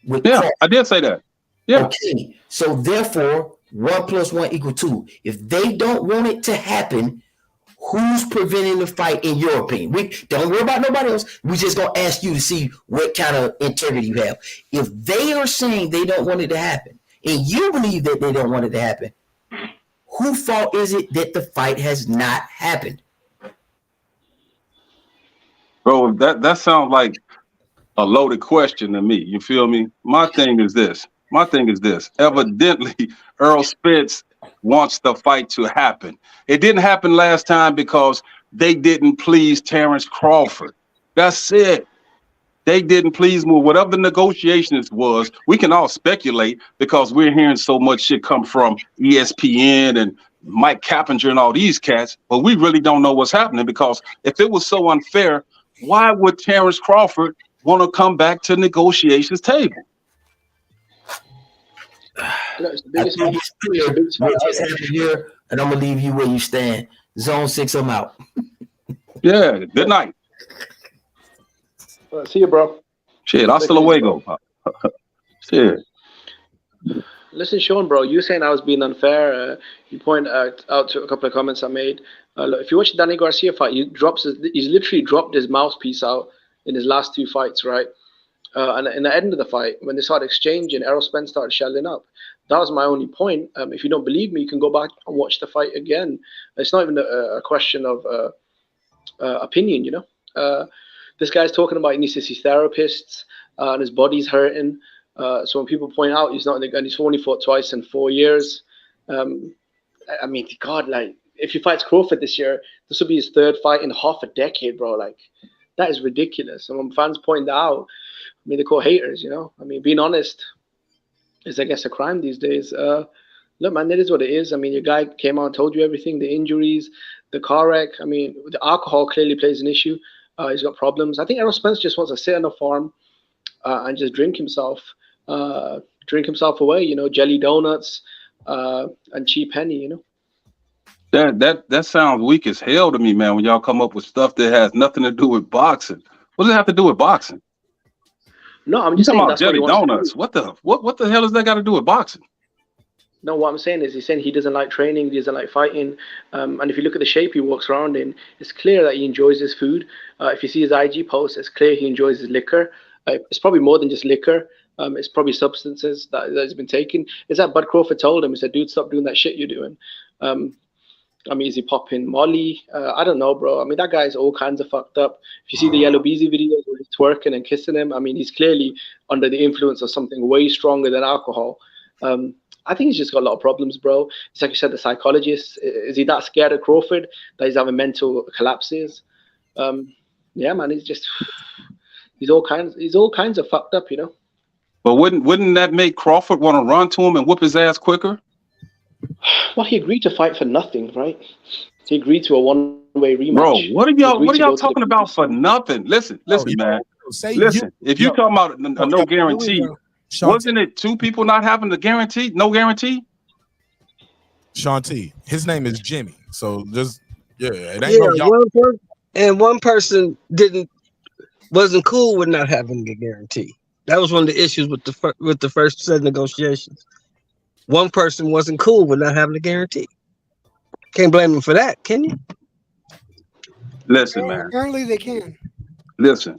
Yeah, I did say that. Yeah. Okay. So therefore, 1 + 1 = 2. If they don't want it to happen, who's preventing the fight in your opinion? We don't worry about nobody else. We just gonna ask you to see what kind of integrity you have. If they are saying they don't want it to happen, and you believe that they don't want it to happen, whose fault is it that the fight has not happened? Bro, that sounds like a loaded question to me. You feel me? My thing is this. Evidently, Errol Spence wants the fight to happen. It didn't happen last time because they didn't please Terence Crawford. That's it. They didn't please move. Whatever the negotiations was, we can all speculate because we're hearing so much shit come from ESPN and Mike Cappinger and all these cats, but we really don't know what's happening because if it was so unfair, why would Terence Crawford want to come back to negotiations table? It's the biggest here, and I'm gonna leave you where you stand. Zone 6, I'm out. Yeah, good night. See you, bro. Shit, hasta luego. Shit. Listen, Sean, bro, you saying I was being unfair. You point out to a couple of comments I made. Look, if you watch the Danny Garcia fight, he's literally dropped his mouthpiece out in his last 2 fights, right? And in the end of the fight, when they started exchanging, Errol Spence started shelling up. That was my only point. If you don't believe me, you can go back and watch the fight again. It's not even a question of opinion, you know. This guy's talking about he needs to see therapists and his body's hurting. So when people point out he's not in the gun, he's only fought twice in 4 years. I mean, God, like, if he fights Crawford this year, this will be his 3rd fight in half a decade, bro. Like, that is ridiculous. And when fans point that out, I mean, they call haters, you know. I mean, being honest is, I guess, a crime these days. Look, man, it is what it is. I mean, your guy came out and told you everything, the injuries, the car wreck. I mean, the alcohol clearly plays an issue. He's got problems. I think Errol Spence just wants to sit on the farm and just drink himself away, you know, jelly donuts and cheap Henny, you know. That sounds weak as hell to me, man, when y'all come up with stuff that has nothing to do with boxing. What does it have to do with boxing? No, I'm just talking saying about jelly donuts. What the hell does that got to do with boxing? No, what I'm saying is he's saying he doesn't like training, he doesn't like fighting. And if you look at the shape he walks around in, it's clear that he enjoys his food. If you see his IG posts, it's clear he enjoys his liquor. It's probably more than just liquor. It's probably substances that he's been taking. Is that Bud Crawford told him? He said, dude, stop doing that shit you're doing. I mean, is he popping Molly? I don't know, bro. I mean, that guy's all kinds of fucked up. If you see the Yellow Beezy videos where he's twerking and kissing him, I mean, he's clearly under the influence of something way stronger than alcohol. I think he's just got a lot of problems, bro. It's like you said, the psychologist. Is he that scared of Crawford that he's having mental collapses? Yeah, man, he's all kinds of fucked up, you know. But wouldn't that make Crawford want to run to him and whoop his ass quicker? Well, he agreed to fight for nothing, right? He agreed to a one-way rematch. Bro, what are y'all talking about for nothing? Listen, man. Listen, if you talking about a no guarantee, wasn't it two people not having the guarantee? No guarantee? Sean T. His name is Jimmy. So just it ain't one person wasn't cool with not having a guarantee. That was one of the issues with the first set of negotiations. One person wasn't cool with not having a guarantee. Can't blame him for that, can you? Listen, man. Apparently they can. Listen,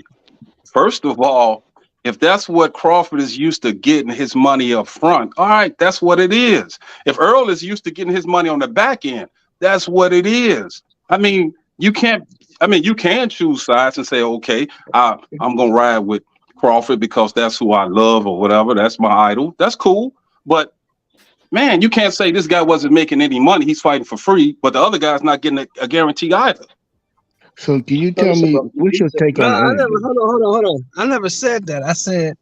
first of all, if that's what Crawford is used to getting his money up front, all right, that's what it is. If Earl is used to getting his money on the back end, that's what it is. I mean, you can choose sides and say, okay, I'm gonna ride with Crawford because that's who I love or whatever. That's my idol. That's cool. But man, you can't say this guy wasn't making any money. He's fighting for free, but the other guy's not getting a guarantee either. So can you tell me what's your take on that? Hold on. I never said that. I said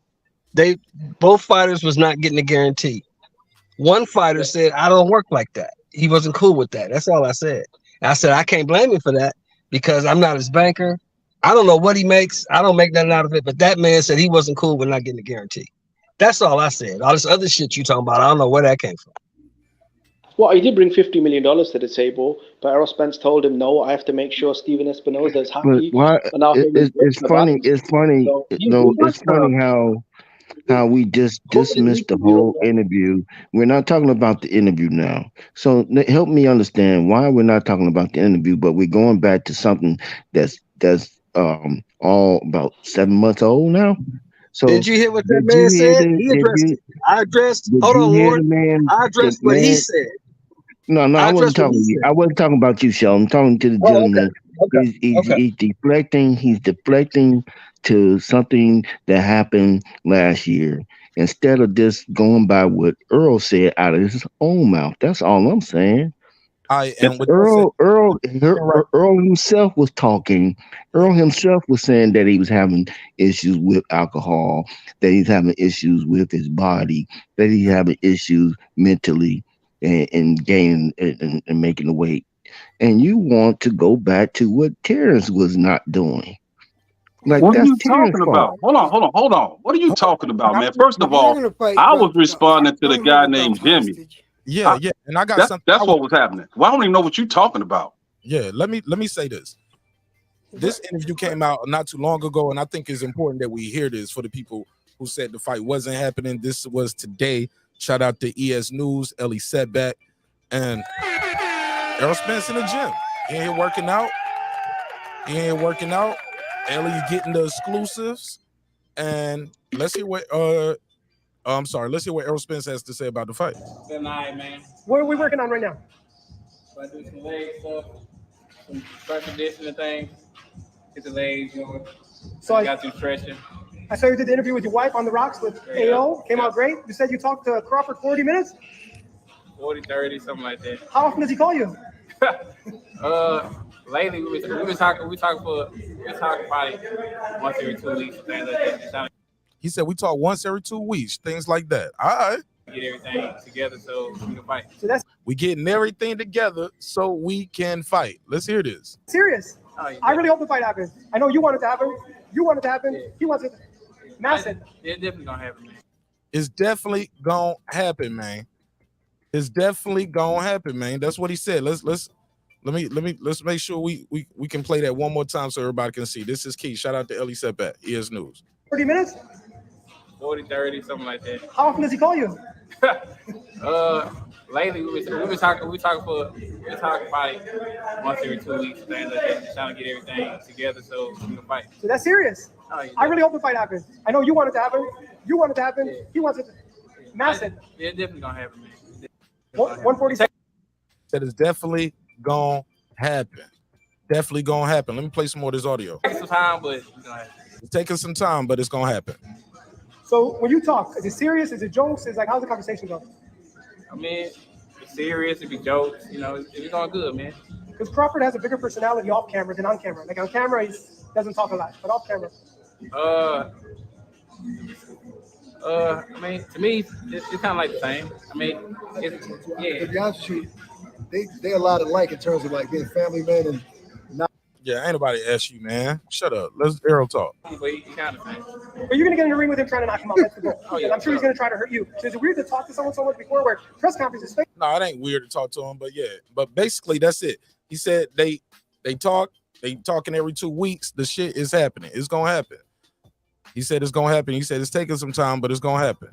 both fighters was not getting a guarantee. One fighter said, I don't work like that. He wasn't cool with that. That's all I said. I said, I can't blame him for that because I'm not his banker. I don't know what he makes. I don't make nothing out of it. But that man said he wasn't cool with not getting a guarantee. That's all I said. All this other shit you talking about, I don't know where that came from. Well, he did bring $50 million to the table, but Errol Spence told him, no, I have to make sure Steven Espinoza is happy. Why? It's funny. It's funny. It's funny how we just dismissed the whole interview. We're not talking about the interview now. So help me understand why we're not talking about the interview, but we're going back to something that's all about 7 months old now. So did you hear what that man said? He addressed it. I addressed. Hold on, Ward. I addressed what he said. No, I wasn't talking to you. I wasn't talking about you, Sheldon. I'm talking to the gentleman. Okay. He's deflecting. He's deflecting to something that happened last year instead of just going by what Earl said out of his own mouth. That's all I'm saying. Earl himself was talking. Earl himself was saying that he was having issues with alcohol, that he's having issues with his body, that he's having issues mentally and gaining and making the weight. And you want to go back to what Terence was not doing. Like, what are you talking about? Hold on. What are you talking about, man? First of all, I was responding to the guy named Jimmy. Yeah, and I got something. That's what was happening. Well, I don't even know what you're talking about. Yeah, let me say this. This interview came out not too long ago, and I think it's important that we hear this for the people who said the fight wasn't happening. This was today. Shout out to ES News, Ellie Setback, and Errol Spence in the gym. He ain't working out. Ellie's getting the exclusives, and let's hear what let's hear what Errol Spence has to say about the fight. Good night, man. What are we working on right now? I do some leg stuff, some strength conditioning things. Get the legs going. So I got you stretching. I saw you did the interview with your wife on the rocks with AO. Came out great. You said you talked to Crawford 40 minutes? 40, 30, something like that. How often does he call you? Lately we talk probably once every 2 weeks, things like that. He said we talk once every 2 weeks, things like that. All right. Get everything together so we can fight. So we getting everything together so we can fight. Let's hear this. Serious. Oh, yeah. I really hope the fight happens. I know you want it to happen. You want it to happen. Yeah. He wants it. Massive. It's definitely gonna happen, man. It's definitely gonna happen, man. It's definitely gonna happen, man. That's what he said. Let's make sure we can play that one more time so everybody can see. This is key. Shout out to Ellie Setback, ES News. 30 minutes? 40, 30, something like that. How often does he call you? lately we talking probably once every 2 weeks, things like that, just trying to get everything together so we can fight. So that's serious. Oh, yeah. I really hope the fight happens. I know you want it to happen. You want it to happen. Yeah. He wants it to massive. Yeah, it's definitely gonna happen, man. 147. Said it's definitely gonna happen. Definitely gonna happen. Let me play some more of this audio. It's some time, but it's gonna happen. It's taking some time, but it's gonna happen. So when you talk, is it serious? Is it jokes? Is like how's the conversation go? I mean, it's serious. It be jokes. You know, it's going good, man. Because Crawford has a bigger personality off camera than on camera. Like on camera, he doesn't talk a lot, but off camera. I mean, to me, it's kind of like the same. I mean, yeah. To be honest with you, they a lot alike in terms of like being family men and not. Yeah, ain't nobody ask you, man. Shut up. Let's Errol talk. But he kind of same. But you're gonna get in the ring with him trying to knock him out. That's the goal. Oh, yeah, and I'm sure he's gonna try to hurt you. So is it weird to talk to someone so much before where press conferences fake? No, it ain't weird to talk to him, but yeah. But basically, that's it. He said they talking every 2 weeks. The shit is happening. It's gonna happen. He said it's gonna happen. He said it's taking some time, but it's gonna happen.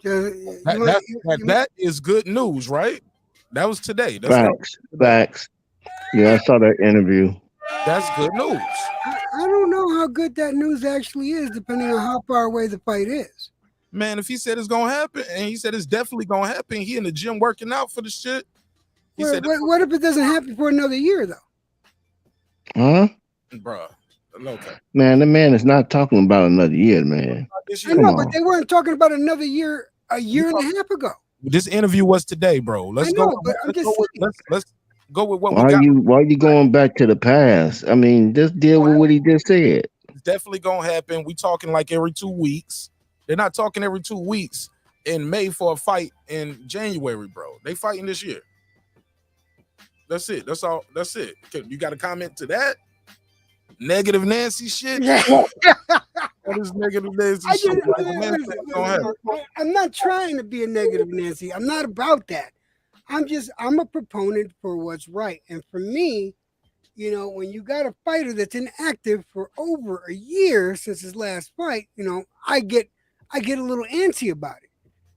That is good news, right? That was today. That's Facts. Yeah, I saw that interview. That's good news. I don't know how good that news actually is, depending on how far away the fight is. Man, if he said it's gonna happen, and he said it's definitely gonna happen, he in the gym working out for the shit. What if it doesn't happen for another year, though? Huh? Bruh. Okay. Man, the man is not talking about another year, man. I know, but they weren't talking about another year a year and a half ago. This interview was today, bro. Let's go. Let's go with what we got. Why are you going back to the past? I mean, just deal with what he just said. It's definitely gonna happen. We talking like every 2 weeks. They're not talking every 2 weeks in May for a fight in January, bro. They fighting this year. That's it. That's all. That's it. You got a comment to that? Negative Nancy shit. What is negative Nancy shit? I'm not trying to be a negative Nancy. I'm not about that. I'm a proponent for what's right. And for me, you know, when you got a fighter that's inactive for over a year since his last fight, you know, I get a little antsy about it.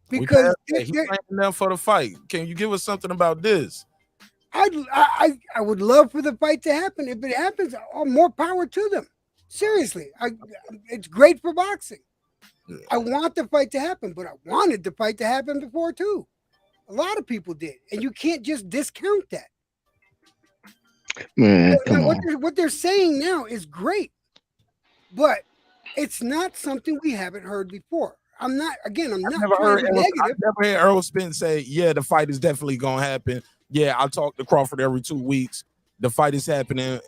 Because he's playing them for the fight. Can you give us something about this? I would love for the fight to happen. If it happens, more power to them. Seriously, it's great for boxing. I want the fight to happen, but I wanted the fight to happen before too. A lot of people did, and you can't just discount that. Man, what they're saying now is great, but it's not something we haven't heard before. I'm not trying to be negative. I've never heard Errol Spence say, yeah, the fight is definitely gonna happen. Yeah, I talk to Crawford every 2 weeks. The fight is happening.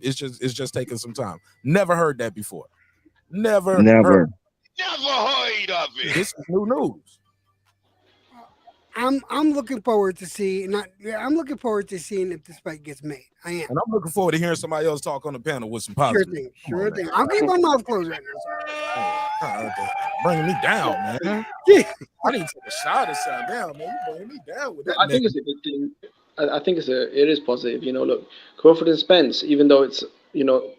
It's just taking some time. Never heard that before. Never heard of it. This is new news. I'm looking forward to seeing. I'm looking forward to seeing if this fight gets made. I am. And I'm looking forward to hearing somebody else talk on the panel with some positive. Sure thing. I'll keep my mouth closed right now. Bringing me down, man. Yeah. I need to take a shot or something down, man. You bringing me down with that. I think it's a good thing. I think it is positive. You know, look, Crawford and Spence, even though it's, you know,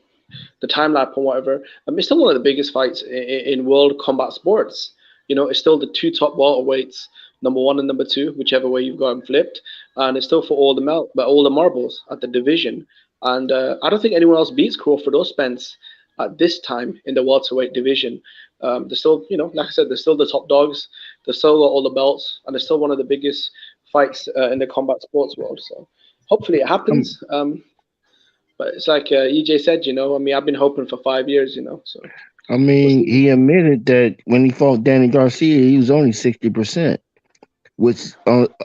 the time lap or whatever, it's still one of the biggest fights in world combat sports. You know, it's still the two top welterweights, number 1 and number 2, whichever way you've got them flipped, and it's still for all the marbles at the division. And I don't think anyone else beats Crawford or Spence at this time in the welterweight division. They're still, you know, like I said, they're still the top dogs. They're still got all the belts, and they're still one of the biggest fights in the combat sports world. So hopefully it happens. But it's like EJ said, you know, I mean, I've been hoping for 5 years, you know. So I mean, he admitted that when he fought Danny Garcia, he was only 60%, which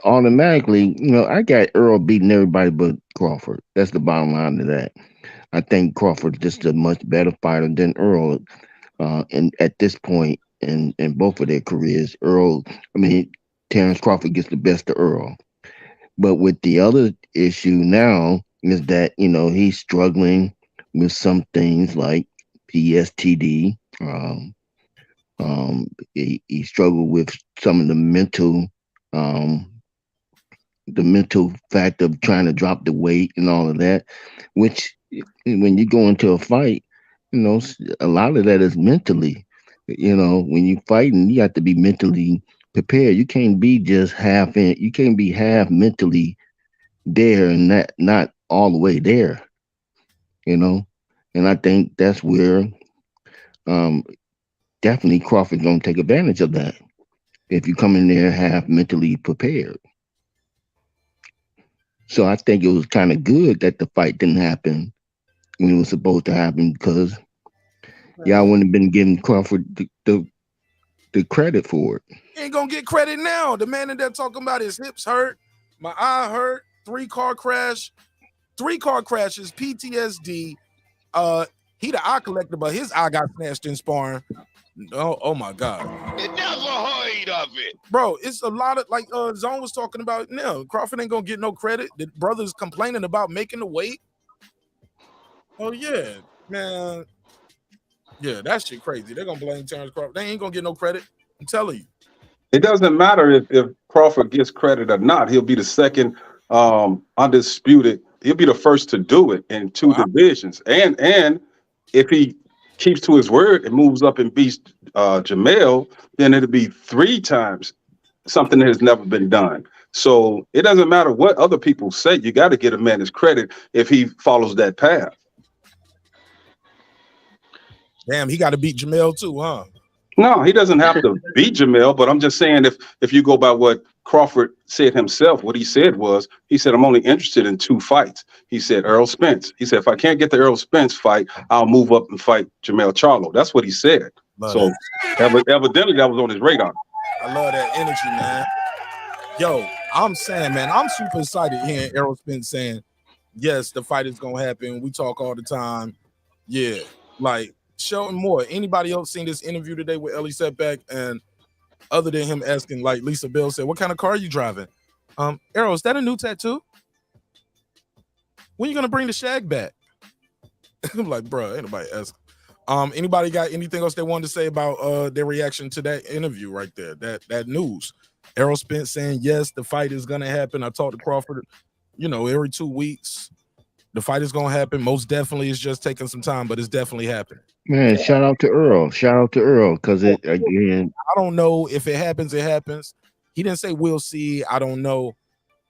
automatically, you know, I got Earl beating everybody but Crawford. That's the bottom line to that. I think Crawford's just a much better fighter than Earl. And at this point in both of their careers, Terence Crawford gets the best of Earl. But with the other issue now is that, you know, he's struggling with some things like PSTD. He struggled with some of the mental fact of trying to drop the weight and all of that, which when you go into a fight, you know, a lot of that is mentally. You know, when you're fighting, you have to be mentally prepared. You can't be just half in. You can't be half mentally there and not all the way there. You know, and I think that's where um definitely Crawford gonna take advantage of that. If you come in there half mentally prepared. So I think it was kind of good that the fight didn't happen when it was supposed to happen because y'all wouldn't have been giving Crawford the credit for it. He ain't gonna get credit now. The man in there talking about his hips hurt, my eye hurt, 3-car crashes, PTSD. He the eye collector, but his eye got smashed in sparring. Oh my God. Never heard of it. Bro, it's a lot of like Zone was talking about. No, Crawford ain't gonna get no credit. The brothers complaining about making the weight. Oh yeah, man. Yeah, that shit crazy. They're gonna blame Terence Crawford. They ain't gonna get no credit. I'm telling you. It doesn't matter if Crawford gets credit or not. He'll be the second undisputed. He'll be the first to do it in 2 divisions. And if he keeps to his word and moves up and beats Jamel, then it'll be 3 times something that has never been done. So it doesn't matter what other people say. You got to get a man his credit if he follows that path. Damn, he got to beat Jamel too, huh? No, he doesn't have to beat Jamel, but I'm just saying if you go by what Crawford said himself, what he said was, he said, I'm only interested in 2 fights. He said, Errol Spence. He said, if I can't get the Errol Spence fight, I'll move up and fight Jamel Charlo. That's what he said. So evidently that was on his radar. I love that energy, man. Yo, I'm saying, man, I'm super excited hearing Errol Spence saying, yes, the fight is going to happen. We talk all the time. Yeah, like, show more. Anybody else seen this interview today with Ellie Setback? And other than him asking, like Lisa Bell said, what kind of car are you driving? Errol, is that a new tattoo? When you gonna bring the shag back? I'm like, bro, ain't nobody asking. Anybody got anything else they wanted to say about their reaction to that interview right there? That news. Errol Spence saying, yes, the fight is gonna happen. I talked to Crawford, every 2 weeks. The fight is gonna happen. Most definitely, it's just taking some time, but it's definitely happening. Man, shout out to Earl. Shout out to Earl, because it again. I don't know if it happens. It happens. He didn't say we'll see. I don't know.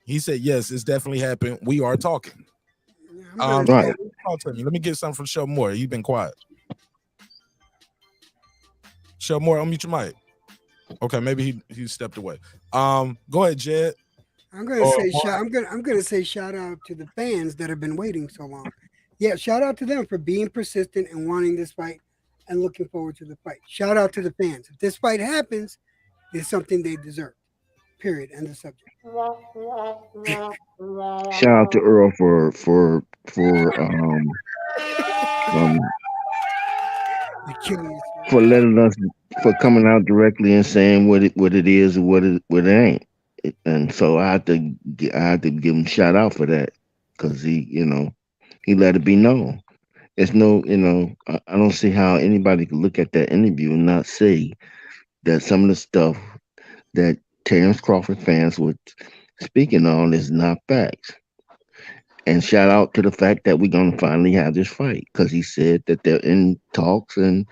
He said yes, it's definitely happened. We are talking. Right. Talk to me. Let me get something from Show More. You've been quiet. Show More, unmute your mic. Okay, maybe he stepped away. Go ahead, Jed. I'm gonna say shout out to the fans that have been waiting so long. Yeah, shout out to them for being persistent and wanting this fight and looking forward to the fight. Shout out to the fans. If this fight happens, it's something they deserve. Period. End of subject. Shout out to Earl for letting us, for coming out directly and saying what it is and what it ain't. And so I have to give him a shout out for that, because he let it be known. It's no, I don't see how anybody could look at that interview and not say that some of the stuff that Terence Crawford fans were speaking on is not facts. And shout out to the fact that we're going to finally have this fight, because he said that they're in talks and,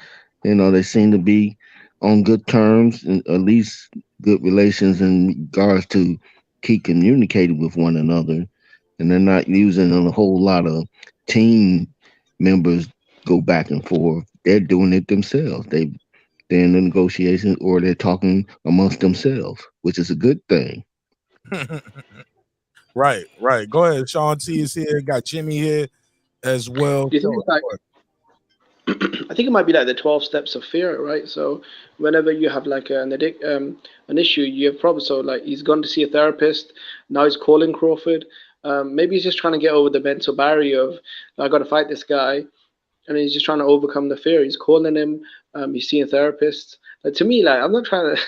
they seem to be on good terms and at least good relations in regards to keep communicating with one another. And they're not using a whole lot of team members go back and forth. They're doing it themselves. They're in the negotiations, or they're talking amongst themselves, which is a good thing. Right. Go ahead. Sean T is here. Got Jimmy here as well. I think it might be like the 12 steps of fear, right? So whenever you have like an issue, you have problems. So like he's gone to see a therapist. Now he's calling Crawford. Maybe he's just trying to get over the mental barrier of, I got to fight this guy. And he's just trying to overcome the fear. He's calling him. He's seeing therapists. Like, to me, like, I'm not trying to,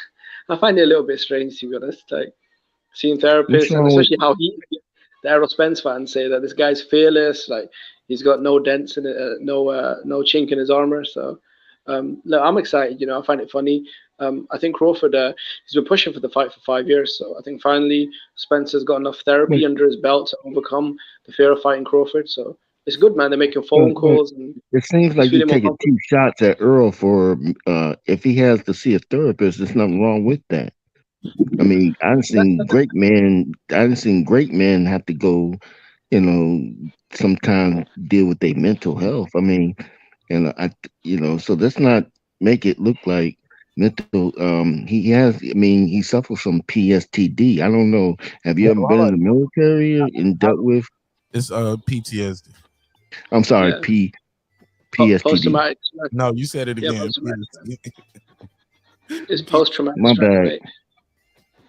I find it a little bit strange, to be honest. Like, seeing therapists, and especially how the Errol Spence fans say that this guy's fearless. Like, he's got no dents in it, no chink in his armor. So, look, I'm excited. I find it funny. I think Crawford, he's been pushing for the fight for 5 years. So I think finally Spencer's got enough therapy under his belt to overcome the fear of fighting Crawford. So it's good, man. They're making phone calls. And it seems like you're taking 2 shots at Earl for if he has to see a therapist. There's nothing wrong with that. I mean, I've seen great men. I've seen great men have to go, sometimes deal with their mental health. I mean, so let's not make it look like mental. He has. I mean, he suffers from PSTD. I don't know. Have you ever been in the military and dealt with? It's PTSD. I'm sorry, PSTD. Post-traumatic. No, you said it Yeah, again. it's post-traumatic My stress, bad. mate.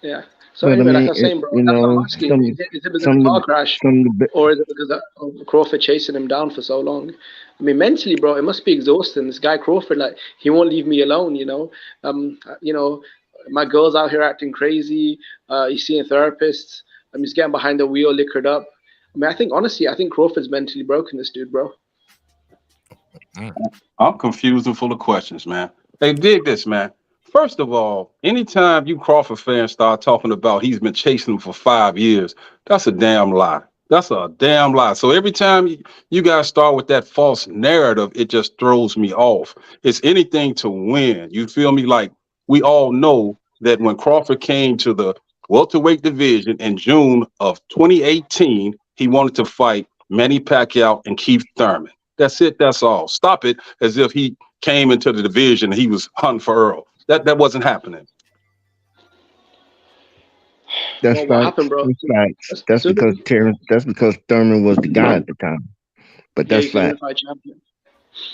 Yeah. So But I anyway, like mean, I was saying, bro, that's what I'm asking. Is it because of the car crash, or is it because of Crawford chasing him down for so long? I mean, mentally, bro, it must be exhausting. This guy Crawford, like, he won't leave me alone. My girl's out here acting crazy. He's seeing therapists. He's getting behind the wheel, liquored up. I mean, I think Crawford's mentally broken. This dude, bro. I'm confused and full of questions, man. Hey, dig this, man. First of all, anytime you Crawford fans start talking about he's been chasing him for 5 years, that's a damn lie. That's a damn lie. So every time you guys start with that false narrative, it just throws me off. It's anything to win. You feel me? Like, we all know that when Crawford came to the welterweight division in June of 2018, he wanted to fight Manny Pacquiao and Keith Thurman. That's it. That's all. Stop it as if he came into the division and he was hunting for Earl. That wasn't happening. That's What facts. happened, bro? That's facts. That's because Terrence. That's because Thurman was the guy at the time. But Yeah, that's he's a fact. unified champion.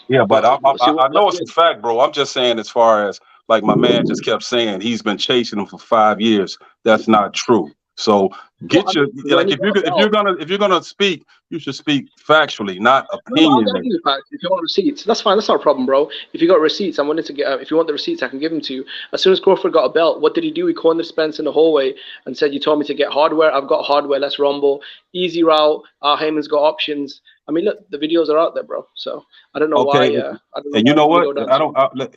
Yeah, but I what- know it's a fact, bro. I'm just saying, as far as like my man just kept saying, he's been chasing him for 5 years. That's not true. So get your like if you're gonna speak, you should speak factually, not No, I'll opinionated. give you facts. If you want receipts, that's fine. That's not a problem, bro. If you got receipts, I'm willing to get. If you want the receipts, I can give them to you. As soon as Crawford got a belt, what did he do? He cornered Spence in the hallway and said, "You told me to get hardware. I've got hardware. Let's rumble. Easy route. Heyman's got options." I mean, look, the videos are out there, bro. So I don't know why. Okay, I don't know and you know why what? we go down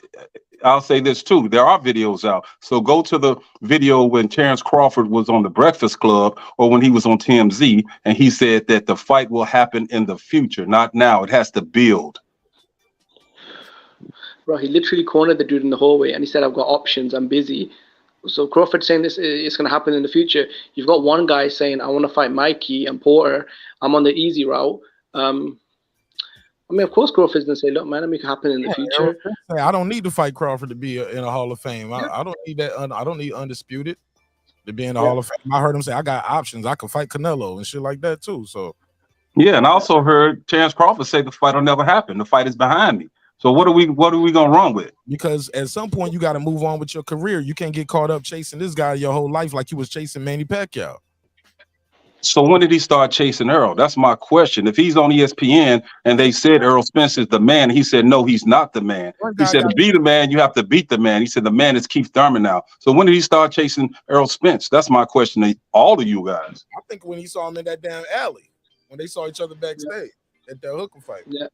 I'll say this too. There are videos out. So go to the video when Terence Crawford was on the Breakfast Club or when he was on TMZ, and he said that the fight will happen in the future, not now. It has to build. Bro, he literally cornered the dude in the hallway and he said, "I've got options. I'm busy." So Crawford saying this is going to happen in the future. You've got one guy saying, "I want to fight Mikey and Porter. I'm on the easy route." I mean, of course, Crawford's going to say, "Look, man, it can happen in the future." I don't need to fight Crawford to be in a Hall of Fame. I don't need that. I don't need undisputed to be in the Hall of Fame. I heard him say, "I got options. I can fight Canelo and shit like that too." So yeah, and I also heard Terence Crawford say the fight will never happen. The fight is behind me. So what are we gonna run with? Because at some point you got to move on with your career. You can't get caught up chasing this guy your whole life like you was chasing Manny Pacquiao. So when did he start chasing Errol? That's my question. If he's on ESPN and they said Errol Spence is the man, he said, no, he's not the man. He said, to be the man, you have to beat the man. He said, the man is Keith Thurman now. So when did he start chasing Errol Spence? That's my question to all of you guys. I think when he saw him in that damn alley, when they saw each other backstage at that hooker fight. Yeah.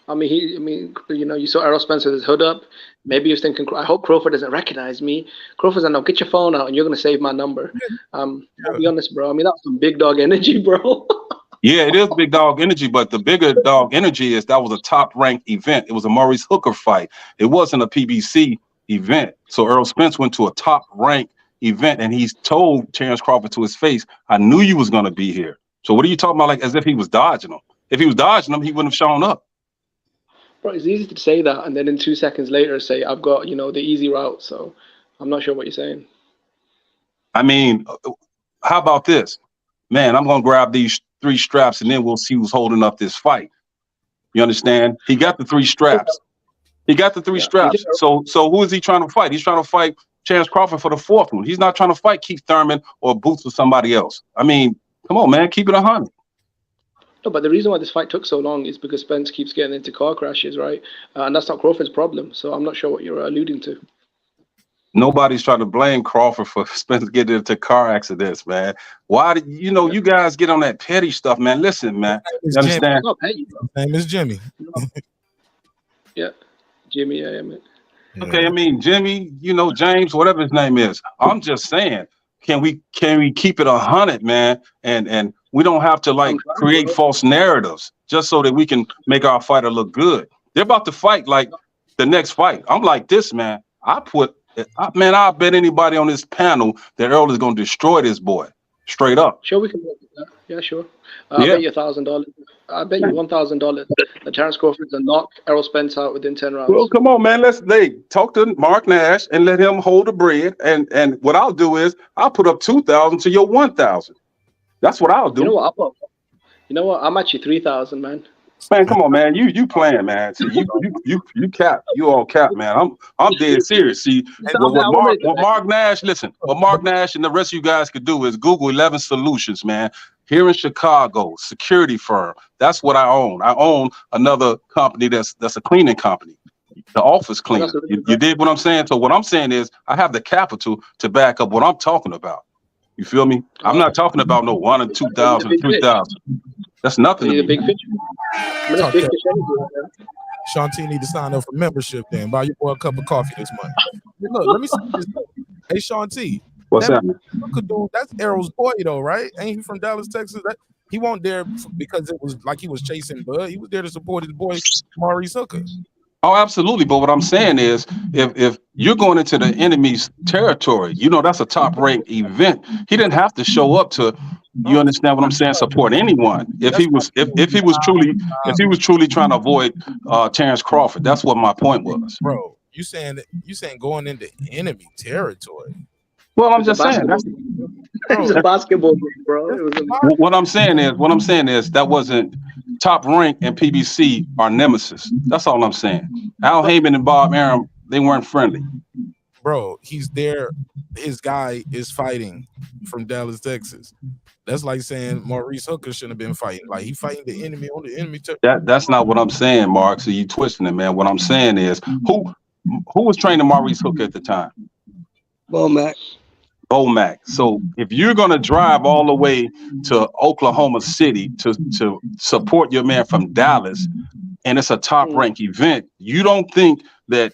I mean, you saw Errol Spence with his hood up. Maybe he was thinking, I hope Crawford doesn't recognize me. Crawford's like, no, get your phone out and you're going to save my number. I'll be honest, bro. I mean, that's some big dog energy, bro. Yeah, it is big dog energy, but the bigger dog energy is that was a top-ranked event. It was a Maurice Hooker fight. It wasn't a PBC event. So Errol Spence went to a top-ranked event, and he's told Terence Crawford to his face, I knew you was going to be here. So what are you talking about, like as if he was dodging him? If he was dodging him, he wouldn't have shown up. Bro, it's easy to say that and then in 2 seconds later say, I've got, the easy route. So I'm not sure what you're saying. I mean, how about this? Man, I'm going to grab these 3 straps and then we'll see who's holding up this fight. You understand? He got the 3 straps. He got the 3 straps. So who is he trying to fight? He's trying to fight Terence Crawford for the 4th one. He's not trying to fight Keith Thurman or Boots or somebody else. I mean, come on, man, keep it 100. No, but the reason why this fight took so long is because Spence keeps getting into car crashes, right? And that's not Crawford's problem. So I'm not sure what you're alluding to. Nobody's trying to blame Crawford for Spence getting into car accidents, man. Why did you guys get on that petty stuff, man? Listen, man. You understand? His name is Jimmy. Yeah, Jimmy. Yeah, man. Okay, I mean Jimmy, James, whatever his name is. I'm just saying, can we keep it 100, man? And we don't have to create false narratives just so that we can make our fighter look good. They're about to fight like the next fight. I'm like this, man. I put Man, I bet anybody on this panel that Earl is going to destroy this boy. Straight up. Sure, we can work with that. Yeah, sure. Yeah. I bet you $1,000. I bet you $1,000 that Terence Crawford will knock Errol Spence out within 10 rounds. Well, come on, man. Let's talk to Mark Nash and let him hold the bread. And what I'll do is I'll put up 2,000 to your 1,000. That's what I'll do. You know what? I'm actually 3,000, man. Man, come on, man. You playing, man. See, you cap. You all cap, man. I'm dead serious. See, what Mark Nash, listen, what Mark Nash and the rest of you guys could do is Google 11 Solutions, man. Here in Chicago, security firm. That's what I own. I own another company that's a cleaning company, the office cleaner. You did what I'm saying? So what I'm saying is I have the capital to back up what I'm talking about. You feel me? I'm not talking about no 1 and 2,000, 3,000. That's nothing to me. Shanti need to sign up for membership then. Buy your boy a cup of coffee this month. Look, let me see this. Hey, Shanti. What's happening? That's Errol's boy, though, right? Ain't he from Dallas, Texas? He wasn't there because it was like he was chasing Bud. He was there to support his boy, Maurice Hooker. Oh, absolutely. But what I'm saying is, if you're going into the enemy's territory, that's a top-ranked event. He didn't have to show up to. You understand what I'm saying? Support anyone. If he was truly trying to avoid Terence Crawford, that's what my point was. Bro, you saying going into enemy territory? Well, I'm just saying that's it was a basketball game, bro. What I'm saying is that wasn't Top Rank and PBC are nemesis. That's all I'm saying. Al Heyman and Bob Arum, they weren't friendly. Bro, he's there. His guy is fighting from Dallas, Texas. That's like saying Maurice Hooker shouldn't have been fighting. Like he fighting the enemy on the enemy territory. That's not what I'm saying, Mark. So you twisting it, man. What I'm saying is who was training Maurice Hooker at the time? Bo Mack. So if you're gonna drive all the way to Oklahoma City to support your man from Dallas, and it's a top-ranked event, you don't think that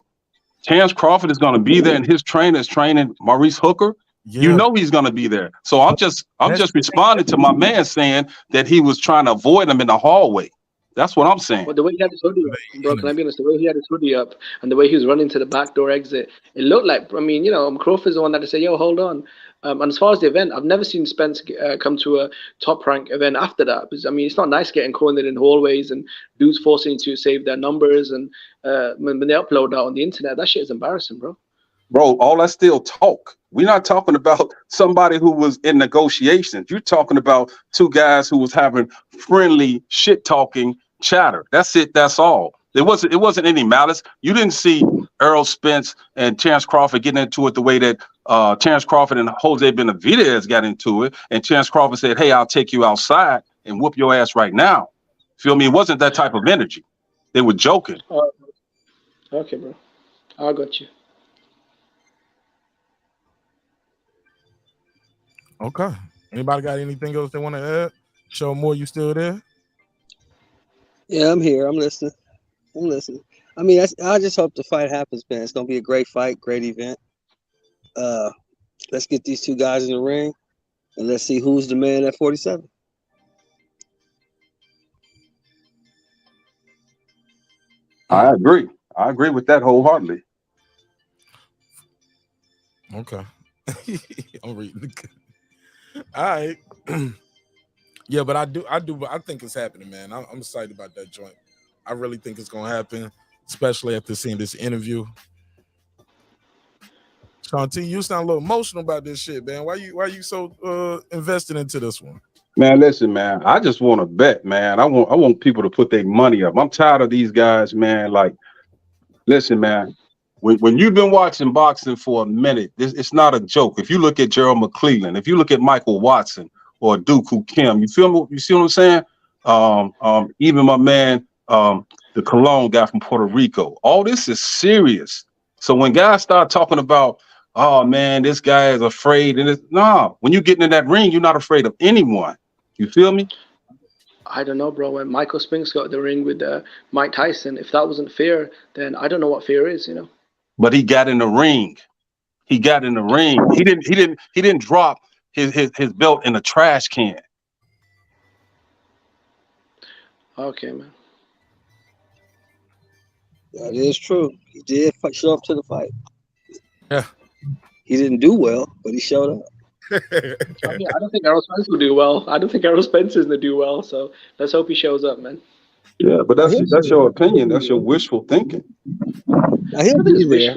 Terence Crawford is gonna be there and his trainer is training Maurice Hooker? Yeah. You know he's gonna be there. So I'm just responding to my man saying that he was trying to avoid him in the hallway. That's what I'm saying. But the way he had his hoodie up, bro, can I be honest? The way he had his hoodie up and the way he was running to the back door exit, it looked like, Crawford's the one that to say, yo, hold on. And as far as the event, I've never seen Spence come to a top rank event after that. Because, it's not nice getting cornered in hallways and dudes forcing you to save their numbers. And when they upload that on the internet, that shit is embarrassing, bro. Bro, all that's still talk. We're not talking about somebody who was in negotiations. You're talking about two guys who was having friendly shit talking chatter. That's it. That's all. It wasn't any malice. You didn't see Errol Spence and Terence Crawford getting into it the way that Terence Crawford and Jose Benavidez got into it. And Terence Crawford said, hey, I'll take you outside and whoop your ass right now. Feel me? It wasn't that type of energy. They were joking. Okay, bro. I got you. Okay. Anybody got anything else they want to add? Show more, you still there? Yeah, I'm here. I'm listening. I mean, I just hope the fight happens, man. It's gonna be a great fight, great event. Let's get these two guys in the ring, and let's see who's the man at 47. I agree. I agree with that wholeheartedly. Okay. I'm reading. All right. Yeah, but I think it's happening, man. I'm excited about that joint. I really think it's gonna happen, especially after seeing this interview. Shanti, you sound a little emotional about this shit, man. Why you so invested into this one? Man, listen, man. I just want to bet, man. I want people to put their money up. I'm tired of these guys, man. Like, listen, man. When you've been watching boxing for a minute, it's not a joke. If you look at Gerald McClellan, if you look at Michael Watson or Dooku Kim, you feel me? You see what I'm saying? Even my man, the Cologne guy from Puerto Rico. All this is serious. So when guys start talking about, oh man, this guy is afraid, and when you get in that ring, you're not afraid of anyone. You feel me? I don't know, bro. When Michael Spinks got the ring with Mike Tyson, if that wasn't fear, then I don't know what fear is, But he got in the ring. He got in the ring. He didn't drop his belt in a trash can. Okay, man. That is true. He did show up to the fight. Yeah. He didn't do well, but he showed up. I don't think Errol Spence will do well. I don't think Errol Spence is going to do well. So let's hope he shows up, man. Yeah, but that's your opinion. That's your wishful thinking. Now, he'll be there.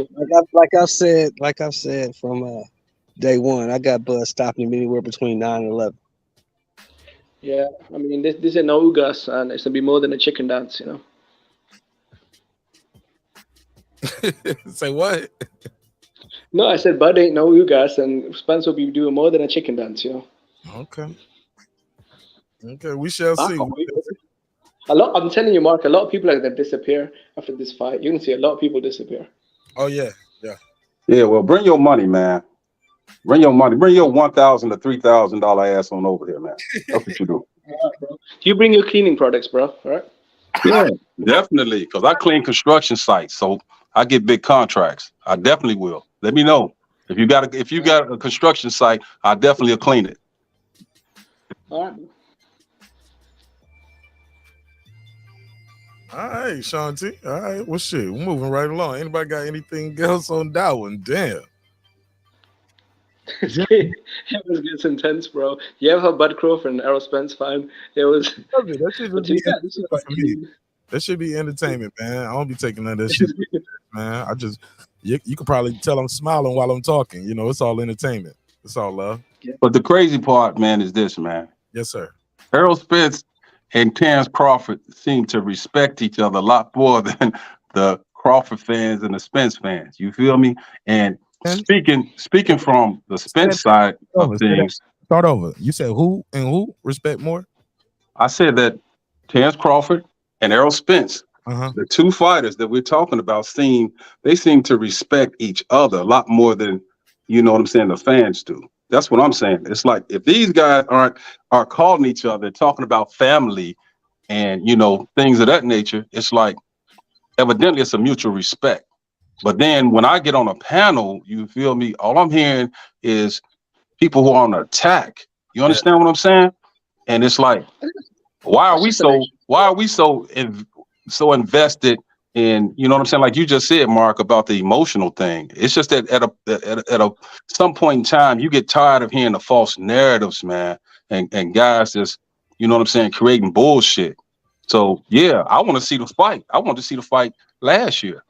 Like I've said from day one, I got Bud stopping him anywhere between 9 and 11. Yeah, I mean, this is no Ugas, and it's going to be more than a chicken dance, you know. Say what? No, I said Bud ain't no Ugas, and Spence will be doing more than a chicken dance, you know. Okay. Okay, we shall see. I'm telling you, Mark, a lot of people are going to disappear after this fight. You can see a lot of people disappear. Oh, yeah, yeah. Yeah, well, bring your money, man. Bring your money. Bring your $1,000 to $3,000 ass on over here, man. That's what you do. You bring your cleaning products, bro. All right. Yeah, definitely. Because I clean construction sites, so I get big contracts. I definitely will. Let me know if you got a construction site. I definitely will clean it. All right. All right, Sean T. All right, well, shit, we're moving right along. Anybody got anything else on that one? Damn. It was gets intense, bro. You ever heard Bud Crawford and Errol Spence fight? It was. That should be entertainment, man. I don't be taking none of that shit, man. I just you can probably tell I'm smiling while I'm talking. You know, it's all entertainment. It's all love. But the crazy part, man, is this, man. Yes, sir. Errol Spence and Terence Crawford seem to respect each other a lot more than the Crawford fans and the Spence fans. You feel me? And speaking from the Spence side of things. Start over. You said who respect more? I said that Terence Crawford and Errol Spence, the two fighters that we're talking about, seem to respect each other a lot more than, you know what I'm saying, the fans do. That's what I'm saying. It's like if these guys are calling each other, talking about family and, you know, things of that nature, it's like evidently it's a mutual respect. But then when I get on a panel, you feel me, all I'm hearing is people who are on attack. You understand what I'm saying? And it's like, why are we so invested in, you know what I'm saying? Like you just said, Mark, about the emotional thing. It's just that at some point in time, you get tired of hearing the false narratives, man, and guys just, you know what I'm saying, creating bullshit. So yeah, I want to see the fight. I want to see the fight last year.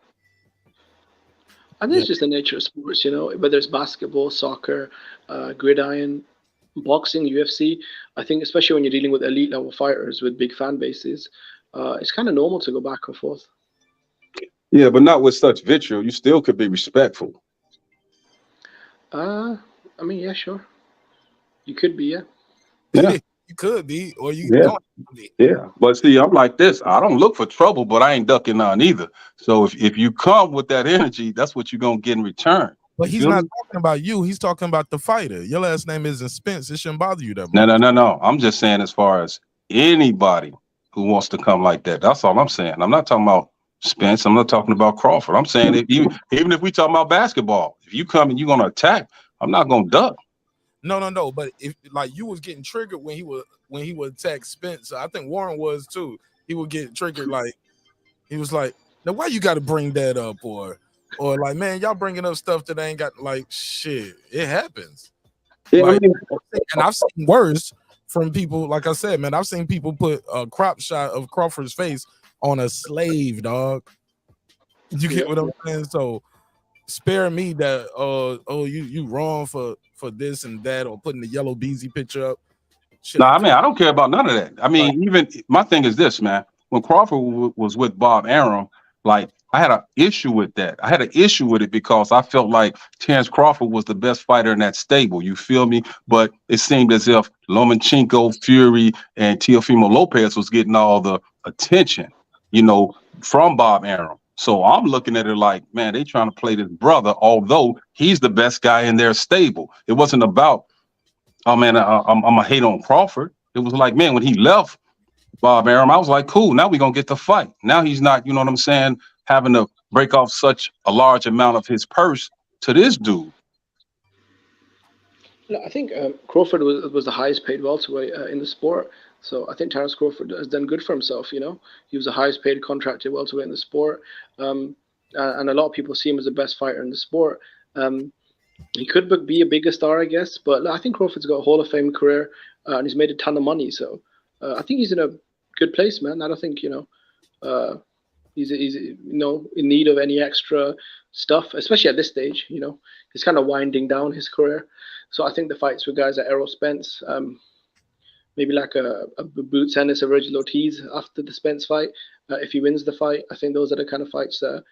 I think it's just the nature of sports, you know, whether it's basketball, soccer, gridiron, boxing, UFC. I think especially when you're dealing with elite level fighters with big fan bases, it's kind of normal to go back and forth. Yeah, but not with such vitriol. You still could be respectful. I mean, yeah, sure. You could be, yeah. Yeah. You could be, or you don't be. Yeah, but see, I'm like this. I don't look for trouble, but I ain't ducking none either. So if you come with that energy, that's what you're gonna get in return. But he's not talking about you. He's talking about the fighter. Your last name isn't Spence. It shouldn't bother you that much. No. I'm just saying as far as anybody who wants to come like that. That's all I'm saying. I'm not talking about Spence. I'm not talking about Crawford. I'm saying even if we talking about basketball, if you come and you're gonna attack, I'm not gonna duck. No. But if like you was getting triggered when he would attack Spence, I think Warren was too. He would get triggered, like he was like, "Now why you got to bring that up?" Or like, "Man, y'all bringing up stuff that ain't got like shit." It happens. Yeah, like, and I've seen worse from people. Like I said, man, I've seen people put a crop shot of Crawford's face on a slave, dog. You get what I'm saying? So spare me that. You wrong for this and that, or putting the yellow Beezy picture up. No, I mean, I don't care about none of that. I mean, even my thing is this, man. When Crawford was with Bob Arum, like I had an issue with that. I had an issue with it because I felt like Terence Crawford was the best fighter in that stable. You feel me? But it seemed as if Lomachenko, Fury, and Teofimo Lopez was getting all the attention, you know, from Bob Arum. So I'm looking at it like, man, they trying to play this brother, although he's the best guy in their stable. It wasn't about, oh man, I'm a hate on Crawford. It was like, man, when he left Bob Arum, I was like, cool, now we're gonna get the fight. Now he's not, you know what I'm saying, having to break off such a large amount of his purse to this dude. No, I think Crawford was the highest paid welterweight in the sport. So I think Terence Crawford has done good for himself. You know, he was the highest paid contracted welterweight in the sport, and a lot of people see him as the best fighter in the sport. He could be a bigger star, I guess, but I think Crawford's got a Hall of Fame career and he's made a ton of money. So I think he's in a good place, man. I don't think he's in need of any extra stuff, especially at this stage. He's kind of winding down his career. So I think the fights with guys like Errol Spence, maybe like a Boots Ennis, a Virgil Ortiz after the Spence fight, if he wins the fight, I think those are the kind of fights that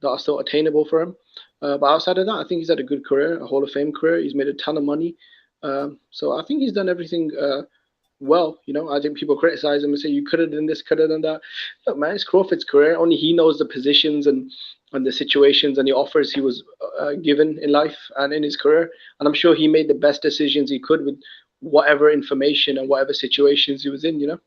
are still attainable for him. But outside of that, I think he's had a good career, a Hall of Fame career. He's made a ton of money. So I think he's done everything well. I think people criticize him and say, you could have done this, could have done that. Look, man, it's Crawford's career. Only he knows the positions and the situations and the offers he was given in life and in his career. And I'm sure he made the best decisions he could with whatever information and whatever situations he was in,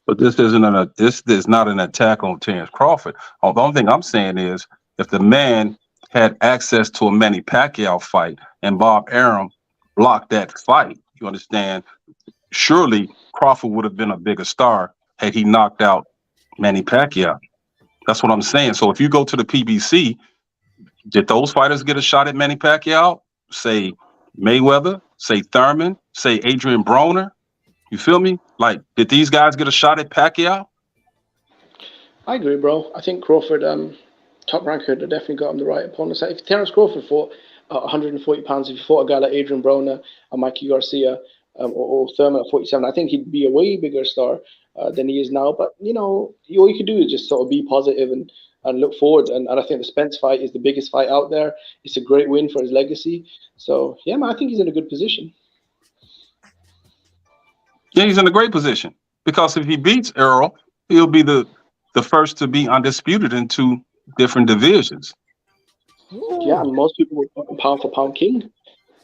But this is not an attack on Terence Crawford. The only thing I'm saying is, if the man had access to a Manny Pacquiao fight and Bob Arum blocked that fight, you understand, surely Crawford would have been a bigger star had he knocked out Manny Pacquiao. That's what I'm saying. So if you go to the PBC, did those fighters get a shot at Manny Pacquiao? Say Mayweather, say Thurman, say Adrian Broner. You feel me? Like, did these guys get a shot at Pacquiao? I agree, bro. I think Crawford, top ranker, definitely got him the right opponent. So if Terence Crawford fought 140 pounds, if he fought a guy like Adrian Broner or Mikey Garcia or Thurman at 47, I think he'd be a way bigger star than he is now. But, all you could do is just sort of be positive and look forward. And I think the Spence fight is the biggest fight out there. It's a great win for his legacy. So, yeah, man, I think he's in a good position. Yeah, he's in a great position. Because if he beats Errol, he'll be the first to be undisputed in 2 different divisions. Yeah, most people would pound for pound king.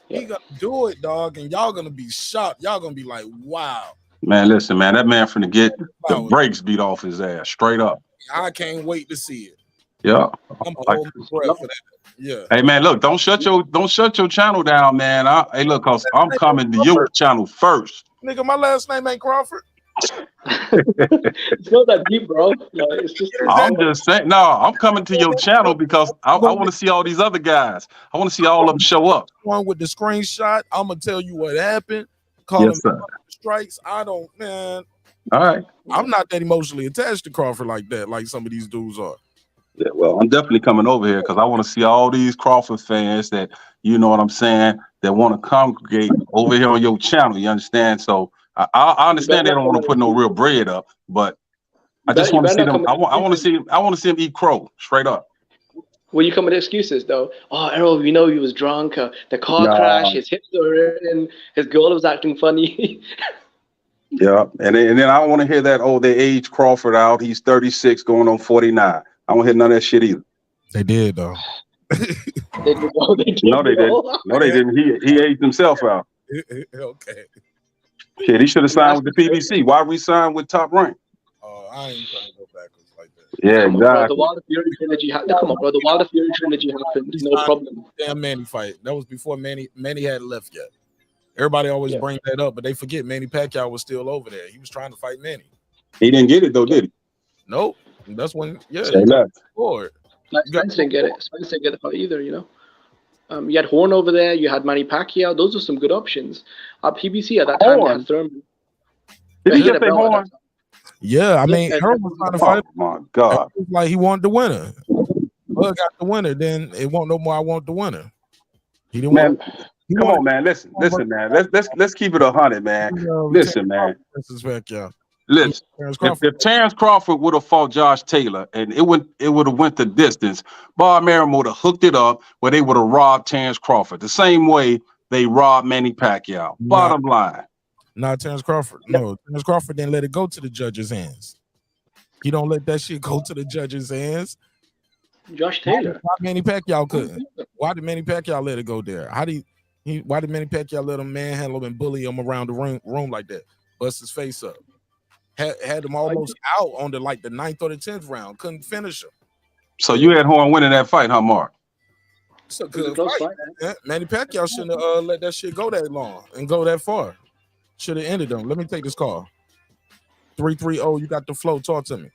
He gonna do it, dog, and y'all gonna be shocked. Y'all gonna be like, wow. Man, listen, man, that man finna get the brakes beat off his ass, straight up. I can't wait to see it. Yeah. I'm gonna hold my breath for that. Yeah. Hey man, look, don't shut your channel down, man. Hey, look, cause I'm coming to your channel first. Nigga, my last name ain't Crawford. It's not that deep, bro. Like, it's just. I'm just saying. No, I'm coming to your channel because I want to see all these other guys. I want to see all of them show up. One with the screenshot. I'm gonna tell you what happened. Call Yes, him sir. strikes. I don't, man. All right. I'm not that emotionally attached to Crawford like that, like some of these dudes are. Yeah, well, I'm definitely coming over here because I want to see all these Crawford fans that, you know what I'm saying, that want to congregate over here on your channel. You understand? So I understand they don't want to put no real bread up, but I just want to see them. I want to see him eat crow straight up. Will you come with excuses though? Oh, Errol, we know he was drunk. The car crash, his hips were hurting, his girl was acting funny. Yeah, and then I don't want to hear that. Oh, they aged Crawford out. He's 36, going on 49. I don't hear none of that shit either. They did though. They did. No, they didn't. No, they didn't. He aged himself out. Okay. Shit, he should have signed with the PBC. Why re-sign with Top Rank? I ain't trying to go backwards like that. Yeah, Come on, exactly. bro. The Wilder Fury trilogy. Come on, bro. The Wilder Fury trilogy happened. No problem. Damn Manny fight. That was before Manny hadn't left yet. Everybody always bring that up, but they forget Manny Pacquiao was still over there. He was trying to fight Manny. He didn't get it though, did he? Nope. That's when he left. Forward. Like Spence didn't get it. Spence didn't get the fight either. You know, you had Horn over there. You had Manny Pacquiao. Those are some good options. PBC at that time they had Thurman. Did he just say Horn? Yeah, I mean, Errol was trying to fight. Oh my God! It was like he wanted the winner. Bud got the winner. Then it won't no more. I want the winner. He didn't want. Come on, man. Listen, man. Let's keep it 100, man. Listen, man. Listen, if Terence Crawford would have fought Josh Taylor and it would have went the distance, Bob Arum would have hooked it up where they would have robbed Terence Crawford the same way they robbed Manny Pacquiao. Bottom line. Not Terence Crawford. No, Terence Crawford didn't let it go to the judge's hands. He don't let that shit go to the judge's hands. Josh Taylor. Why Manny Pacquiao couldn't? Why did Manny Pacquiao let it go there? Why did Manny Pacquiao let him manhandle him and bully him around the room like that? Bust his face up. Had him almost out on the 9th or the 10th round. Couldn't finish him. So you had Horn winning that fight, huh, Mark? It's a good fight. Manny Pacquiao shouldn't have let that shit go that long and go that far. Should have ended them. Let me take this call. 330, you got the flow. Talk to me.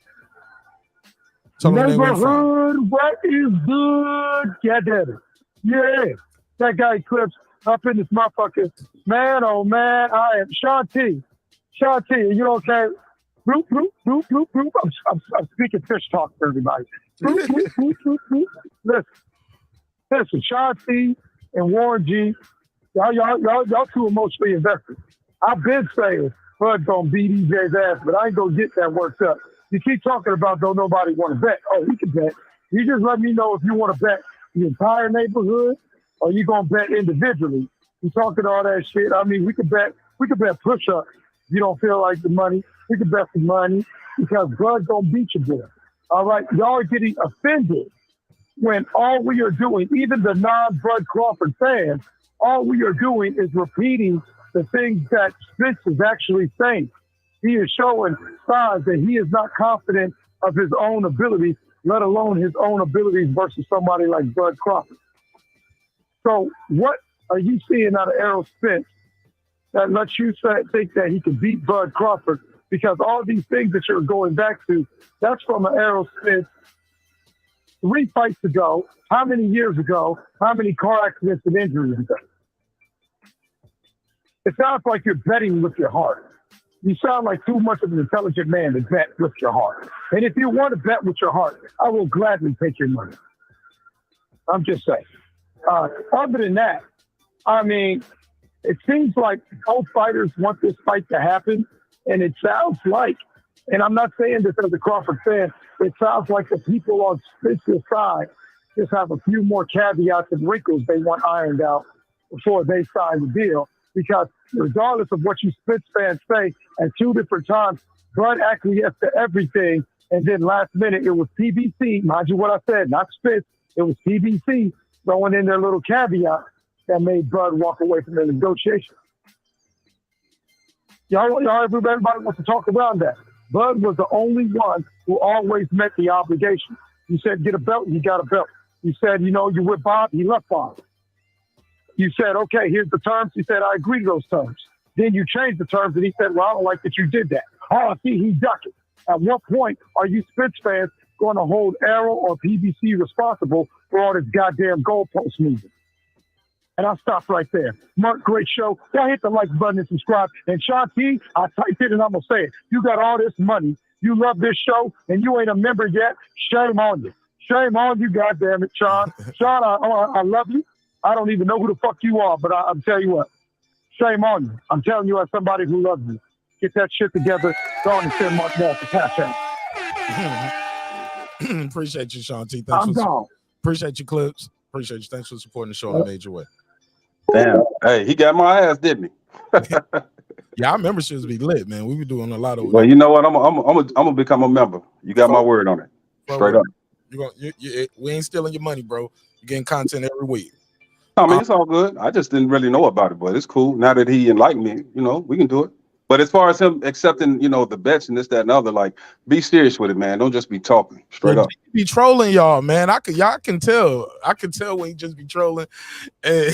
Neighborhood, what is good, Gator? Yeah. That guy Clips up in this motherfucker. Man, oh man, I am Sean T. Sean T. You know what I'm saying? Bloop, bloop, bloop, bloop, bloop. I'm speaking fish talk for everybody. Bloop, bloop, bloop, bloop, bloop. Listen, Sean T. and Warren G. Y'all two emotionally invested. I've been saying Bud gonna beat EJ's ass, but I ain't gonna get that worked up. You keep talking about don't nobody want to bet. Oh, we can bet. You just let me know if you want to bet the entire neighborhood or you gonna bet individually. You talking all that shit. I mean, we could bet push up. If you don't feel like the money, we could bet some money because Bud gonna beat you there. All right, y'all are getting offended when all we are doing, even the non-Bud Crawford fans, all we are doing is repeating the things that Spence is actually saying. He is showing signs that he is not confident of his own abilities, let alone his own abilities versus somebody like Bud Crawford. So what are you seeing out of Errol Spence that lets you think that he can beat Bud Crawford? Because all these things that you're going back to, that's from an Errol Spence 3 fights ago, how many years ago, how many car accidents and injuries ago? It sounds like you're betting with your heart. You sound like too much of an intelligent man to bet with your heart. And if you want to bet with your heart, I will gladly take your money. I'm just saying. Other than that, I mean, it seems like both fighters want this fight to happen. And it sounds like, and I'm not saying this as a Crawford fan, it sounds like the people on Spence's side just have a few more caveats and wrinkles they want ironed out before they sign the deal. Because regardless of what you Spence fans say, at 2 different times, Bud acquiesced to everything. And then last minute, it was PBC. Mind you what I said, not Spence. It was PBC throwing in their little caveat that made Bud walk away from the negotiation. Everybody wants to talk around that. Bud was the only one who always met the obligation. You said, get a belt, you got a belt. You said, you're with Bob, he left Bob. You said, okay, here's the terms. He said, I agree to those terms. Then you changed the terms, and he said, well, I don't like that you did that. Oh, see, he's ducking. At what point are you Spence fans going to hold Errol or PBC responsible for all this goddamn goalpost moving? And I'll stop right there. Mark, great show. Y'all hit the like button and subscribe. And Sean T, I typed it and I'm going to say it. You got all this money. You love this show, and you ain't a member yet. Shame on you. Shame on you, goddamn it, Sean. Sean, I love you. I don't even know who the fuck you are, but I'm telling you what. Shame on you. I'm telling you as somebody who loves you. Get that shit together. Go on and send Mark Wall to Cash App. Appreciate you, Sean T. I'm gone. Appreciate you, Clips. Appreciate you. Thanks for supporting the show in a major way. Damn. Hey, he got my ass, didn't he? Yeah, our memberships be lit, man. We be doing a lot of. Well, you know what? I'm gonna become a member. You got my word on it. Straight up. We ain't stealing your money, bro. You're getting content every week. I mean, it's all good. I just didn't really know about it, but it's cool. Now that he enlightened me, we can do it. But as far as him accepting, the bets and this, that, and other, like, be serious with it, man. Don't just be talking. Straight up. He be trolling y'all, man. Y'all can tell. I can tell when he just be trolling, and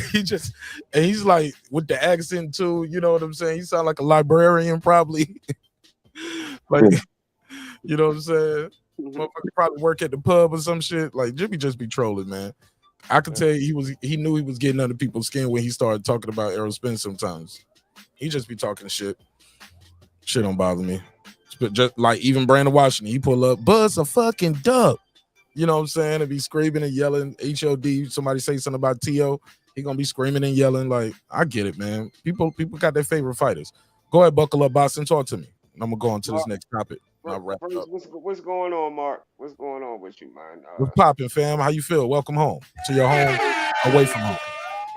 he's like with the accent too. You know what I'm saying? He sound like a librarian, probably. Like, you know what I'm saying? Motherfucker probably work at the pub or some shit. Like, Jimmy just be trolling, man. I could tell he knew he was getting under people's skin when he started talking about Errol Spence sometimes. He just be talking shit. Shit don't bother me. But just like even Brandon Washington, he pull up, Bud's a fucking dub. You know what I'm saying? And be screaming and yelling, HOD, somebody say something about T.O., he gonna be screaming and yelling. Like, I get it, man. People got their favorite fighters. Go ahead, buckle up, boss, and talk to me. And I'm gonna go on to this next topic. I'll wrap up. What's going on, Mark? What's going on with you, man? What's popping, fam? How you feel? Welcome home to your home, away from home.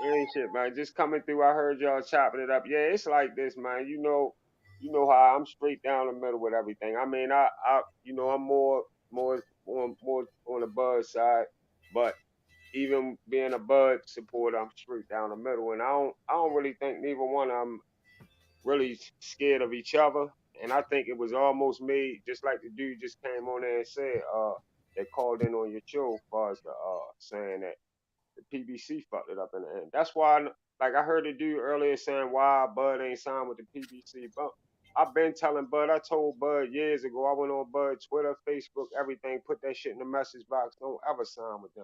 Ain't shit, man. Just coming through. I heard y'all chopping it up. Yeah, it's like this, man. You know how I'm straight down the middle with everything. I mean, I'm more on the Bud side, but even being a Bud supporter, I'm straight down the middle, and I don't really think neither one of them really scared of each other. And I think it was almost made, just like the dude just came on there and said, they called in on your show as far as saying that the PBC fucked it up in the end. That's why, I heard the dude earlier saying why Bud ain't signed with the PBC. But I've been telling Bud, I told Bud years ago, I went on Bud Twitter, Facebook, everything, put that shit in the message box. Don't ever sign with them.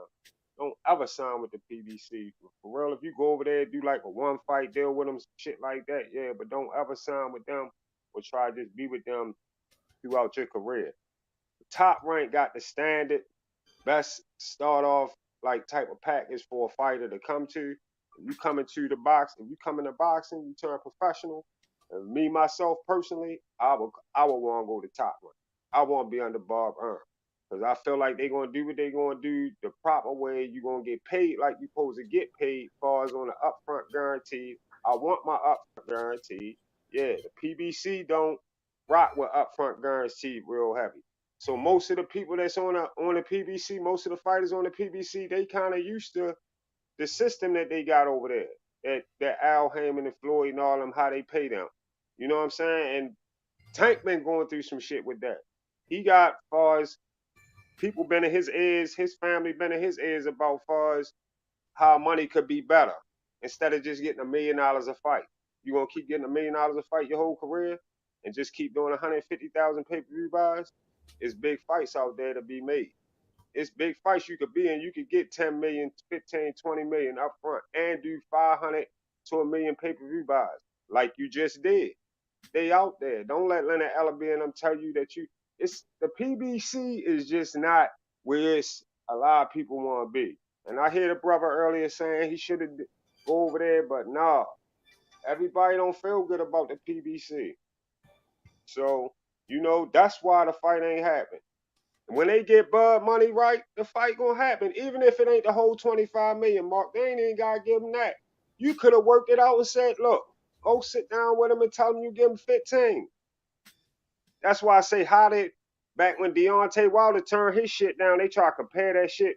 don't ever sign with the PBC. For real, if you go over there, do like a one fight deal with them, shit like that, yeah, but don't ever sign with them or try to just be with them throughout your career. Top Rank got the standard, best start off like type of package for a fighter to come to. If you come into the box, if you come into boxing, you turn professional. And me myself personally, I would want to go to Top Rank. I want to be under Bob Earn. Because I feel like they're going to do what they're going to do the proper way. You're going to get paid like you're supposed to get paid as far as on the upfront guarantee. I want my upfront guarantee. Yeah, the PBC don't rock with upfront guarantee real heavy. So most of the people that's on the PBC, most of the fighters on the PBC, they kind of used to the system that they got over there. That Al Heyman and Floyd and all them, how they pay them. You know what I'm saying? And Tank been going through some shit with that. He got far as people been in his ears, his family been in his ears about far as how money could be better instead of just getting $1 million a fight. You gonna keep getting $1 million a fight your whole career and just keep doing 150,000 pay-per-view buys? It's big fights out there to be made. It's big fights you could be in. You could get 10 million, 15, 20 million up front and do 500 to $1 million pay-per-view buys like you just did. They out there. Don't let Leonard Ellaby and them tell you that it's the PBC is just not where it's a lot of people want to be. And I hear the brother earlier saying he should have go over there, but nah, everybody don't feel good about the PBC. So, that's why the fight ain't happening. And when they get Bud money right, the fight gonna happen. Even if it ain't the whole 25 million mark, they ain't even gotta give him that. You could have worked it out and said, look, go sit down with him and tell him you give him 15. That's why I say back when Deontay Wilder turned his shit down, they try to compare that shit.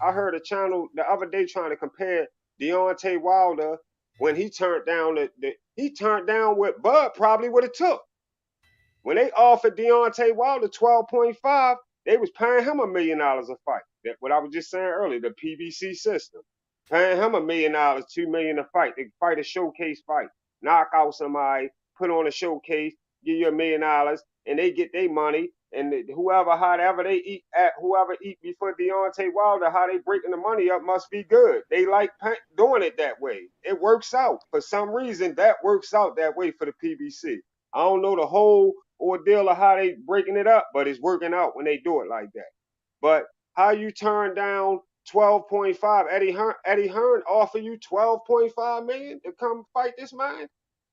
I heard a channel the other day trying to compare Deontay Wilder when he turned down he turned down what Bud probably would have took. When they offered Deontay Wilder 12.5, they was paying him $1 million a fight. That's what I was just saying earlier, the PBC system. Paying him $1 million, $2 million a fight. They fight a showcase fight, knock out somebody, put on a showcase, give you $1 million, and they get their money. And however they eat whoever eat before Deontay Wilder, how they breaking the money up must be good. They like doing it that way. It works out. For some reason, that works out that way for the PBC. I don't know the whole ordeal of how they breaking it up, but it's working out when they do it like that. But how you turn down 12.5? Eddie Hearn offer you 12.5 million to come fight this man,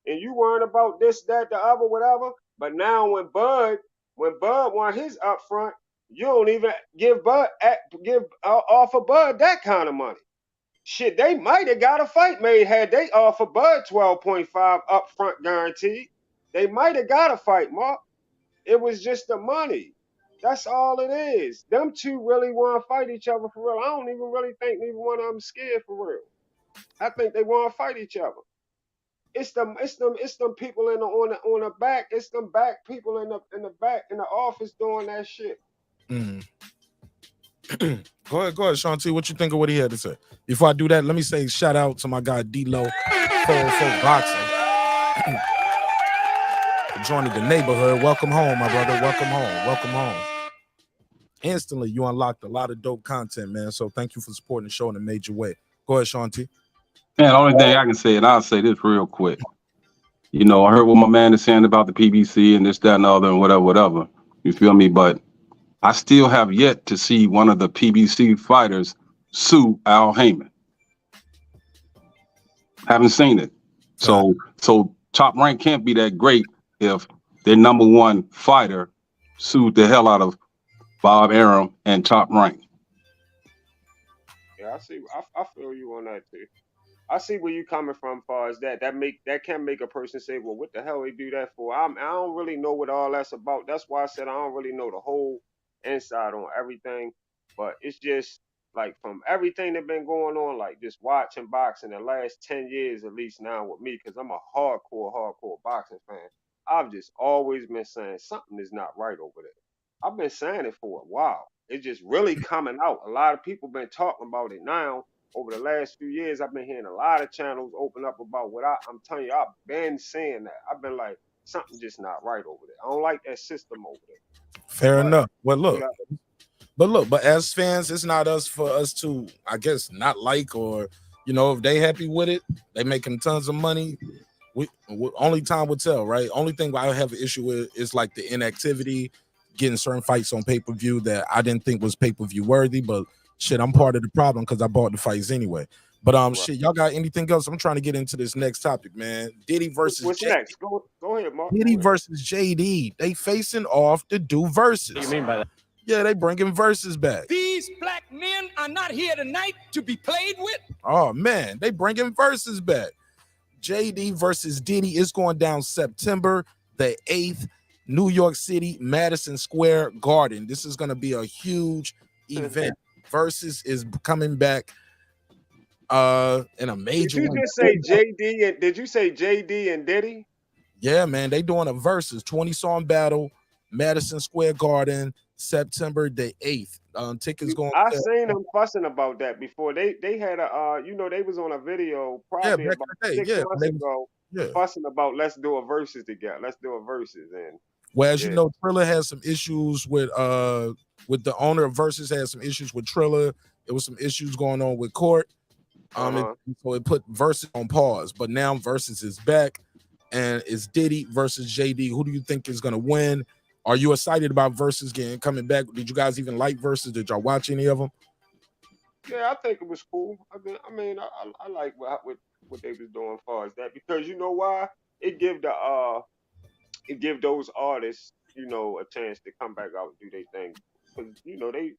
and you worrying about this, that, the other, whatever. But now when Bud want his upfront, you don't even offer Bud that kind of money. Shit, they might have got a fight made had they offer Bud 12.5 upfront guaranteed. They might have got a fight, Mark. It was just the money. That's all it is. Them two really want to fight each other for real. I don't even really think neither one of them scared for real. I think they want to fight each other. It's them people on the back. It's them back people in the back in the office doing that shit. Go ahead, Sean T. What you think of what he had to say? Before I do that, let me say shout out to my guy D-Lo, 404 Boxing. Joining the neighborhood. Welcome home, my brother. Welcome home. Welcome home. Instantly, you unlocked a lot of dope content, man. So thank you for supporting the show in a major way. Go ahead, Sean T. Man, the only thing I can say, and I'll say this real quick. I heard what my man is saying about the PBC and this, that, and the other, and whatever. You feel me? But I still have yet to see one of the PBC fighters sue Al Heyman. Haven't seen it. So Top Rank can't be that great if their number one fighter sued the hell out of Bob Arum and Top Rank. Yeah, I see. I feel you on that too. I see where you coming from, far as that can make a person say, well, what the hell they do that for? I don't really know what all that's about. That's why I said I don't really know the whole inside on everything. But it's just like from everything that been going on, like just watching boxing the last 10 years at least now with me, because I'm a hardcore boxing fan. I've just always been saying something is not right over there. I've been saying it for a while. It's just really coming out. A lot of people been talking about it now. Over the last few years, I've been hearing a lot of channels open up about what I'm telling you. I've been saying that. I've been like, something just not right over there. I don't like that system over there. Fair enough. Well, look, But look, but as fans, it's not us for us to, I guess, not like, or you know, if they happy with it, they making tons of money. We only time will tell, right? Only thing I have an issue with is like the inactivity, getting certain fights on pay-per-view that I didn't think was pay-per-view worthy. But shit, I'm part of the problem because I bought the fights anyway. But shit, y'all got anything else? I'm trying to get into this next topic, man. Diddy versus What's JD. next? Go ahead, Mark. Diddy versus JD. They facing off to do verses. What do you mean by that? Yeah, they bringing verses back. These black men are not here tonight to be played with. Oh man, they bringing verses back. JD versus Diddy is going down September the 8th, New York City, Madison Square Garden. This is going to be a huge event. Versus is coming back in a major Did you just say JD and did you say JD and Diddy? Yeah, man, they doing a versus 20-song battle, Madison Square Garden, September the 8th. Tickets going. I seen them fussing about that before. They had a you know, they was on a video probably back about in the day, 6 months ago yeah. fussing about let's do a versus together. Let's do a versus. And Well, as you know, Triller has some issues with the owner of Versus had some issues with Triller. There was some issues going on with Court. So it put Versus on pause. But now Versus is back, and it's Diddy versus JD. Who do you think is gonna win? Are you excited about Versus coming back? Did you guys even like Versus? Did y'all watch any of them? yeah, I think it was cool. I mean, I like what they was doing as far as that, because you know why? It give those artists, you know, a chance to come back out and do their thing. Because you know, they,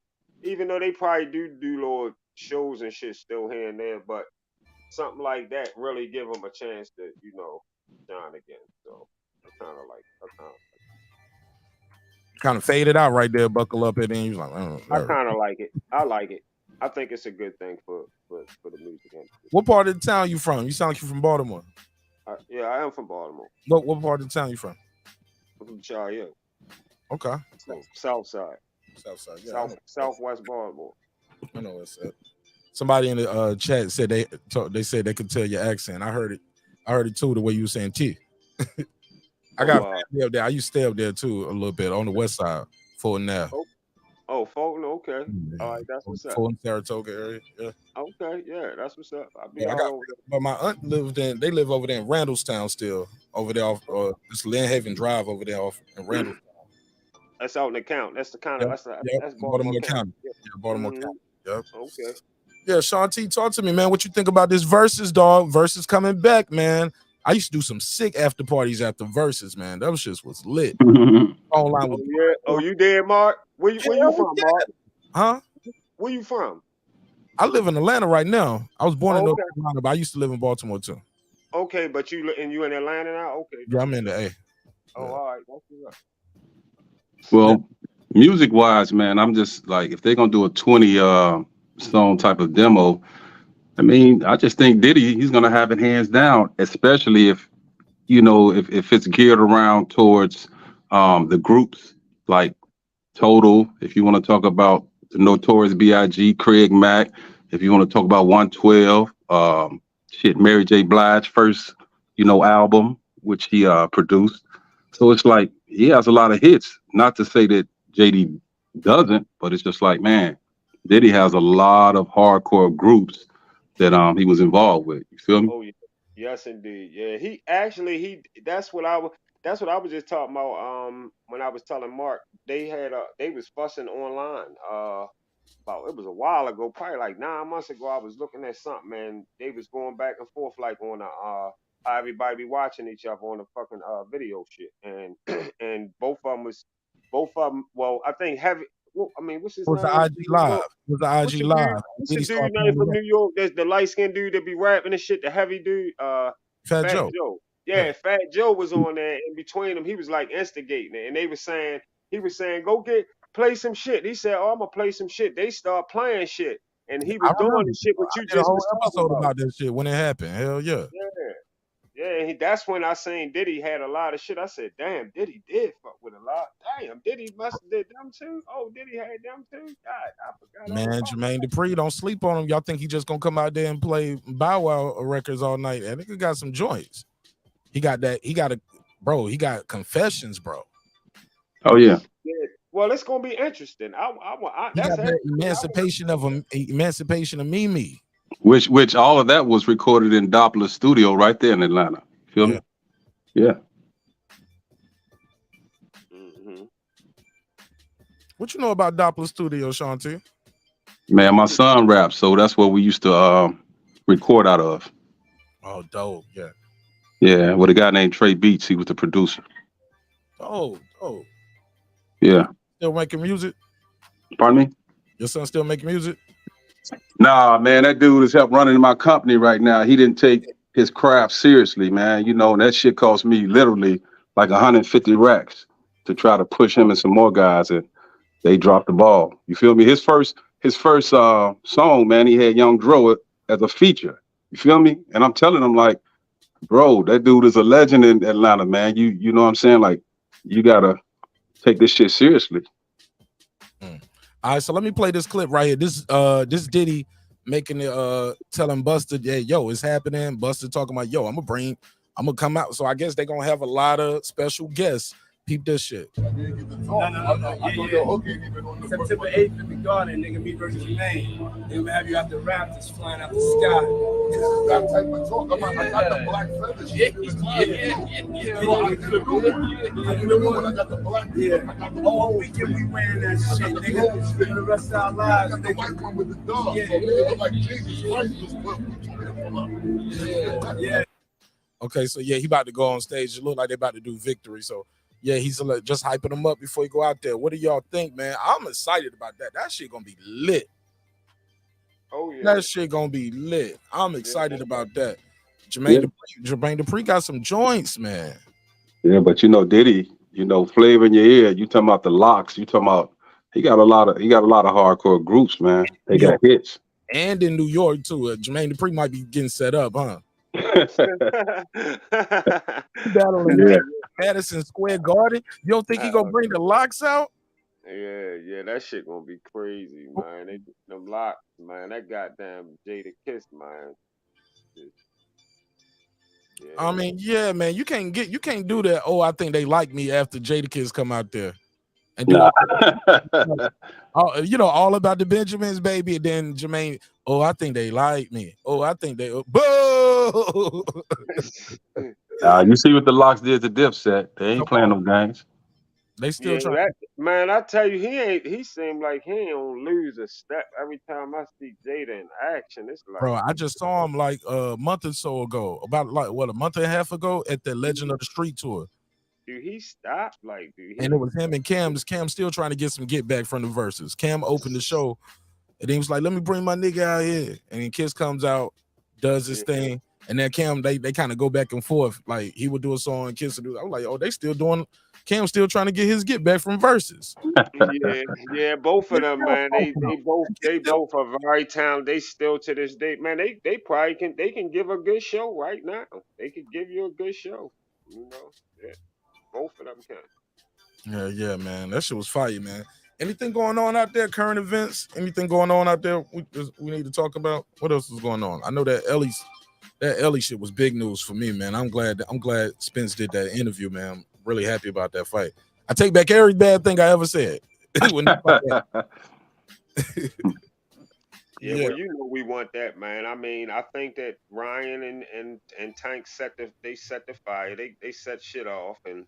even though they probably do little shows and shit still here and there, but something like that really give them a chance to, you know, shine again. So I kind of faded out right there, buckle up it, and he was like, I kind of like it. I like it. I think it's a good thing for the music industry. What part of the town you from? You sound like you're from Baltimore. Yeah, I am from Baltimore. What part of the town you from? I'm from Charlotte. Okay. So, South Side. South Side. Yeah, Southwest Baltimore. I know what's up. Somebody in the chat said they said they could tell your accent. I heard it too, the way you were saying T. I got family up there. I used to stay up there too a little bit on the west side, Fulton now. Oh, Fulton, okay. All right, that's what's up. Fulton, Saratoga area. Yeah. Okay, yeah, that's what's up. But my aunt they live over there in Randallstown still, over there off this Lynn Haven Drive over there off in Randallstown. That's out in the county. That's the kind of that's Baltimore County. Yeah, Baltimore County. Yep. Okay. Yeah, Sean T, talk to me, man. What you think about this Versus, dog? Versus coming back, man. I used to do some sick after parties after Versus, man. That shit was lit. Online with you did, Mark? Where you from, Mark? Huh? Where you from? I live in Atlanta right now. I was born in North Carolina, but I used to live in Baltimore too. Okay, but you in Atlanta now? Okay. Yeah, I'm in the A. Oh, all right. That's what's up. Well, music wise, man, I'm just like, if they're gonna do a 20 song type of demo, I mean, I just think Diddy, he's gonna have it hands down, especially if, you know, if it's geared around towards the groups like Total, if you want to talk about the Notorious B.I.G., Craig Mack, if you want to talk about 112, Mary J. Blige first, you know, album, which he produced. So it's like he has a lot of hits. Not to say that JD doesn't, but it's just like, man, Diddy has a lot of hardcore groups that he was involved with. You feel me? Oh yeah, yes indeed. Yeah, that's what I was just talking about. When I was telling Mark, they was fussing online. It was a while ago, probably like 9 months ago. I was looking at something, and they was going back and forth like on how everybody be watching each other on the fucking video shit, and and both of them. Well, I think Heavy. Well, I mean, what's his name? Was the IG Live? Was the IG Live? What's the dude name from New York? There's the light skinned dude that be rapping and shit. The heavy dude. Fat Joe. Yeah, Fat Joe was on there. In between them, he was like instigating it, and he was saying, go play some shit. He said, oh, I'm gonna play some shit. They start playing shit, and he was doing the shit what you just was talking about that shit when it happened. Hell yeah. Yeah, that's when I seen Diddy had a lot of shit. I said, damn, Diddy did fuck with a lot. Damn, Diddy must have did them too. Oh, Diddy had them too. God, I forgot. Man, Jermaine Dupri, don't sleep on him. Y'all think he just gonna come out there and play Bow Wow records all night? I think he got some joints. He got Confessions, bro. Oh yeah. Well, it's gonna be interesting. He That's got that everything. emancipation of Mimi. Which all of that was recorded in Doppler Studio right there in Atlanta. Feel me? Yeah. What you know about Doppler Studio, Sean T? Man, my son raps, so that's what we used to record out of. Oh, dope. Yeah. Yeah, with a guy named Trey Beats. He was the producer. Oh. Yeah. Still making music? Pardon me? Your son still making music? Nah, man, that dude is help running my company right now. He didn't take his craft seriously, man. You know, and that shit cost me literally like 150 racks to try to push him and some more guys, and they dropped the ball. You feel me? His first song, man, he had Young Dro as a feature. You feel me? And I'm telling him, like, bro, that dude is a legend in Atlanta, man. You know what I'm saying? Like, you gotta take this shit seriously. All right, so let me play this clip right here. This Diddy making it telling Buster, yeah, yo, it's happening. Buster talking about, yo, I'm gonna come out. So I guess they're gonna have a lot of special guests. Peep this shit. No. September 8th in the Garden, nigga, me versus Jermaine. They will have you out the Raptors flying out the sky. That type of talk. I got the black feathers. I got the black. Yeah. All weekend we wearing that shit, nigga. For the rest of our lives. The white one with the dog. Yeah. Okay, so yeah, he about to go on stage. It look like they about to do Victory. So yeah, he's just hyping them up before he go out there. What do y'all think, man? I'm excited about that. That shit gonna be lit. Oh yeah, that shit gonna be lit. I'm excited about that. Jermaine Dupri got some joints, man. Yeah, but you know, Diddy, you know, flavor in your ear. You talking about the Locks? You talking about he got a lot of hardcore groups, man. They got hits. And in New York too. Jermaine Dupri might be getting set up, huh? Yeah. Madison Square Garden. You don't think he gonna bring the Locks out? Yeah, that shit gonna be crazy, man. Them Locks, man. That goddamn Jada Kiss, man. Yeah. I mean, yeah, man. You can't do that. Oh, I think they like me after Jadakiss come out there. And do you know, all about the Benjamins, baby. And then Jermaine, oh, I think they like me. Oh, I think they boo. You see what the Locks did to Dipset. They ain't playing no games. They still trying. Man, I tell you, he seemed like he ain't gonna lose a step every time I see Jada in action. It's like, bro, I just saw him like a month or so ago, about like a month and a half ago at the Legend of the Street tour. Dude, he stopped, like, and it was him and Cam. Cam still trying to get some get back from the Verzuz. Cam opened the show, and he was like, "Let me bring my nigga out here." And then Kiss comes out, does his thing, and then Cam they kind of go back and forth. Like he would do a song, and Kiss would do. I was like, "Oh, they still doing." Cam's still trying to get his get back from Verzuz. yeah, both of them, man. They both are very talented. They still to this day, man. They probably can give a good show right now. They could give you a good show, you know. Yeah, both of them can. Yeah, man. That shit was fire, man. Anything going on out there? Current events? Anything going on out there we need to talk about? What else is going on? I know that Ellie shit was big news for me, man. I'm glad Spence did that interview, man. I'm really happy about that fight. I take back every bad thing I ever said. Yeah, well, you know we want that, man. I mean, I think that Ryan and Tank set the fire. They set shit off, and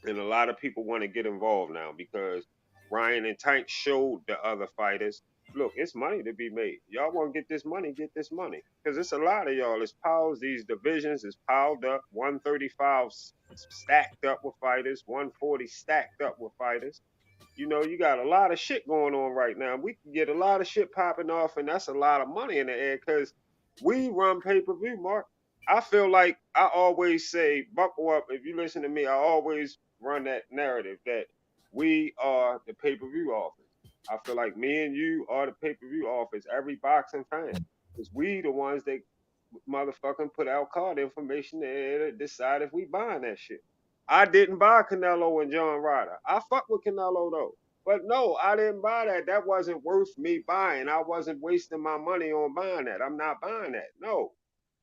a lot of people want to get involved now because Ryan and Tank showed the other fighters, look, it's money to be made. Y'all want to get this money, because it's a lot of y'all. It's piles. These divisions is piled up. 135 stacked up with fighters. 140 stacked up with fighters. You know, you got a lot of shit going on right now. We can get a lot of shit popping off, and that's a lot of money in the air because we run pay-per-view, Mark. I feel like I always say, buckle up. If you listen to me, I always run that narrative that we are the pay-per-view office. I feel like me and you are the pay-per-view office, every boxing fan. Because we the ones that motherfucking put out card information there to decide if we buying that shit. I didn't buy Canelo and John Ryder. I fuck with Canelo though. But no, I didn't buy that. That wasn't worth me buying. I wasn't wasting my money on buying that. I'm not buying that. No.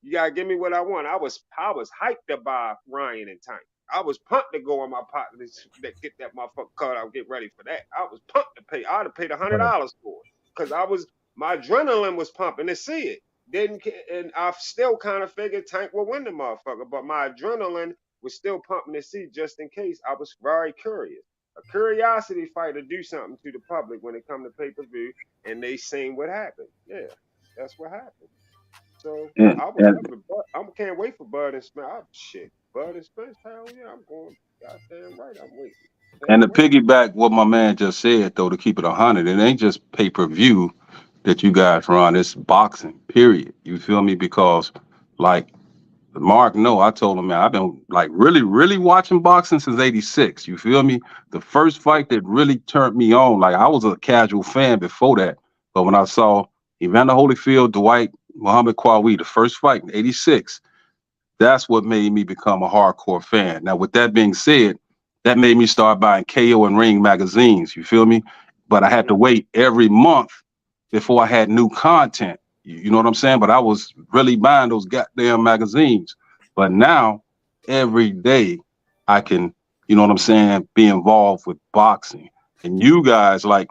You gotta give me what I want. I was hyped to buy Ryan and Tank. I was pumped to go in my pocket to get that motherfucker card out, get ready for that. I was pumped to pay. I'd have paid $100 for it because my adrenaline was pumping to see it. And I still kind of figured Tank would win the motherfucker, but my adrenaline was still pumping to see just in case. I was very curious. A curiosity fighter do something to the public when it come to pay-per-view, and they seen what happened. Yeah, that's what happened. So I can't wait for Bud and Spence. Shit, Bud and Spence, hell yeah, I'm going. Goddamn right, I'm waiting. And to piggyback what my man just said, though, to keep it 100, it ain't just pay-per-view that you guys run. It's boxing, period. You feel me? Because, like, Mark, no, I told him, man, I've been, like, really watching boxing since 86. You feel me? The first fight that really turned me on, like, I was a casual fan before that. But when I saw Evander Holyfield, Dwight Muhammad Qawi, the first fight in 86, that's what made me become a hardcore fan. Now, with that being said, that made me start buying KO and Ring magazines. You feel me? But I had to wait every month before I had new content. You know what I'm saying? But I was really buying those goddamn magazines. But now, every day, I can, you know what I'm saying, be involved with boxing. And you guys, like,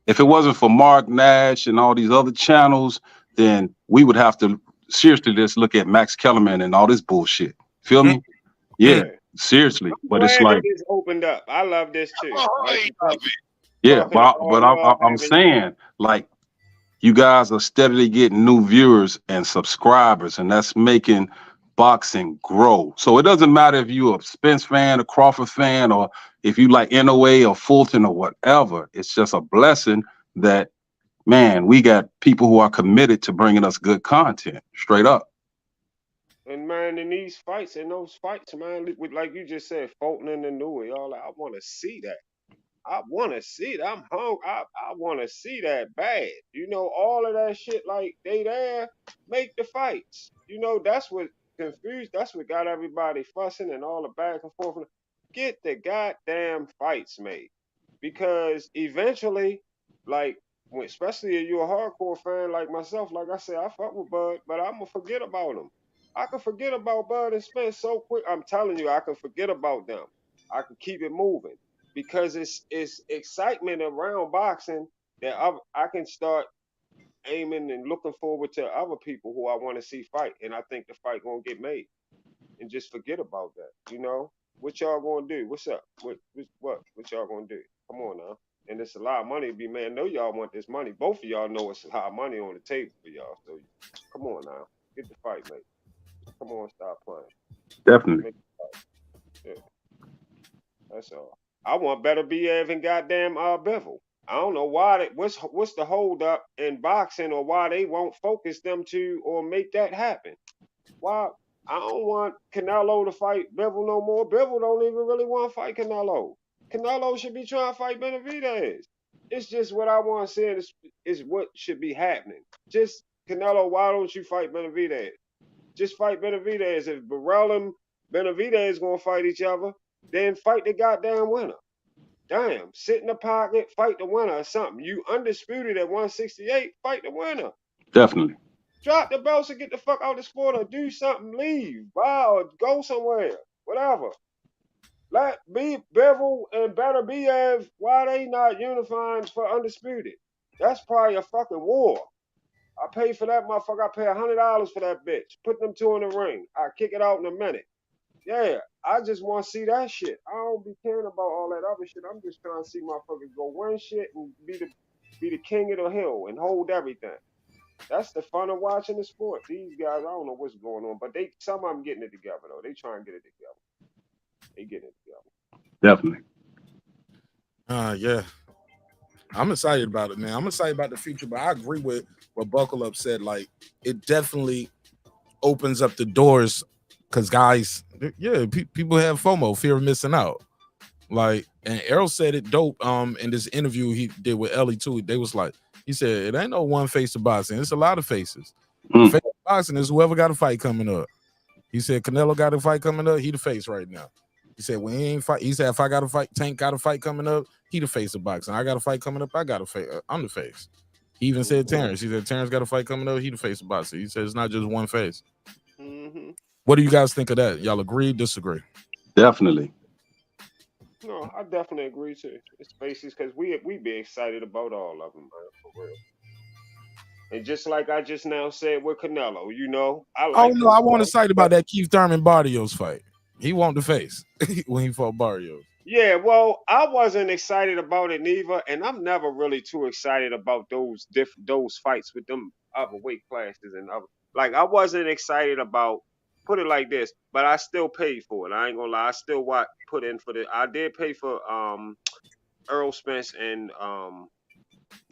if it wasn't for Mark Nash and all these other channels, then we would have to seriously just look at Max Kellerman and all this bullshit. Feel me? Yeah. Seriously, but it's like this opened up. I love this too. Yeah, but I'm saying, like, you guys are steadily getting new viewers and subscribers, and that's making boxing grow. So it doesn't matter if you're a Spence fan, a Crawford fan, or if you like NOA or Fulton or whatever. It's just a blessing that, man, we got people who are committed to bringing us good content, straight up. And man, in those fights, man, with, like you just said, Fulton and the Newey, all that, I want to see that. I want to see that. I'm hungry. I want to see that bad. You know, all of that shit, like, they there, make the fights. You know, that's what confused. That's what got everybody fussing and all the back and forth. Get the goddamn fights made. Because eventually, like, especially if you're a hardcore fan like myself, like I said, I fuck with Bud, but I'm going to forget about him. I can forget about Bud and Spence so quick. I'm telling you, I can forget about them. I can keep it moving because it's excitement around boxing that I can start aiming and looking forward to other people who I want to see fight, and I think the fight gonna get made. And just forget about that. You know what y'all gonna do? What's up? What y'all gonna do? Come on now. And it's a lot of money to be made. I know y'all want this money. Both of y'all know it's a lot of money on the table for y'all. So come on now, get the fight made. Come on, stop playing. Definitely. Yeah. That's all. I want better BA than goddamn Bivol. I don't know why what's the hold up in boxing or why they won't focus them to or make that happen. Why I don't want Canelo to fight Bivol no more. Bivol don't even really want to fight Canelo. Canelo should be trying to fight Benavidez. It's just what I want to say is what should be happening. Just Canelo, why don't you fight Benavidez? Just fight Benavidez. If Burrell and Benavidez gonna fight each other, then fight the goddamn winner. Damn, sit in the pocket, fight the winner or something. You undisputed at 168, fight the winner. Definitely. Drop the belts and get the fuck out of the sport or do something, leave. Wow, go somewhere. Whatever. Let Bivol and Benavidez, why they not unifying for undisputed? That's probably a fucking war. I pay for that motherfucker. I pay $100 for that bitch. Put them two in the ring. I kick it out in a minute. Yeah, I just want to see that shit. I don't be caring about all that other shit. I'm just trying to see motherfuckers go win shit and be the king of the hill and hold everything. That's the fun of watching the sport. These guys, I don't know what's going on, but some of them getting it together though. They trying to get it together. They getting it together. Definitely. Yeah. I'm excited about it, man. I'm excited about the future, but I agree with what Buckle Up said. Like, it definitely opens up the doors because guys, people have FOMO, fear of missing out. Like, and Errol said it dope in this interview he did with Ellie too. They was like, he said, it ain't no one face to boxing. It's a lot of faces. The face of boxing is whoever got a fight coming up. He said, Canelo got a fight coming up. He the face right now. He said, when he ain't fight, he said, if I got a fight, Tank got a fight coming up, he the face of boxing. I got a fight coming up, I got a face. I'm the face. He even said Terence. He said Terence got a fight coming up. He the face of boxing. He said it's not just one face. Mm-hmm. What do you guys think of that? Y'all agree? Disagree? Definitely. No, I definitely agree too. It's faces because we be excited about all of them, man, for real. And just like I just now said with Canelo, you know, I Oh like no, those I want to fights, cite about but that Keith Thurman Barrios fight. He won the face when he fought Barrios. yeah, well, I wasn't excited about it neither, and I'm never really too excited about those fights with them other weight classes and other. Like I wasn't excited about. Put it like this, but I still paid for it. I ain't gonna lie, I still put in for the. I did pay for Errol Spence and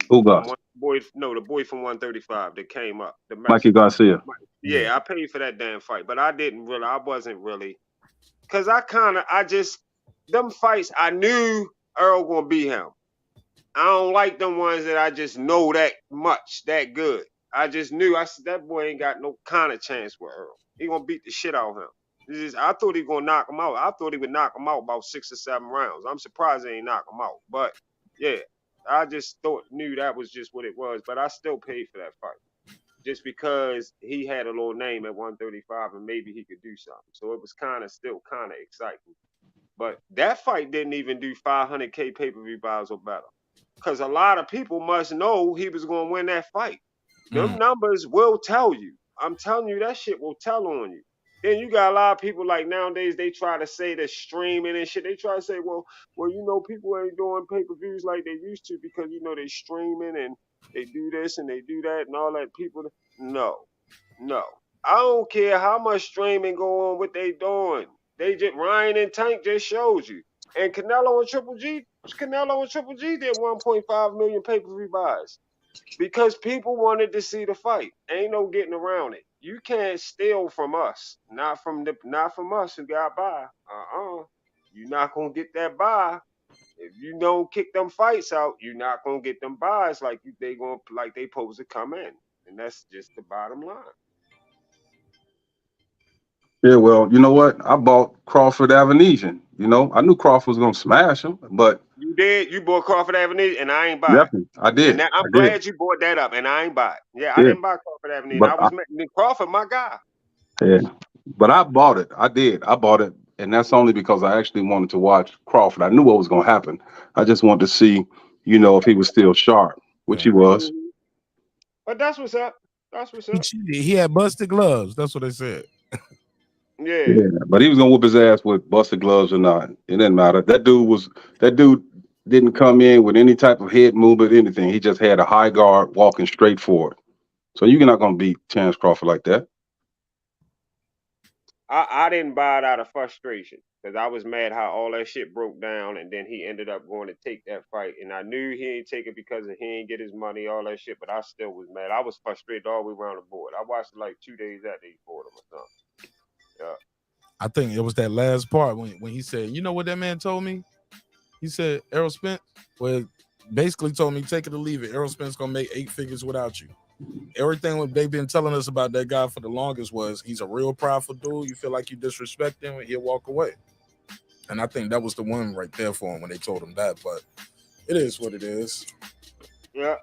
Who got? the boy from 135 that came up, the Mikey Mexican. Garcia. Yeah, I paid for that damn fight, but I wasn't really, cause I just them fights I knew Earl gonna beat him. I don't like them ones that I just know that much, that good. I just knew I said that boy ain't got no kind of chance with Earl. He gonna beat the shit out of him. I thought he gonna knock him out. I thought he would knock him out about 6 or 7 rounds. I'm surprised he ain't knock him out. But yeah, I just knew that was just what it was. But I still paid for that fight just because he had a little name at 135 and maybe he could do something. So it was still kind of exciting. But that fight didn't even do 500K pay-per-view buys or better. Because a lot of people must know he was going to win that fight. Them numbers will tell you. I'm telling you, that shit will tell on you. Then you got a lot of people like nowadays, they try to say the streaming and shit. They try to say, well, you know, people ain't doing pay-per-views like they used to because, you know, they streaming and they do this and they do that and all that. People, no. I don't care how much streaming go on, what they doing. They just, Ryan and Tank just showed you. And Canelo and Triple G did 1.5 million pay-per-view buys because people wanted to see the fight. Ain't no getting around it. You can't steal from us. Not from us who got buy. You're not gonna get that buy. If you don't kick them fights out, you're not gonna get them buys like they supposed to come in. And that's just the bottom line. Yeah, well, you know what? I bought Crawford Avenesian. You know, I knew Crawford was gonna smash him, but You did. You bought Crawford Avenue, and I ain't buy it. definitely, I And did. I'm I did. glad you brought that up, and I ain't buy it. Yeah, I Yeah, didn't buy Crawford Avenue, and but I was Crawford, my guy. yeah, but I bought it. I did. I bought it, and that's only because I actually wanted to watch Crawford. I knew what was gonna happen. I just wanted to see, you know, if he was still sharp, which he was. Mhm. But that's what's up. That's what's He up. cheated. He had busted gloves. That's what they said. Yeah. Yeah, but he was gonna whoop his ass with busted gloves or not. It didn't matter. That dude didn't come in with any type of head movement, anything. He just had a high guard walking straight forward. So you're not gonna beat Terence Crawford like that. I didn't buy it out of frustration because I was mad how all that shit broke down, and then he ended up going to take that fight, and I knew he ain't take it because he ain't get his money, all that shit. But I still was mad. I was frustrated all the way around the board. I watched it like 2 days after he fought him or something. Yeah. I think it was that last part when he said, "You know what that man told me?" He said, "Errol Spence, well, basically told me take it or leave it. Errol Spence gonna make 8 figures without you." Everything what they've been telling us about that guy for the longest was he's a real prideful dude. You feel like you disrespect him, he'll walk away. And I think that was the one right there for him when they told him that. But it is what it is. Yeah.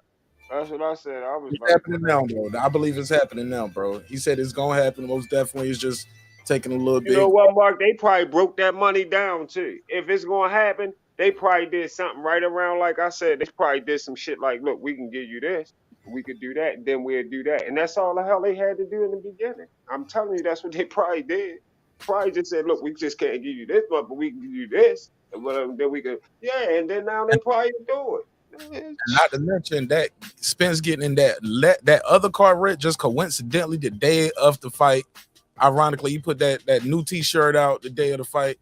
That's what I said. I was It's like, happening now, though. I believe it's happening now, bro. He said it's gonna happen. Most definitely, it's just taking a little you know bit. what, Mark? They probably broke that money down too. If it's gonna happen, they probably did something right around like I said. They probably did some shit like, look, we can give you this, we could do that, and then we'll do that. And that's all the hell they had to do in the beginning. I'm telling you, that's what they probably did. Probably just said, look, we just can't give you this, but we can give you this. And then we could, yeah, and then now they probably do it. And not to mention that Spence getting in that other car wreck just coincidentally the day of the fight. Ironically, he put that new T-shirt out the day of the fight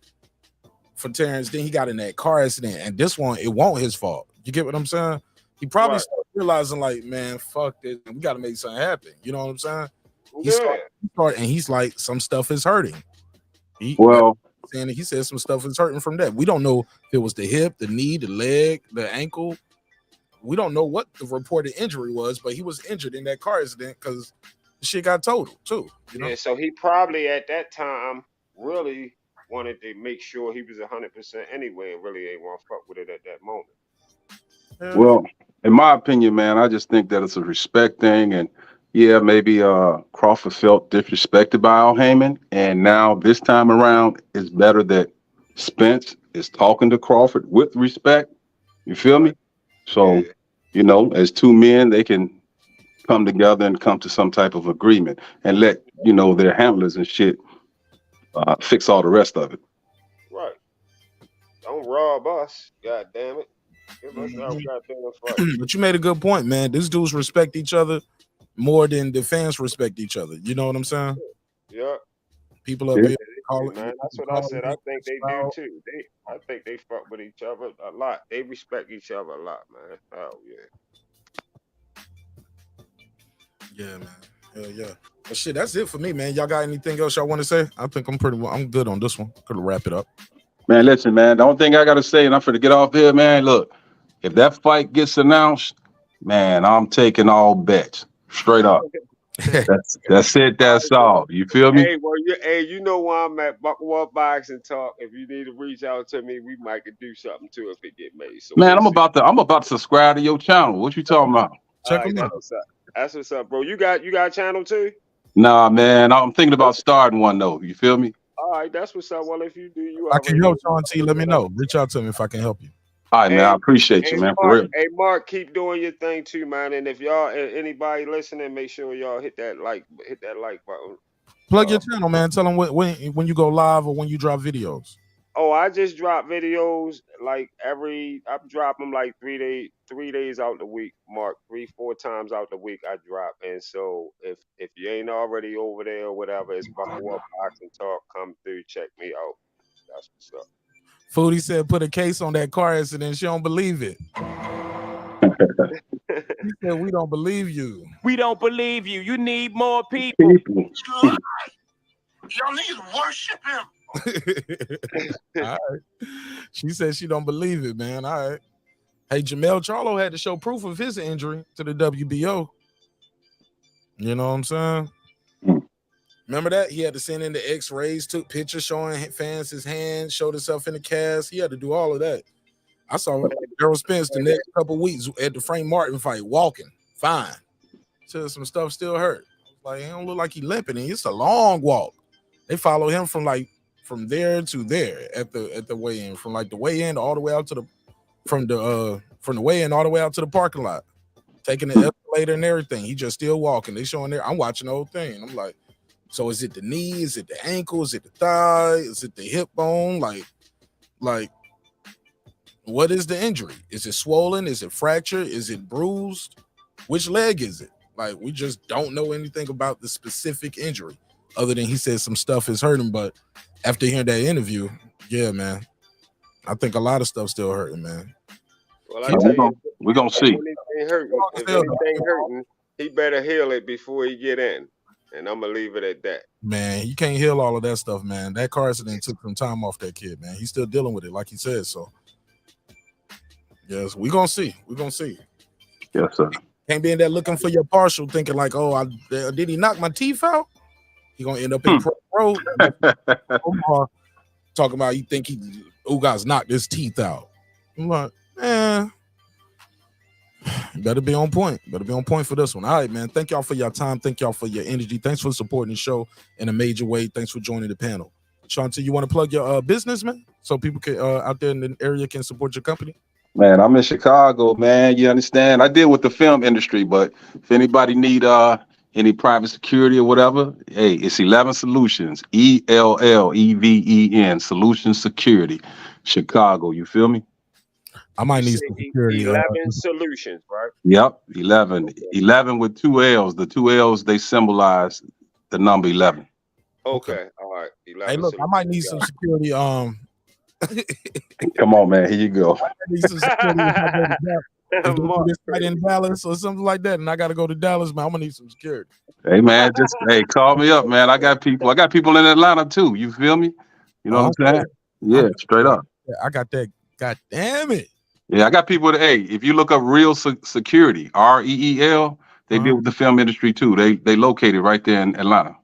for Terence. Then he got in that car accident, and this one it won't his fault. You get what I'm saying? He probably started realizing like, man, fuck this, we got to make something happen. You know what I'm saying? He started, and he's like, some stuff is hurting. He said some stuff is hurting from that. We don't know if it was the hip, the knee, the leg, the ankle. We don't know what the reported injury was, but he was injured in that car accident because the shit got totaled too. You know? Yeah, so he probably at that time really wanted to make sure he was 100% anyway, and really ain't want to fuck with it at that moment. Well, In my opinion, man, I just think that it's a respect thing, and yeah, maybe Crawford felt disrespected by Al Heyman, and now this time around, it's better that Spence is talking to Crawford with respect. You feel me? So, you know, as two men, they can come together and come to some type of agreement, and let you know their handlers and shit fix all the rest of it. Right. Don't rob us. God damn it. Give us our goddamn fight. But you made a good point, man. These dudes respect each other more than the fans respect each other. You know what I'm saying? Yeah. People up here calling, Man, that's what I said. I think they do too. I think they fuck with each other a lot. They respect each other a lot, man. Oh yeah. Yeah, man. Hell yeah. But shit, that's it for me, man. Y'all got anything else y'all want to say? I think I'm good on this one. Could wrap it up. Man, listen, man. The only thing I gotta say, and I'm finna get off here, man. Look, if that fight gets announced, man, I'm taking all bets. Straight up. That's it. That's all. You feel me? Hey, well, you know where I'm at. Buckle up, boxing talk. If you need to reach out to me, we might could do something too if it get made. So Man, I'm about to subscribe to your channel. What you talking about? Check them out. That's what's up, bro. You got a channel too? Nah, man. I'm thinking about starting one though. You feel me? All right, that's what's up. Well, if you do, you I can help Sean T. Let me know. Reach out to me if I can help you. All right, man. I appreciate you, man. For real. Hey, Mark, keep doing your thing too, man. And if y'all, anybody listening, make sure y'all hit that like button. Plug your channel, man. Tell them when you go live or when you drop videos. Oh, I just drop videos like I drop them like 3 days out the week, Mark. 3-4 times out the week I drop. And so if you ain't already over there or whatever, it's Buckle Up Boxing Talk. Come through, check me out. That's what's up. Foodie said put a case on that car accident. She don't believe it. He said we don't believe you. We don't believe you. You need more people. Y'all need to worship him. All right. She said she don't believe it, man. All right. Hey, Jamel Charlo had to show proof of his injury to the WBO. You know what I'm saying? Remember that? He had to send in the x-rays, took pictures showing fans his hand, showed himself in the cast. He had to do all of that. I saw Errol Spence the next couple weeks at the Frank Martin fight, walking, fine. Said some stuff still hurt. Like, he don't look like he limping, and it's a long walk. They follow him from there to there at the weigh-in, from like the weigh-in all the way out to the from the weigh-in all the way out to the parking lot, taking the escalator and everything. He just still walking. They showing there. I'm watching the whole thing. I'm like, so is it the knee? Is it the ankle? Is it the thigh? Is it the hip bone? Like, what is the injury? Is it swollen? Is it fractured? Is it bruised? Which leg is it? Like, we just don't know anything about the specific injury, other than he said some stuff is hurting. But after hearing that interview, yeah, man, I think a lot of stuff still hurting, man. Well, I tell you, we're gonna see. If anything hurting, he better heal it before he get in. And I'm gonna leave it at that. Man, you can't heal all of that stuff, man. That car accident took some time off that kid, man. He's still dealing with it, like he said. So, yes, we're gonna see. We're gonna see. Yes, sir. Can't be in there looking for your partial, thinking like, oh, did he knock my teeth out? He gonna end up in pro. Talking about you think Ugas knocked his teeth out. I'm like, man, better be on point. Better be on point for this one. All right, man. Thank y'all for your time. Thank y'all for your energy. Thanks for supporting the show in a major way. Thanks for joining the panel. Shanti, you want to plug your business, man, so people can out there in the area can support your company? Man, I'm in Chicago, man. You understand? I deal with the film industry, but if anybody need any private security or whatever, hey, it's 11 Solutions, ELLEVEN, Solutions Security, Chicago. You feel me? I might need some security. 11 Solutions, right? Yep, 11. 11 with 2 L's. The 2 L's, they symbolize the number 11. Okay, all right. 11 Hey, look, I might need some security. Come on, man. Here you go. I need some security if I go to this fight in Dallas or something like that, and I got to go to Dallas, man. I'm gonna need some security. Hey, man, just call me up, man. I got people in Atlanta too. You feel me? You know what I'm saying? Yeah, straight up. Yeah, I got that. God damn it. Yeah, I got people that, hey, if you look up Real Security, REEL, they deal with the film industry too. They located right there in Atlanta.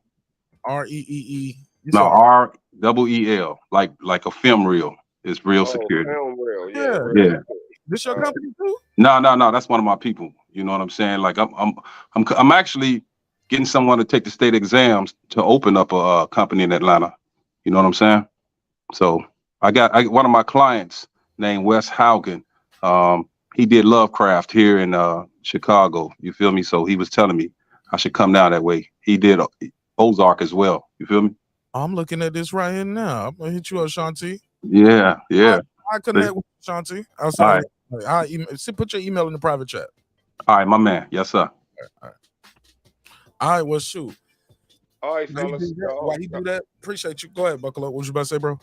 REEE. No, REEL, like a film reel. It's Real Security. Film reel, yeah. Yeah. This your company too? No. That's one of my people. You know what I'm saying? Like I'm actually getting someone to take the state exams to open up a company in Atlanta. You know what I'm saying? So I got one of my clients named Wes Haugen. He did Lovecraft here in Chicago. You feel me? So he was telling me I should come down that way. He did Ozark as well. You feel me? I'm looking at this right here now. I'm gonna hit you up, Shanti. Yeah. I connect with Shanti. All right. Put your email in the private chat. All right, my man. Yes, sir. All right, well, shoot. All right, fellas. Why you do that? Appreciate you. Go ahead, buckle up. What you about to say, bro?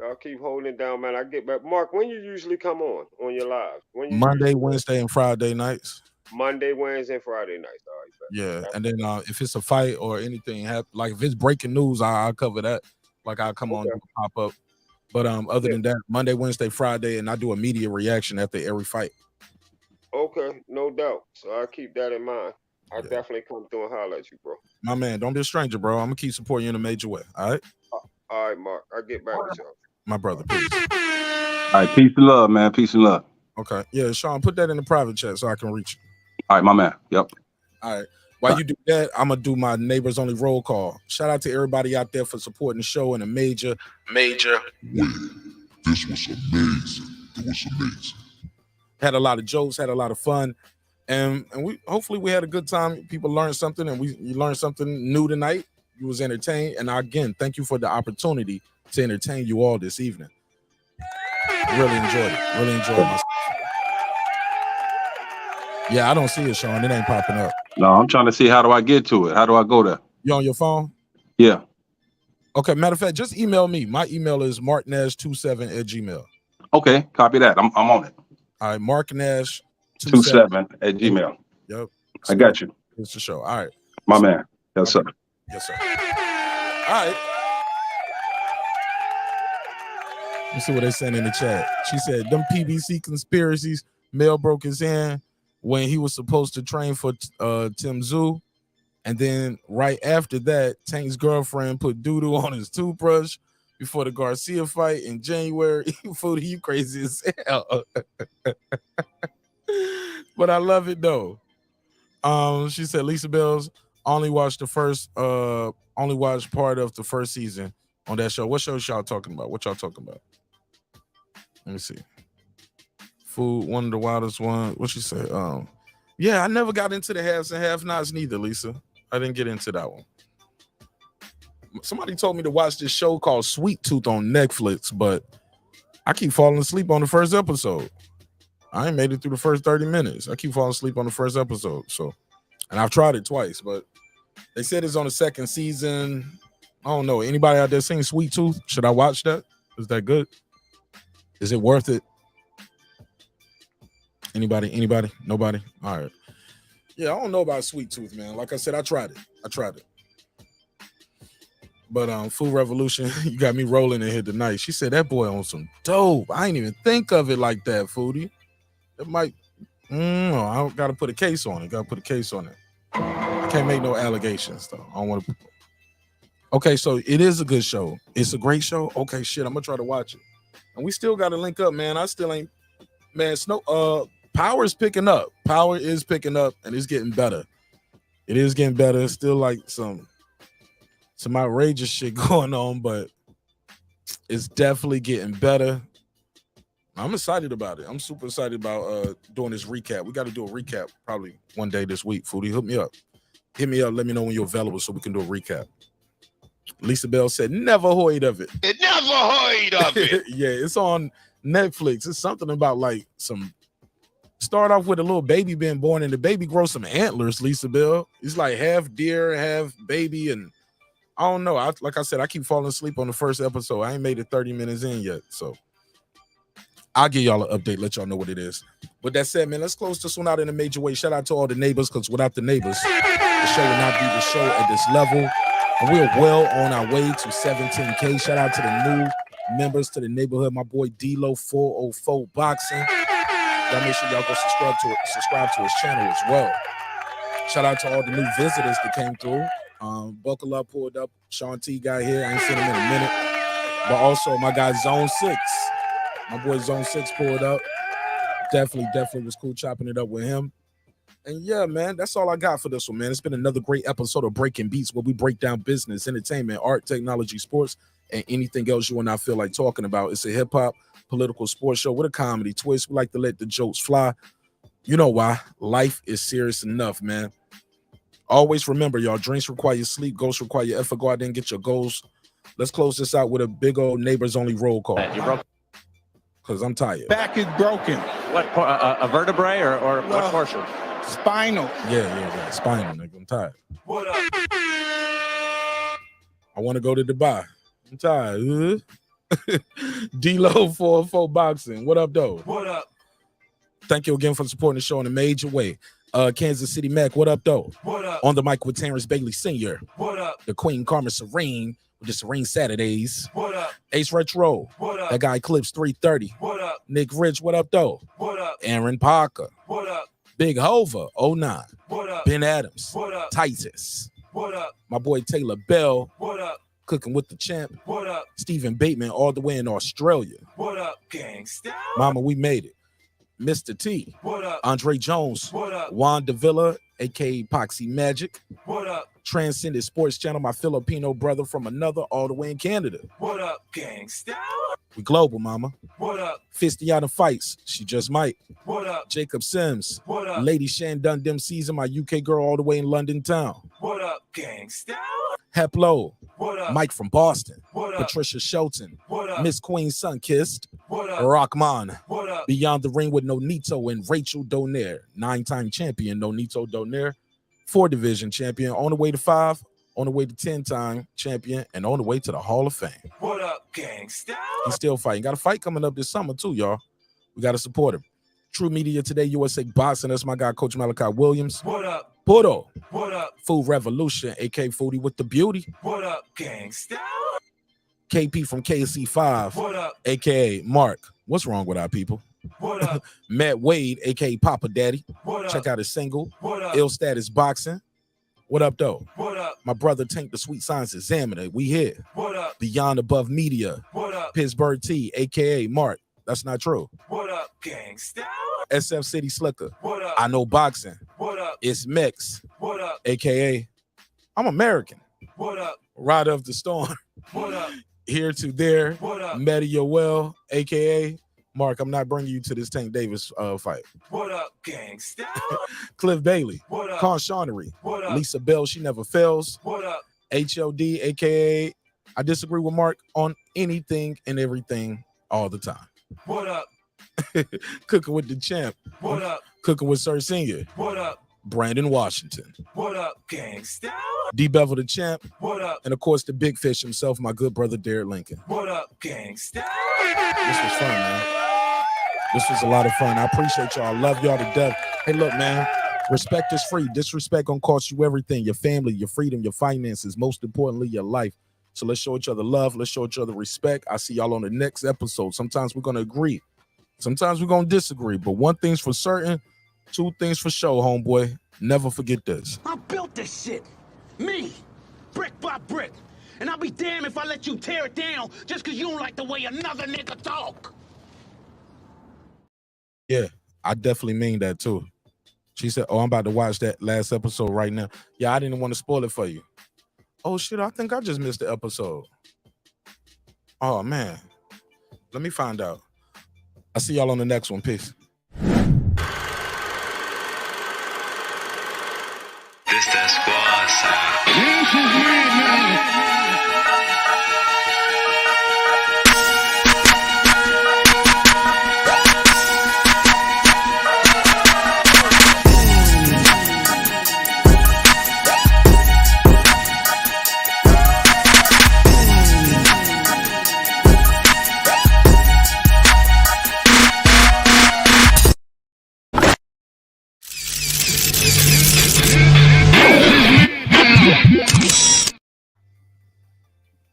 I'll keep holding it down, man. I get back. Mark, when you usually come on your live? When you Monday, Wednesday, and Friday nights. Monday, Wednesday, and Friday nights. All right. Yeah, and then if it's a fight or anything, like if it's breaking news, I'll cover that. Like I'll come on and pop up. But other than that, Monday, Wednesday, Friday, and I do a media reaction after every fight. Okay, no doubt. So I'll keep that in mind. I'll definitely come through and holler at you, bro. My man, don't be a stranger, bro. I'm gonna keep supporting you in a major way. All right. All right, Mark. I'll get back with y'all. My brother, peace. All right, peace and love, man. Peace and love. Okay. Yeah, Sean, put that in the private chat so I can reach you. All right, my man. Yep. All right. While you do that, I'm gonna do my neighbors only roll call. Shout out to everybody out there for supporting the show in a major. This was amazing. It was amazing. Had a lot of jokes, had a lot of fun, and we hopefully we had a good time. People learned something, and you learned something new tonight. You was entertained, and again, thank you for the opportunity to entertain you all this evening. Really enjoyed it. Really enjoyed myself. Yeah, I don't see it, Sean. It ain't popping up. No, I'm trying to see how do I get to it. How do I go there? You on your phone? Yeah. Okay, matter of fact, just email me. My email is marknash27@gmail. Okay, copy that. I'm on it. All right, marknash27@gmail. Yep. I got you. It's the show. All right. My man. Yes, sir. Yes, sir. All right. Let's see what they saying in the chat. She said, them PBC conspiracies, Mel broke his hand when he was supposed to train for Tim Tszyu. And then right after that, Tank's girlfriend put doo-doo on his toothbrush before the Garcia fight in January. Food, you crazy as hell. But I love it though. She said Lisa Bells only watched part of the first season on that show. What show y'all talking about? What y'all talking about? Let me see. Food, one of the wildest one. What she say? Yeah, I never got into the haves and have-nots neither, Lisa. I didn't get into that one. Somebody told me to watch this show called Sweet Tooth on Netflix, but I keep falling asleep on the first episode. I ain't made it through the first 30 minutes. I keep falling asleep on the first episode. And I've tried it twice, but they said it's on the second season. I don't know. Anybody out there seen Sweet Tooth? Should I watch that? Is that good? Is it worth it? Anybody? Nobody? All right. Yeah, I don't know about Sweet Tooth, man. Like I said, I tried it. But Food Revolution, you got me rolling in here tonight. She said that boy on some dope. I ain't even think of it like that, Foodie. It might. I gotta put a case on it. I can't make no allegations though. I don't want to. Okay, so it is a good show. It's a great show. Okay, shit, I'm gonna try to watch it. And we still got to link up, man. I still ain't. Man, Power is picking up. Power is picking up, and it's getting better. It is getting better. Still like some outrageous shit going on, but it's definitely getting better. I'm excited about it. I'm super excited about doing this recap. We got to do a recap probably one day this week. Foodie, hook me up. Hit me up. Let me know when you're available so we can do a recap. Lisa Bell said, never heard of it. Yeah, it's on Netflix. It's something about like start off with a little baby being born and the baby grows some antlers, Lisa Bell. It's like half deer, half baby, and I don't know. Like I said, I keep falling asleep on the first episode. I ain't made it 30 minutes in yet, so I'll give y'all an update, let y'all know what it is. With that said, man, let's close this one out in a major way. Shout out to all the neighbors, because without the neighbors, the show would not be the show at this level. And we're well on our way to 17K. Shout out to the new members to the neighborhood. My boy D-Lo 404 Boxing. Y'all make sure y'all go subscribe to his channel as well. Shout out to all the new visitors that came through. Buckle up, pulled up. Sean T guy here. I ain't seen him in a minute. But also my guy Zone 6. My boy Zone 6 pulled up. Definitely was cool chopping it up with him. And yeah, man, that's all I got for this one, man. It's been another great episode of Breaking Beats, where we break down business, entertainment, art, technology, sports, and anything else you and I feel like talking about. It's a hip-hop, political sports show with a comedy twist. We like to let the jokes fly. You know why? Life is serious enough, man. Always remember, y'all, drinks require sleep, goals require your effort. Go out there and get your goals. Let's close this out with a big old neighbors only roll call. You broke. Because I'm tired. Back is broken. What, a vertebrae or what portion? Spinal. Yeah. Spinal, nigga. I'm tired. What up? I want to go to Dubai. I'm tired. D-Lo 404 Boxing. What up, though? What up? Thank you again for supporting the show in a major way. Kansas City Mac, what up, though? What up? On the mic with Terrence Bailey Sr. What up? The Queen Carmen Serene with the Serene Saturdays. What up? Ace Retro. What up? That guy Eclipse 330. What up? Nick Rich, what up, though? What up? Aaron Parker. What up? Big Hova 09. What up? Ben Adams. What up? Titus. What up? My boy Taylor Bell. What up? Cooking with the Champ. What up? Stephen Bateman all the way in Australia. What up, gangsta? Mama, we made it. Mr. T. What up? Andre Jones. What up? Juan Davila, a.k.a. Poxy Magic. What up? Transcended Sports Channel, my Filipino brother from another all the way in Canada. What up, gangsta? We global, mama. What up? Fisty out of fights. She just might. What up? Jacob Sims. What up? Lady Shan Dundem season, my UK girl all the way in London town. What up, gangsta? Heplo. What up? Mike from Boston. What up? Patricia Shelton. What up? Miss Queen Sunkissed. What up? Rockman. What up? Beyond the Ring with Nonito and Rachel Donaire. 9-time champion Nonito Donaire. 4-division champion. On the way to 5. On the way to 10-time champion. And on the way to the Hall of Fame. What up, gangsta? He's still fighting. Got a fight coming up this summer too, y'all. We got to support him. True Media Today, USA Boxing. That's my guy, Coach Malachi Williams. What up? Puro. What up? Food Revolution, AK Foodie with the beauty. What up, gangsta? KP from KC5. What up? AKA Mark. What's wrong with our people? What up? Matt Wade, aka Papa Daddy. What up? Check out his single. What up? Ill Status Boxing. What up, though? What up? My brother Tank, the Sweet Science Examiner. We here. What up? Beyond Above Media. What up? Pittsburgh T, aka Mark. That's not true. What up, gangsta? SF City Slicker. What up? I know boxing. What up? It's Mex. What up? AKA I'm American. What up? Rider of the Storm. What up? Here to there. What up? Media Well, AKA Mark. I'm not bringing you to this Tank Davis fight. What up, gangsta? Cliff Bailey. What up? Con Shawnery. What up? Lisa Bell, she never fails. What up? HLD, AKA I disagree with Mark on anything and everything all the time. What up? Cooking with the Champ. What up? Cooking with Sir Senior. What up? Brandon Washington. What up, gangsta? D Bevel the Champ. What up? And of course the big fish himself, my good brother Derek Lincoln. What up, gangsta? This was fun, man. This was a lot of fun. I appreciate y'all. I love y'all to death. Hey, look, man. Respect is free. Disrespect gonna cost you everything. Your family, your freedom, your finances, most importantly, your life. So let's show each other love. Let's show each other respect. I'll see y'all on the next episode. Sometimes we're gonna agree. Sometimes we're gonna disagree. But one thing's for certain, 2 things for sure, homeboy. Never forget this. I built this shit. Me. Brick by brick. And I'll be damned if I let you tear it down just because you don't like the way another nigga talk. Yeah, I definitely mean that too. She said, oh, I'm about to watch that last episode right now. Yeah, I didn't want to spoil it for you. Oh, shit, I think I just missed the episode. Oh, man. Let me find out. I'll see y'all on the next one. Peace. This that squad sound.